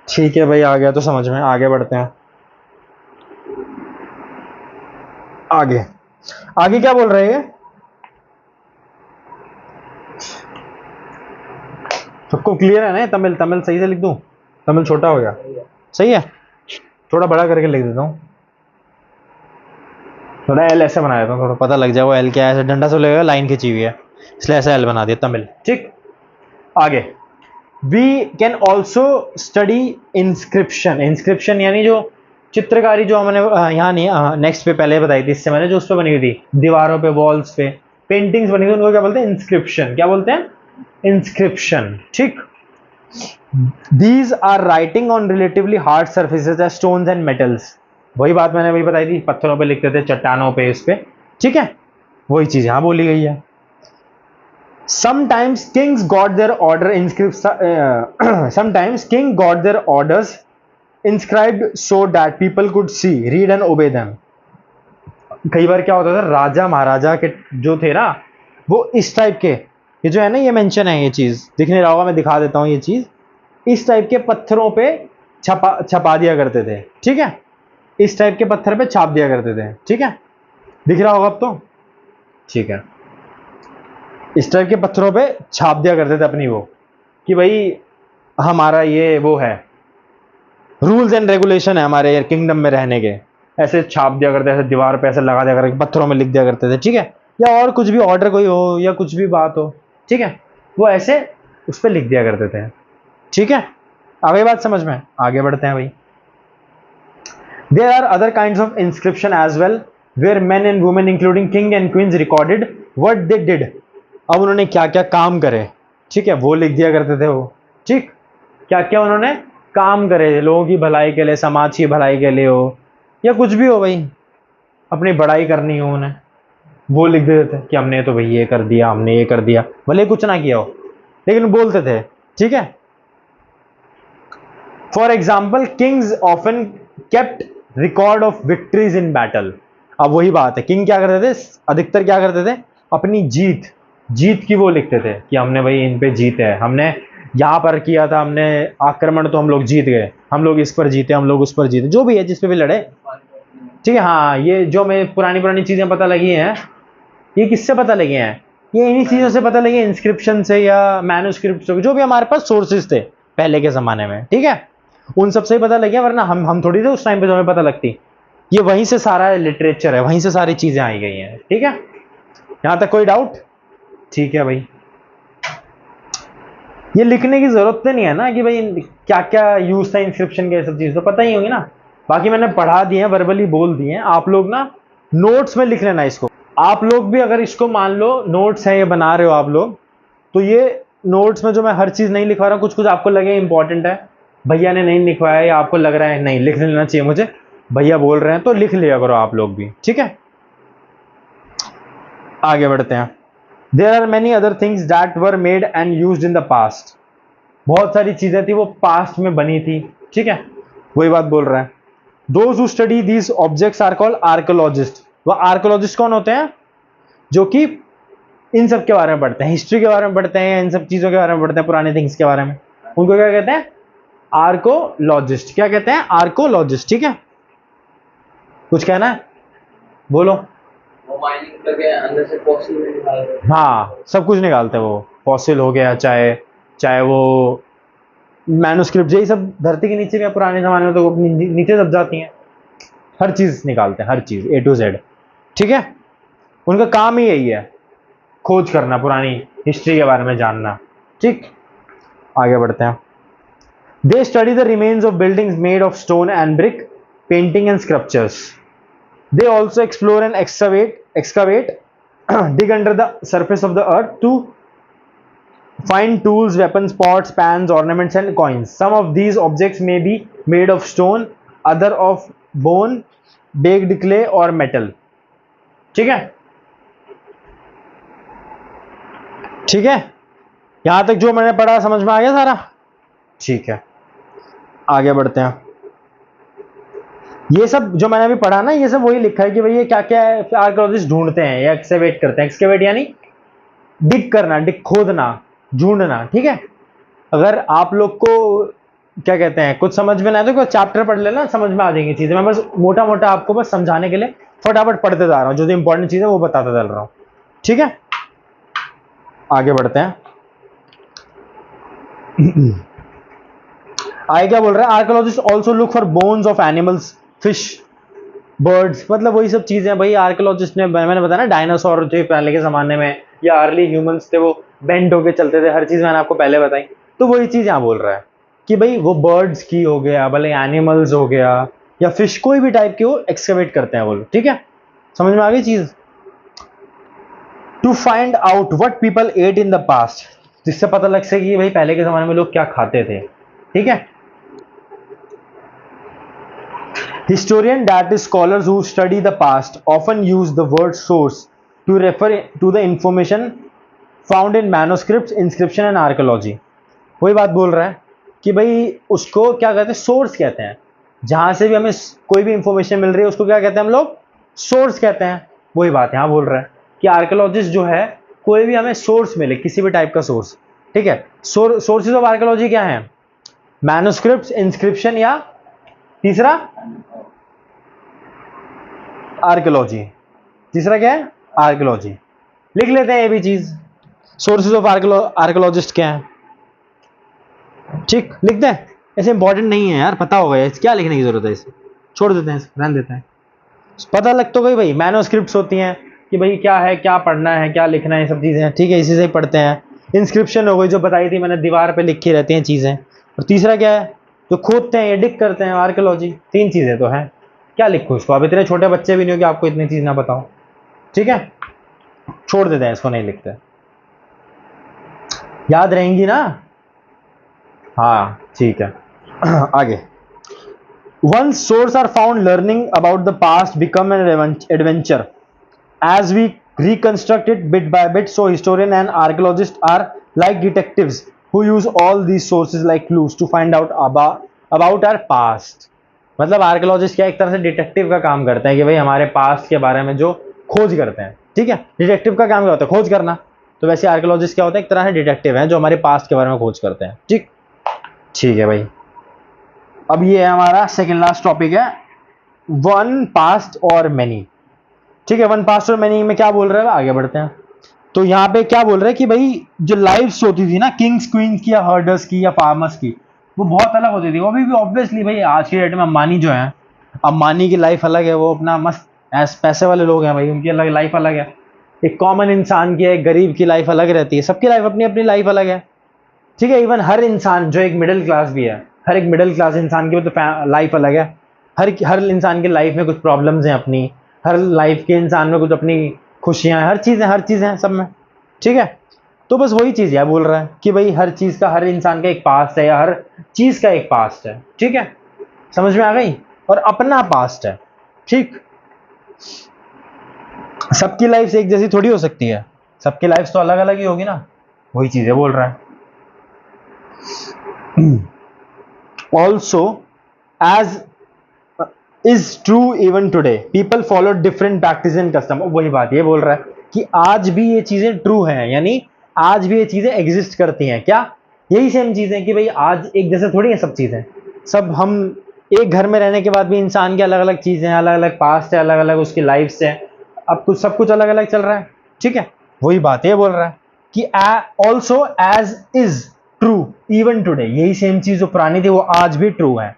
ठीक है भाई, आ गया तो समझ में। आगे बढ़ते हैं। आगे क्या बोल रहे हैं? सबको क्लियर है ना? तमिल सही से लिख दूं? तमिल छोटा हो गया, सही है। थोड़ा बड़ा करके लिख देता हूं, थोड़ा एल ऐसे बना देता हूं, थोड़ा पता लग जाए वो एल क्या है। ऐसे डंडा से लगेगा, लाइन खींची हुई है, इसलिए ऐसा एल बना दिया, तमिल, ठीक। आगे, we can also study inscription यानी जो चित्रकारी, जो हमने यहाँ नहीं, नेक्स्ट पे पहले बताई थी, इससे मैंने, जो उस पर बनी हुई थी दीवारों पे, वॉल्स पे पेंटिंग्स बनी थी, उनको क्या बोलते हैं? इंस्क्रिप्शन। क्या बोलते हैं? इंस्क्रिप्शन, ठीक। These are writing on relatively hard surfaces as stones and metals. वही बात मैंने अभी बताई थी, पत्थरों पे लिखते थे, चट्टानों पे, इस पे, ठीक है। वही चीज यहां बोली गई है। Sometimes kings got their order sometimes king got their orders inscribed so that people could see, read and obey them. कई बार क्या होता था, राजा महाराजा के जो थे ना, वो इस टाइप के, ये जो है ना, ये मेंशन है, ये चीज दिख नहीं रहा होगा, मैं दिखा देता हूँ। ये चीज इस टाइप के पत्थरों पे छपा दिया करते थे, ठीक है। इस टाइप के पत्थर पे छाप दिया करते थे, ठीक है। दिख रहा होगा अब तो, ठीक है। इस टाइप के पत्थरों पे छाप दिया करते थे अपनी वो, कि भाई हमारा ये वो है, रूल्स एंड रेगुलेशन है हमारे किंगडम में रहने के। ऐसे छाप दिया करते, ऐसे दीवार पे ऐसे लगा दिया करते, पत्थरों में लिख दिया करते थे, ठीक है। या और कुछ भी ऑर्डर कोई हो या कुछ भी बात हो, ठीक है, वो ऐसे उस पर लिख दिया करते थे, ठीक है। आगे बात समझ में? आगे बढ़ते हैं भाई। There are other kinds of inscription as well, where men and women including king and queens recorded what they did. अब उन्होंने क्या क्या काम करे, ठीक है, वो लिख दिया करते थे वो, ठीक। क्या क्या उन्होंने काम करे, लोगों की भलाई के लिए, समाज की भलाई के लिए हो, या कुछ भी हो भाई, अपनी बड़ाई करनी हो उन्हें, वो लिख देते थे कि हमने तो भाई ये कर दिया, हमने ये कर दिया, भले कुछ ना किया हो, लेकिन बोलते थे, ठीक है। For example, Kings often kept record of victories in battle. अब वही बात है, किंग क्या करते थे, अधिकतर क्या करते थे, अपनी जीत की वो लिखते थे कि हमने भाई इन पे जीते है, हमने यहाँ पर किया था, हमने आक्रमण तो हम लोग जीत गए, हम लोग इस पर जीते, हम लोग उस पर जीते, जो भी है, जिस पे भी लड़े, ठीक है। हाँ, ये जो हमें पुरानी चीजें पता लगी हैं, ये किससे पता लगी हैं? ये इन्हीं चीजों से पता लगी, इंस्क्रिप्शन से या मैन्युस्क्रिप्ट से, जो भी हमारे पास सोर्सेज थे पहले के जमाने में, ठीक है, उन सबसे ही पता लगे, वरना हम थोड़ी थे उस टाइम पे जो हमें पता लगती। ये वहीं से सारा लिटरेचर है, वहीं से सारी चीजें आई गई हैं, ठीक है। यहां तक कोई डाउट? ठीक है भाई। ये लिखने की जरूरत तो नहीं है ना कि भाई क्या क्या यूज था इंस्क्रिप्शन के, सब चीज़ तो पता ही होंगी ना। बाकी मैंने पढ़ा दिए हैं, वर्बली बोल दिए हैं, आप लोग ना नोट्स में लिख लेना इसको। आप लोग भी अगर इसको मान लो नोट्स हैं ये बना रहे हो आप लोग, तो ये नोट्स में जो मैं हर चीज़ नहीं लिखवा रहा हूँ, कुछ कुछ आपको लगे इंपॉर्टेंट है, भैया ने नहीं लिखवाया या आपको लग रहा है नहीं लिख लेना चाहिए मुझे, भैया बोल रहे हैं तो लिख लिया करो आप लोग भी, ठीक है। आगे बढ़ते हैं। There are many other things that were made and used in the past. बहुत सारी चीजें थी वो पास्ट में बनी थी, ठीक है, वही बात बोल रहा है। Those who study these objects are called archaeologist. वो आर्कोलॉजिस्ट कौन होते हैं? जो कि इन सब के बारे में पढ़ते हैं, हिस्ट्री के बारे में पढ़ते हैं, इन सब चीजों के बारे में पढ़ते हैं, पुराने थिंग्स के बारे में, उनको क्या कहते हैं? आर्कोलॉजिस्ट। क्या कहते हैं? आर्कोलॉजिस्ट, ठीक है। कुछ कहना है? बोलो। वो माइनिंग करके अंदर से फॉसिल निकालते हैं। हाँ, सब कुछ निकालते हैं वो, फॉसिल हो गया, चाहे वो मैन्युस्क्रिप्ट, यही सब धरती के नीचे में पुराने जमाने में तो नीचे दब जाती हैं, हर चीज निकालते हैं, हर चीज A to Z, ठीक है। उनका काम ही यही है, खोज करना, पुरानी हिस्ट्री के बारे में जानना, ठीक। आगे बढ़ते हैं। They study the remains of buildings made of stone and brick, painting and sculptures. They also explore and excavate dig under the surface of the earth to find tools, weapons, pots, pans, ornaments and coins. Some of these objects may be made of stone, other of bone, baked clay or metal, ठीक है। ठीक है, यहां तक जो मैंने पढ़ा समझ में आ गया सारा? ठीक है, आगे बढ़ते हैं। ये सब जो मैंने अभी पढ़ा ना, ये सब वही लिखा है कि भाई ये क्या क्या आर्कियोलॉजिस्ट ढूंढते हैं या एक्सकेवेट करते हैं। एक्सकेवेट यानी डिग करना, डिग खोदना, ढूंढना, ठीक है। अगर आप लोग को क्या कहते हैं कुछ समझ में ना आए तो कोई चैप्टर पढ़ लेना, समझ में आ जाएंगी चीजें। मैं बस मोटा मोटा आपको बस समझाने के लिए फटाफट पढ़ते जा रहा हूँ, जो इंपॉर्टेंट चीज है वो बताता चल रहा हूँ, ठीक है। आगे बढ़ते हैं। आगे क्या बोल रहा है? Archaeologist also look for bones of animals, fish, birds, मतलब वही सब चीजें भाई आर्कियोलॉजिस्ट ने, मैंने बताया ना डायनासोर जो पहले के जमाने में या अर्ली ह्यूमंस थे वो बेंड होके चलते थे, हर चीज मैंने आपको पहले बताई, तो वही चीज यहाँ बोल रहा है कि भाई वो बर्ड्स की हो गया, भले एनिमल्स हो गया या फिश, कोई भी टाइप के वो एक्सकेवेट करते हैं वो लोग, ठीक है। समझ में आ गई चीज? To find out what people ate in the past, जिससे पता लग सके कि भाई पहले के जमाने में लोग क्या खाते थे, ठीक है। Historian, that is scholars who study the past, often use the word source to refer to the information found in manuscripts, inscription and archaeology. वही बात बोल रहा है कि भाई उसको क्या कहते हैं? सोर्स कहते हैं। जहां से भी हमें कोई भी इंफॉर्मेशन मिल रही है उसको क्या कहते हैं हम लोग? सोर्स कहते हैं। वही बात यहाँ बोल रहा है कि आर्कियोलॉजिस्ट जो है, कोई भी हमें सोर्स मिले, किसी भी टाइप का सोर्स, ठीक है। सोर्सेज ऑफ आर्कियोलॉजी क्या है? मैन्युस्क्रिप्ट्स, इंस्क्रिप्शन या तीसरा आर्कियोलॉजी। तीसरा क्या है? आर्कियोलॉजी। लिख लेते हैं ये भी चीज, सोर्सेज ऑफ आर्कियोलॉजिस्ट क्या है, ठीक, लिखते हैं। ऐसे इंपॉर्टेंट नहीं है यार, पता होगा ये, क्या लिखने की जरूरत है, इसे छोड़ देते हैं, रहने देते हैं। पता लग तो गई भाई, मैन्युस्क्रिप्ट्स होती हैं कि भाई क्या है, क्या पढ़ना है, क्या लिखना है, सब चीजें, ठीक है, इसी से ही पढ़ते हैं। इंस्क्रिप्शन हो गई, जो बताई थी मैंने, दीवार पे लिखी रहती हैं चीजें। और तीसरा क्या है? जो खोदते हैं, एडिट करते हैं, आर्कियोलॉजी। तीन चीजें तो हैं, क्या लिखूं इसको? अब इतने छोटे बच्चे भी नहीं हो कि आपको इतनी चीज ना बताओ, ठीक है, छोड़ देते हैं इसको, नहीं लिखते। याद रहेंगी ना? हाँ ठीक है। आगे, once source are found, learning about the past become an adventure as we reconstruct it bit by bit. So historian and archaeologists are like detectives who use all these sources like clues to find out about our past. मतलब archaeologist क्या एक तरह से detective का काम करते हैं कि भाई हमारे पास्ट के बारे में जो खोज करते हैं, ठीक है। डिटेक्टिव का काम क्या होता है? खोज करना। तो वैसे आर्कियोलॉजिस्ट क्या होता है? एक तरह से डिटेक्टिव है जो हमारे पास्ट के बारे में खोज करते हैं, ठीक। ठीक है भाई, अब ये हमारा सेकेंड लास्ट टॉपिक है, वन पास्ट और मेनी, ठीक है। वन पास्ट और मेनी में क्या बोल रहे हैं? आगे बढ़ते हैं। तो यहाँ पे क्या बोल रहे हैं कि भाई जो लाइफ्स होती थी ना, किंग्स, क्वींस की या हर्डर्स की या फार्मर्स की, वो बहुत अलग होती थी। वो भी ऑब्वियसली भाई आज की डेट में अंबानी जो है, अंबानी की लाइफ अलग है, वो अपना मस्त पैसे वाले लोग हैं भाई, उनकी अलग लाइफ अलग है। एक कॉमन इंसान की, एक गरीब की लाइफ अलग रहती है, सबकी लाइफ अपनी अपनी लाइफ अलग है, ठीक है। इवन हर इंसान जो एक मिडिल क्लास भी है, हर एक मिडिल क्लास इंसान की भी तो लाइफ अलग है। हर इंसान की लाइफ में कुछ प्रॉब्लम्स हैं अपनी, हर लाइफ के इंसान में कुछ अपनी खुशियां हैं, हर चीज़ हैं सब में, ठीक है। तो बस वही चीज़ यह बोल रहा है कि भाई हर चीज़ का, हर इंसान का एक पास्ट है, या हर चीज़ का एक पास्ट है, ठीक है, समझ में आ गई। और अपना पास्ट है, ठीक। सबकी लाइफ एक जैसी थोड़ी हो सकती है, सबकी लाइफ तो अलग अलग ही होगी ना, वही चीज़ें बोल रहा है। Also as is true even today people follow different practice and custom. वही बात ये बोल रहा है कि आज भी ये चीजें ट्रू हैं, यानी आज भी ये चीजें एग्जिस्ट करती हैं। क्या? यही सेम चीजें कि भाई आज एक जैसे थोड़ी है सब चीजें, सब हम एक घर में रहने के बाद भी इंसान की अलग अलग चीजें हैं, अलग अलग पास्ट है, अलग अलग उसकी लाइफ है, अब कुछ सब कुछ अलग अलग चल रहा है, ठीक है। वही बात ये बोल रहा है कि also as is true even today, यही सेम चीज जो पुरानी थी वो आज भी ट्रू है।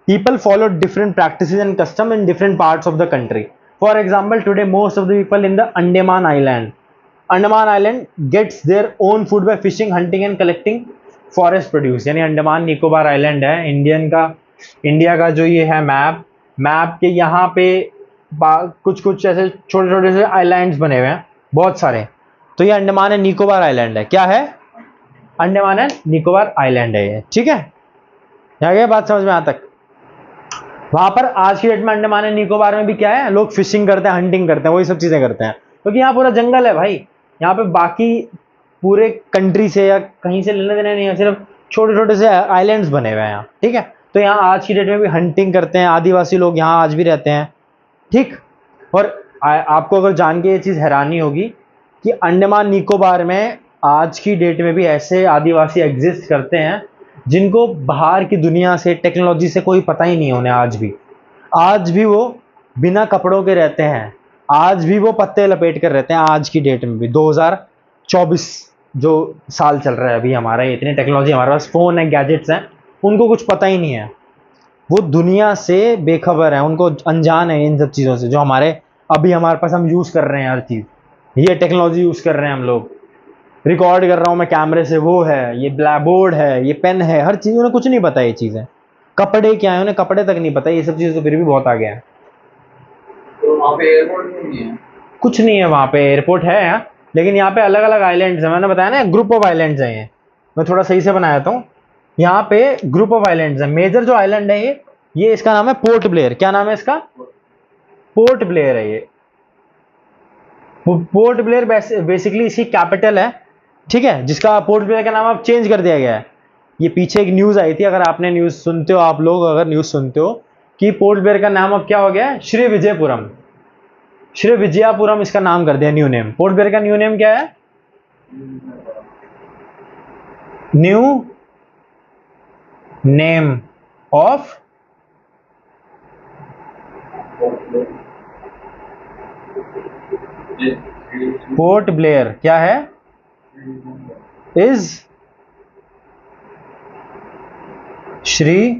People follow different practices and custom in different parts of the country. For example, today most of the people in the Andaman Island gets their own food by fishing, hunting and collecting forest produce. यानी Andaman Nicobar island है India का जो ये है map के यहाँ पे कुछ कुछ ऐसे छोटे छोटे से आइलैंड्स बने हुए हैं बहुत सारे। तो ये अंडमान एंड निकोबार आइलैंड है। क्या है? अंडमान एंड निकोबार आइलैंड है ये, ठीक है। यहाँ गया बात समझ में यहाँ तक? वहां पर आज की डेट में अंडमान एंड निकोबार में भी क्या है, लोग फिशिंग करते हैं, हंटिंग करते हैं, वही सब चीजें करते हैं, क्योंकि यहाँ पूरा जंगल है भाई। यहाँ पे बाकी पूरे कंट्री से या कहीं से लेने देने नहीं है, सिर्फ छोटे छोटे से आइलैंड्स बने हुए हैं यहाँ, ठीक है। तो यहाँ आज की डेट में भी हंटिंग करते हैं, आदिवासी लोग यहाँ आज भी रहते हैं, ठीक। और आपको अगर जान के ये चीज हैरानी होगी कि अंडमान निकोबार में आज की डेट में भी ऐसे आदिवासी एग्जिस्ट करते हैं जिनको बाहर की दुनिया से, टेक्नोलॉजी से कोई पता ही नहीं है उन्हें। आज भी वो बिना कपड़ों के रहते हैं, आज भी वो पत्ते लपेट कर रहते हैं। आज की डेट में भी 2024 जो साल चल रहा है अभी हमारा, इतनी टेक्नोलॉजी हमारे पास, फोन है, गैजेट्स हैं, उनको कुछ पता ही नहीं है। वो दुनिया से बेखबर है, उनको अनजान है इन सब चीज़ों से जो अभी हमारे पास हम यूज़ कर रहे हैं। हर चीज़ ये टेक्नोलॉजी यूज़ कर रहे हैं हम लोग, रिकॉर्ड कर रहा हूँ मैं कैमरे से, वो है, ये ब्लैक बोर्ड है, ये पेन है, हर चीज़ उन्हें कुछ नहीं पता। ये चीज़ें, कपड़े क्या है उन्हें कपड़े तक नहीं पता। ये सब चीज़ तो फिर भी बहुत आगे है। तो वहाँ पे एयरपोर्ट नहीं है? कुछ नहीं है वहाँ पे। एयरपोर्ट है यहाँ, लेकिन यहाँ पे अलग अलग आइलैंड्स हैं। मैंने बताया ना, ग्रुप ऑफ आइलैंड्स हैं ये, मैं थोड़ा सही से बनाया था। यहाँ पे ग्रुप ऑफ आइलैंड्स हैं। मेजर जो आइलैंड है ये इसका नाम है पोर्ट ब्लेयर। क्या नाम है इसका? पोर्ट ब्लेयर है ये। पोर्ट ब्लेयर बेसिकली इसकी कैपिटल है, ठीक है, जिसका पोर्ट ब्लेयर का नाम अब चेंज कर दिया गया है। ये पीछे एक न्यूज़ आई थी, अगर आपने न्यूज़ सुनते हो, आप लोग अगर न्यूज़ सुनते हो, कि पोर्ट ब्लेयर का नाम अब क्या हो गया है? श्री विजयपुरम इसका नाम कर दिया, न्यू नेम। पोर्ट ब्लेयर का न्यू नेम क्या है? New name of port Blair क्या है? इज श्री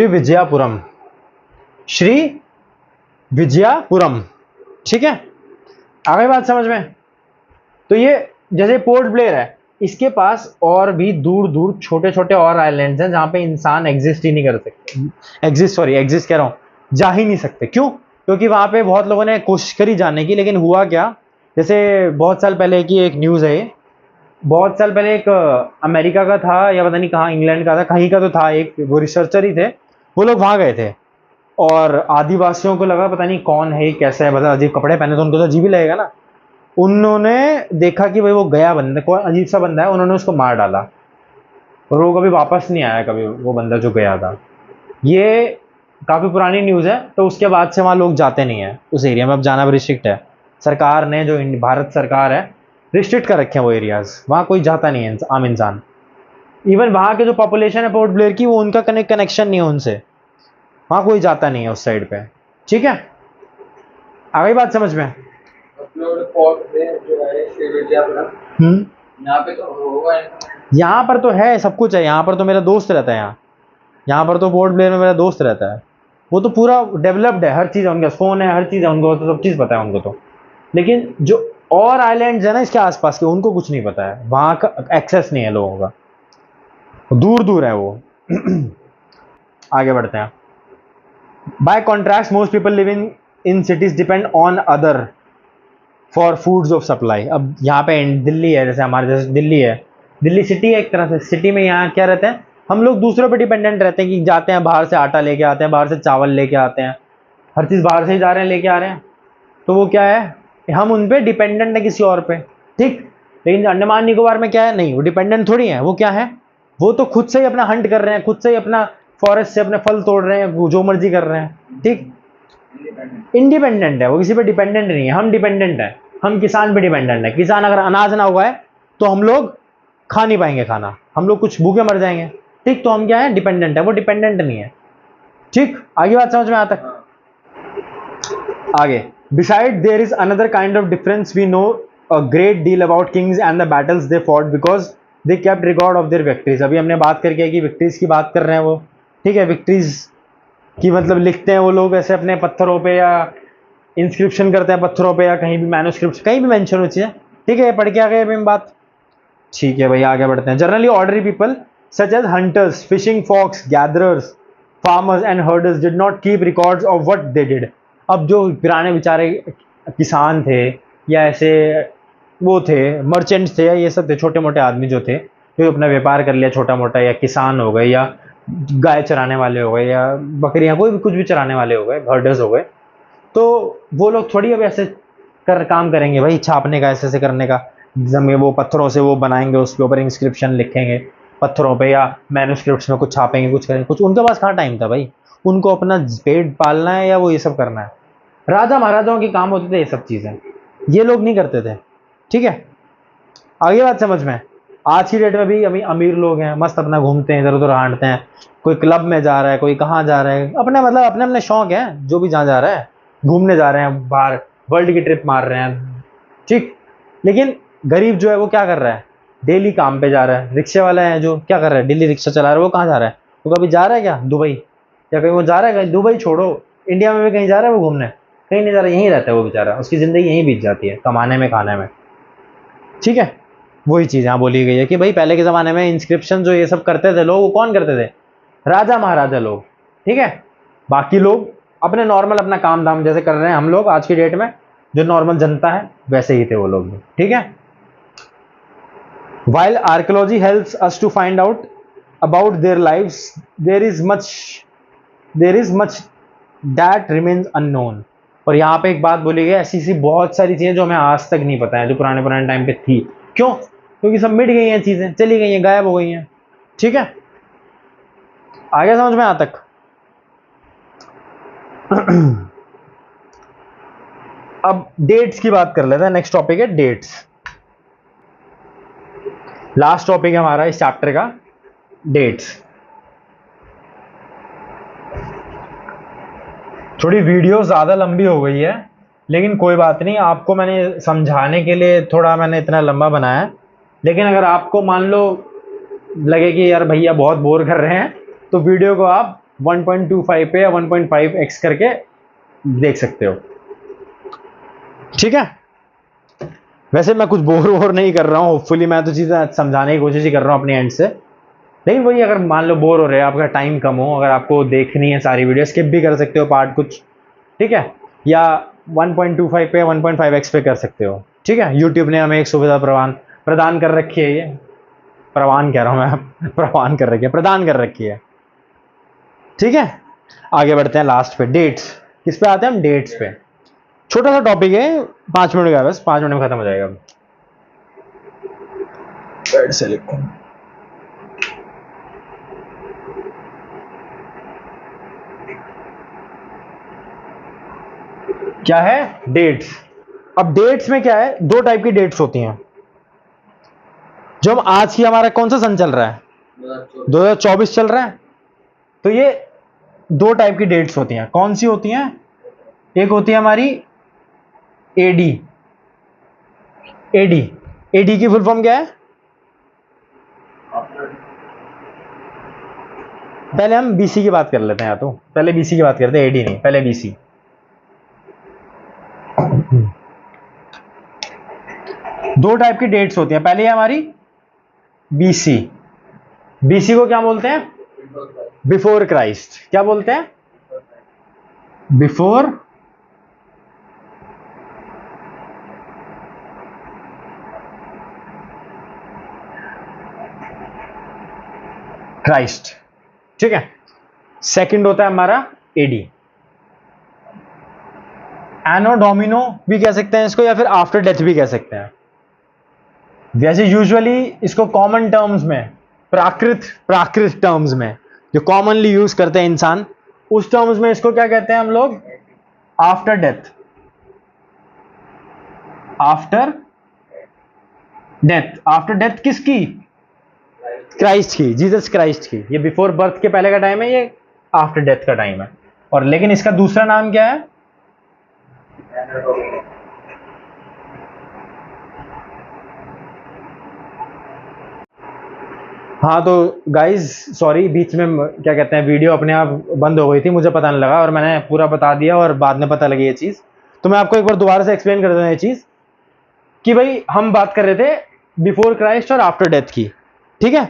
विजयपुरम। ठीक है, आ गई बात समझ में? तो ये जैसे पोर्ट ब्लेयर है, इसके पास और भी दूर दूर छोटे छोटे और आइलैंड्स हैं जहां पे इंसान एग्जिस्ट ही नहीं कर सकते। एग्जिस्ट कह रहा हूं, जा ही नहीं सकते। क्यों? क्योंकि वहां पे बहुत लोगों ने कोशिश करी जाने की, लेकिन हुआ क्या, जैसे बहुत साल पहले की एक न्यूज़ है, बहुत साल पहले एक अमेरिका का था या पता नहीं कहाँ, इंग्लैंड का था, कहीं का तो था, एक वो रिसर्चर ही थे, वो लोग वहाँ गए थे और आदिवासियों को लगा पता नहीं कौन है, कैसा है, बता अजीब कपड़े पहने तो उनको तो अजीब ही लगेगा ना। उन्होंने देखा कि भाई वो गया बंदा, कोई अजीब सा बंदा है, उन्होंने उसको मार डाला और वो कभी वापस नहीं आया कभी, वो बंदा जो गया था। ये काफ़ी पुरानी न्यूज़ है, तो उसके बाद से वहाँ लोग जाते नहीं है उस एरिया में। अब जाना भी रिस्ट्रिक्ट है, सरकार ने, जो भारत सरकार है, रिस्ट्रिक्ट कर रखे हैं वो एरियाज़, वहाँ कोई जाता नहीं है आम इंसान। इवन वहाँ के जो पॉपुलेशन है पोर्ट ब्लेयर की, वो उनका कनेक्शन नहीं है उनसे, वहाँ कोई जाता नहीं है उस साइड पे। ठीक है, आ गई बात समझ में? यहाँ पे तो होगा, यहाँ पर तो है, सब कुछ है यहाँ पर। तो मेरा दोस्त रहता है यहाँ पर तो पोर्ट ब्लेयर में मेरा दोस्त रहता है, वो तो पूरा डेवलप्ड है, हर चीज़ है उनके पास, फ़ोन है, हर चीज़ है उनको, तो सब चीज़ पता है उनको तो। लेकिन जो और आइलैंड्स है ना इसके आसपास के, उनको कुछ नहीं पता है, वहां का एक्सेस नहीं है लोगों का, दूर दूर है वो। आगे बढ़ते हैं। Bye contrast most people living in cities depend on other for foods of supply. अब यहाँ पे दिल्ली है, जैसे हमारे जैसे दिल्ली है, दिल्ली सिटी है एक तरह से, सिटी में यहाँ क्या रहते हैं, हम लोग दूसरों पे डिपेंडेंट रहते हैं कि जाते हैं बाहर से आटा लेके आते हैं, बाहर से चावल लेके आते हैं, हर चीज़ बाहर से ही जा रहे हैं लेके आ रहे हैं, तो वो क्या है, हम उन पे डिपेंडेंट है किसी और पे, ठीक। लेकिन अंडमान निकोबार में क्या है, नहीं वो डिपेंडेंट थोड़ी है, वो क्या है, वो तो खुद से ही अपना हंट कर रहे हैं, खुद से ही अपना फॉरेस्ट से अपने फल तोड़ रहे हैं, वो जो मर्जी कर रहे हैं, ठीक। इंडिपेंडेंट है वो, किसी पे डिपेंडेंट नहीं है, हम डिपेंडेंट है, हम किसान पे डिपेंडेंट है। किसान अगर अनाज ना उगाए तो हम लोग खा नहीं पाएंगे खाना, हम लोग कुछ भूखे मर जाएंगे, ठीक। तो हम क्या है, डिपेंडेंट है, वो डिपेंडेंट नहीं है, ठीक। आगे बात समझ में आता है? आगे, beside there is another kind of difference we know a great deal about kings and the battles they fought because they kept record of their victories. अभी हमने बात करके कि विक्ट्रीज की बात कर रहे हैं वो, ठीक है, विक्ट्रीज की मतलब लिखते हैं वो लोग ऐसे अपने पत्थरों पे, या इंस्क्रिप्शन करते हैं पत्थरों पे, या कहीं भी मैन्युस्क्रिप्ट कहीं भी मेंशन होती है, ठीक है। पढ़ के आ गए अभी हम बात, ठीक है भाई, आगे बढ़ते हैं। Generally ordinary people such as hunters, fishing folks, gatherers, farmers and herders did not keep records of what they did. अब जो पुराने बेचारे किसान थे, या ऐसे वो थे मर्चेंट्स थे, या ये सब थे छोटे मोटे आदमी जो थे, जो अपना व्यापार कर लिया छोटा मोटा, या किसान हो गए, या गाय चराने वाले हो गए, या बकरियां कोई भी कुछ भी चराने वाले हो गए, हर्डर्स हो गए, तो वो लोग थोड़ी अब ऐसे काम करेंगे भाई, छापने का, ऐसे ऐसे करने का, जमीन वो पत्थरों से वो बनाएंगे, उसके ऊपर इंस्क्रिप्शन लिखेंगे पत्थरों पे, या मैन्युस्क्रिप्ट्स में कुछ छापेंगे, कुछ करेंगे, कुछ उनके पास कहाँ टाइम था भाई, उनको अपना पेट पालना है या वो ये सब करना है। राजा महाराजाओं के काम होते थे ये सब चीज़ें, ये लोग नहीं करते थे, ठीक है। आगे बात समझ में। आज की डेट में भी अभी अमीर लोग हैं, मस्त अपना घूमते हैं, इधर उधर हांटते हैं, कोई क्लब में जा रहा है, कोई कहाँ जा रहा है, अपने मतलब अपने अपने शौक हैं, जो भी जहाँ जा रहा है, घूमने जा रहे हैं बाहर, वर्ल्ड की ट्रिप मार रहे हैं, ठीक। लेकिन गरीब जो है वो क्या कर रहा है, डेली काम पे जा रहा है। रिक्शे वाला है जो क्या कर रहा है, डेली रिक्शा चला रहा है, वो कहाँ जा रहा है, वो कभी जा रहा है क्या दुबई, या कहीं वो जा रहा है कहीं, दुबई छोड़ो, इंडिया में भी कहीं जा रहा है वो घूमने, कहीं नहीं जा रहा, यहीं रहता है वो बेचारा, उसकी ज़िंदगी यहीं बीत जाती है, कमाने में, खाने में, ठीक है। वही चीज़ यहाँ बोली गई है कि भाई पहले के ज़माने में इंस्क्रिप्शन जो ये सब करते थे लोग, वो कौन करते थे, राजा महाराजा लोग, ठीक है। बाकी लोग अपने नॉर्मल अपना काम धाम जैसे कर रहे हैं हम लोग आज की डेट में, जो नॉर्मल जनता है वैसे ही थे वो लोग भी, ठीक है। While archaeology helps us to find out about their lives, there is much that remains unknown। और यहाँ पे एक बात बोली गई, ऐसी सी बहुत सारी चीजें जो हमें आज तक नहीं पता है, जो पुराने पुराने टाइम पे थी। क्यों? क्योंकि सब मिट गई हैं, चीजें चली गई हैं, गायब हो गई हैं, ठीक है। आगे समझ में आता तक? अब डेट्स की बात कर लेते हैं, नेक्स्ट टॉपिक है डेट्स। लास्ट टॉपिक है हमारा इस चैप्टर का, डेट्स। थोड़ी वीडियो ज़्यादा लंबी हो गई है, लेकिन कोई बात नहीं, आपको मैंने समझाने के लिए थोड़ा मैंने इतना लंबा बनाया है। लेकिन अगर आपको मान लो लगे कि यार भैया बहुत बोर कर रहे हैं, तो वीडियो को आप 1.25 पे या 1.5x करके देख सकते हो, ठीक है। वैसे मैं कुछ बोर नहीं कर रहा हूँ, होपफुली मैं तो चीज़ें समझाने की कोशिश ही कर रहा हूँ अपने एंड से। लेकिन वही, अगर मान लो बोर हो रहे हैं, आपका टाइम कम हो, अगर आपको देखनी है सारी वीडियो, स्किप भी कर सकते हो पार्ट कुछ, ठीक है, या 1.25 पे 1.5x पे कर सकते हो, ठीक है। यूट्यूब ने हमें एक सुविधा प्रदान कर रखी है, ये प्रवान कह रहा हूँ मैं प्रवान कर रखी है, प्रदान कर रखी है, ठीक है। आगे बढ़ते हैं लास्ट पे, डेट्स। किस पे आते हैं हम? डेट्स पे। छोटा सा टॉपिक है, 5 मिनट का है, बस 5 मिनट में खत्म हो जाएगा। पैड से लिखो। क्या है? डेट्स। अब डेट्स में क्या है, 2 टाइप की डेट्स होती हैं। जो हम आज की, हमारा कौन सा सन चल रहा है, 2024 चल रहा है, तो ये 2 टाइप की डेट्स होती हैं। कौन सी होती हैं? एक होती है हमारी एडी। एडी की फुल फॉर्म क्या है? पहले हम बीसी की बात कर लेते हैं, या तो पहले बीसी की बात करते हैं, एडी नहीं, पहले बीसी। दो टाइप की डेट्स होती हैं, पहली है हमारी बीसी। बीसी को क्या बोलते हैं? Before Christ. क्या बोलते हैं? बिफोर क्राइस्ट, ठीक है। सेकंड होता है हमारा एडी। एनो डोमिनो भी कह सकते हैं इसको, या फिर आफ्टर डेथ भी कह सकते हैं। वैसे यूजुअली इसको कॉमन टर्म्स में, प्राकृत टर्म्स में जो कॉमनली यूज करते हैं इंसान, उस टर्म्स में इसको क्या कहते हैं हम लोग? After death. After death. After death किसकी? क्राइस्ट की, जीसस क्राइस्ट की। ये बिफोर बर्थ के पहले का टाइम है, ये आफ्टर डेथ का टाइम है। और लेकिन इसका दूसरा नाम क्या है? हाँ तो गाइज सॉरी, बीच में क्या कहते हैं वीडियो अपने आप बंद हो गई थी, मुझे पता नहीं लगा और मैंने पूरा बता दिया और बाद में पता लगी ये चीज़। तो मैं आपको एक बार दोबारा से एक्सप्लेन कर देता हूँ ये चीज़ कि भाई हम बात कर रहे थे बिफोर क्राइस्ट और आफ्टर डेथ की, ठीक है।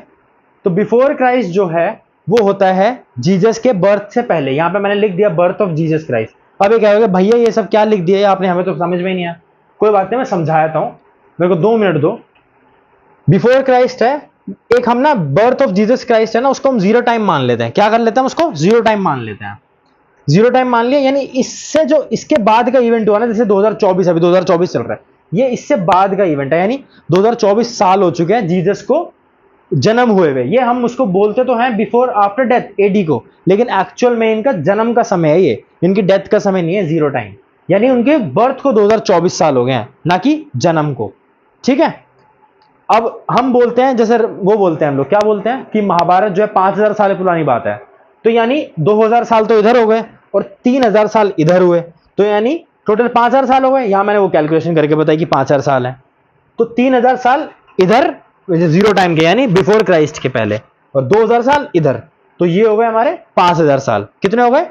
तो बिफोर क्राइस्ट जो है वो होता है जीसस के बर्थ से पहले। यहाँ पे मैंने लिख दिया बर्थ ऑफ जीसस क्राइस्ट। अब ये कहोगे भैया ये सब क्या लिख दिया आपने, हमें तो समझ में ही नहीं आया। कोई बात नहीं, मैं समझाता हूँ, मेरे को 2 मिनट दो। बिफोर क्राइस्ट है एक, हम ना बर्थ ऑफ जीसस क्राइस्ट है ना, उसको हम 0 टाइम मान लेते हैं। क्या कर लेते हैं? उसको 0 टाइम मान लेते हैं। 0 टाइम मान लिया, यानी इससे जो इसके बाद का इवेंट हुआ ना, जैसे 2024, अभी 2024 चल रहा है, ये इससे बाद का इवेंट है, यानी 2024 साल हो चुके हैं जीसस को जन्म हुए हुए। ये हम उसको बोलते तो हैं बिफोर आफ्टर डेथ, एडी को, लेकिन एक्चुअल में इनका जन्म का समय है, ये इनकी डेथ का समय नहीं है 0 टाइम। यानी उनके बर्थ को 2024 साल हो गए हैं, ना कि जन्म को, ठीक है। अब हम बोलते हैं, जैसे वो बोलते हैं हम लोग, क्या बोलते हैं कि महाभारत जो है 5000 साल पुरानी बात है, तो यानी 2000 साल तो इधर हो गए और 3000 साल इधर हुए, तो यानी टोटल 5000 साल हो गए। यहां मैंने वो कैलकुलेशन करके बताया कि 5000 साल है, तो 3000 साल इधर 0 टाइम के, यानी बिफोर क्राइस्ट के पहले, और 2000 साल इधर, तो ये हो गए हमारे 5000 साल। कितने हो गए?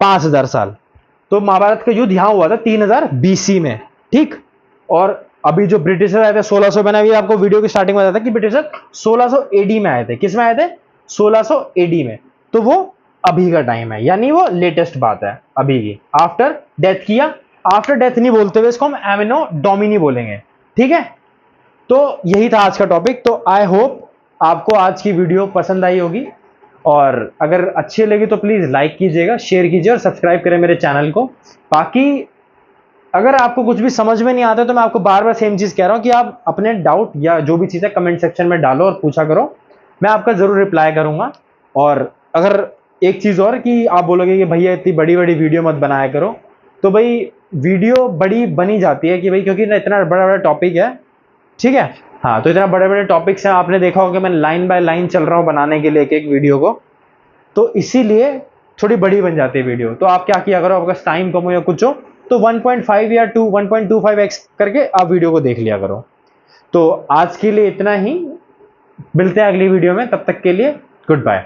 5000 साल। तो महाभारत का युद्ध यहां हुआ था 3000 बीसी में, ठीक। और अभी जो ब्रिटिशर आए थे 1600, मैंने अभी आपको वीडियो की स्टार्टिंग में बताया था कि ब्रिटिशर 1600 एडी में आए थे। किस में आए थे? 1600 एडी में। तो वो अभी का टाइम है, यानी वो लेटेस्ट बात है अभी की। आफ्टर डेथ किया, आफ्टर डेथ नहीं बोलते हुए इसको हम एमिनो डोमिनी बोलेंगे, ठीक है। तो यही था आज का टॉपिक। तो आई होप आपको आज की वीडियो पसंद आई होगी, और अगर अच्छी लगी तो प्लीज लाइक कीजिएगा, शेयर कीजिए और सब्सक्राइब करें मेरे चैनल को। बाकी अगर आपको कुछ भी समझ में नहीं आता तो मैं आपको बार बार सेम चीज कह रहा हूं कि आप अपने डाउट या जो भी चीज़ है कमेंट सेक्शन में डालो और पूछा करो, मैं आपका जरूर रिप्लाई करूंगा। और अगर एक चीज़ और कि आप बोलोगे कि भैया इतनी बड़ी बड़ी वीडियो मत बनाया करो, तो भाई वीडियो बड़ी बनी जाती है कि भाई क्योंकि ना इतना बड़ा बड़ा टॉपिक है, ठीक है। हाँ, तो इतना बड़े बड़े टॉपिक्स हैं, आपने देखा होगा मैं लाइन बाय लाइन चल रहा हूँ बनाने के लिए एक एक वीडियो को, तो इसीलिए थोड़ी बड़ी बन जाती है वीडियो। तो आप क्या किया करो, अगर टाइम कम हो या कुछ हो तो 1.5 या 1.25x करके आप वीडियो को देख लिया करो। तो आज के लिए इतना ही, मिलते हैं अगली वीडियो में, तब तक के लिए गुड बाय।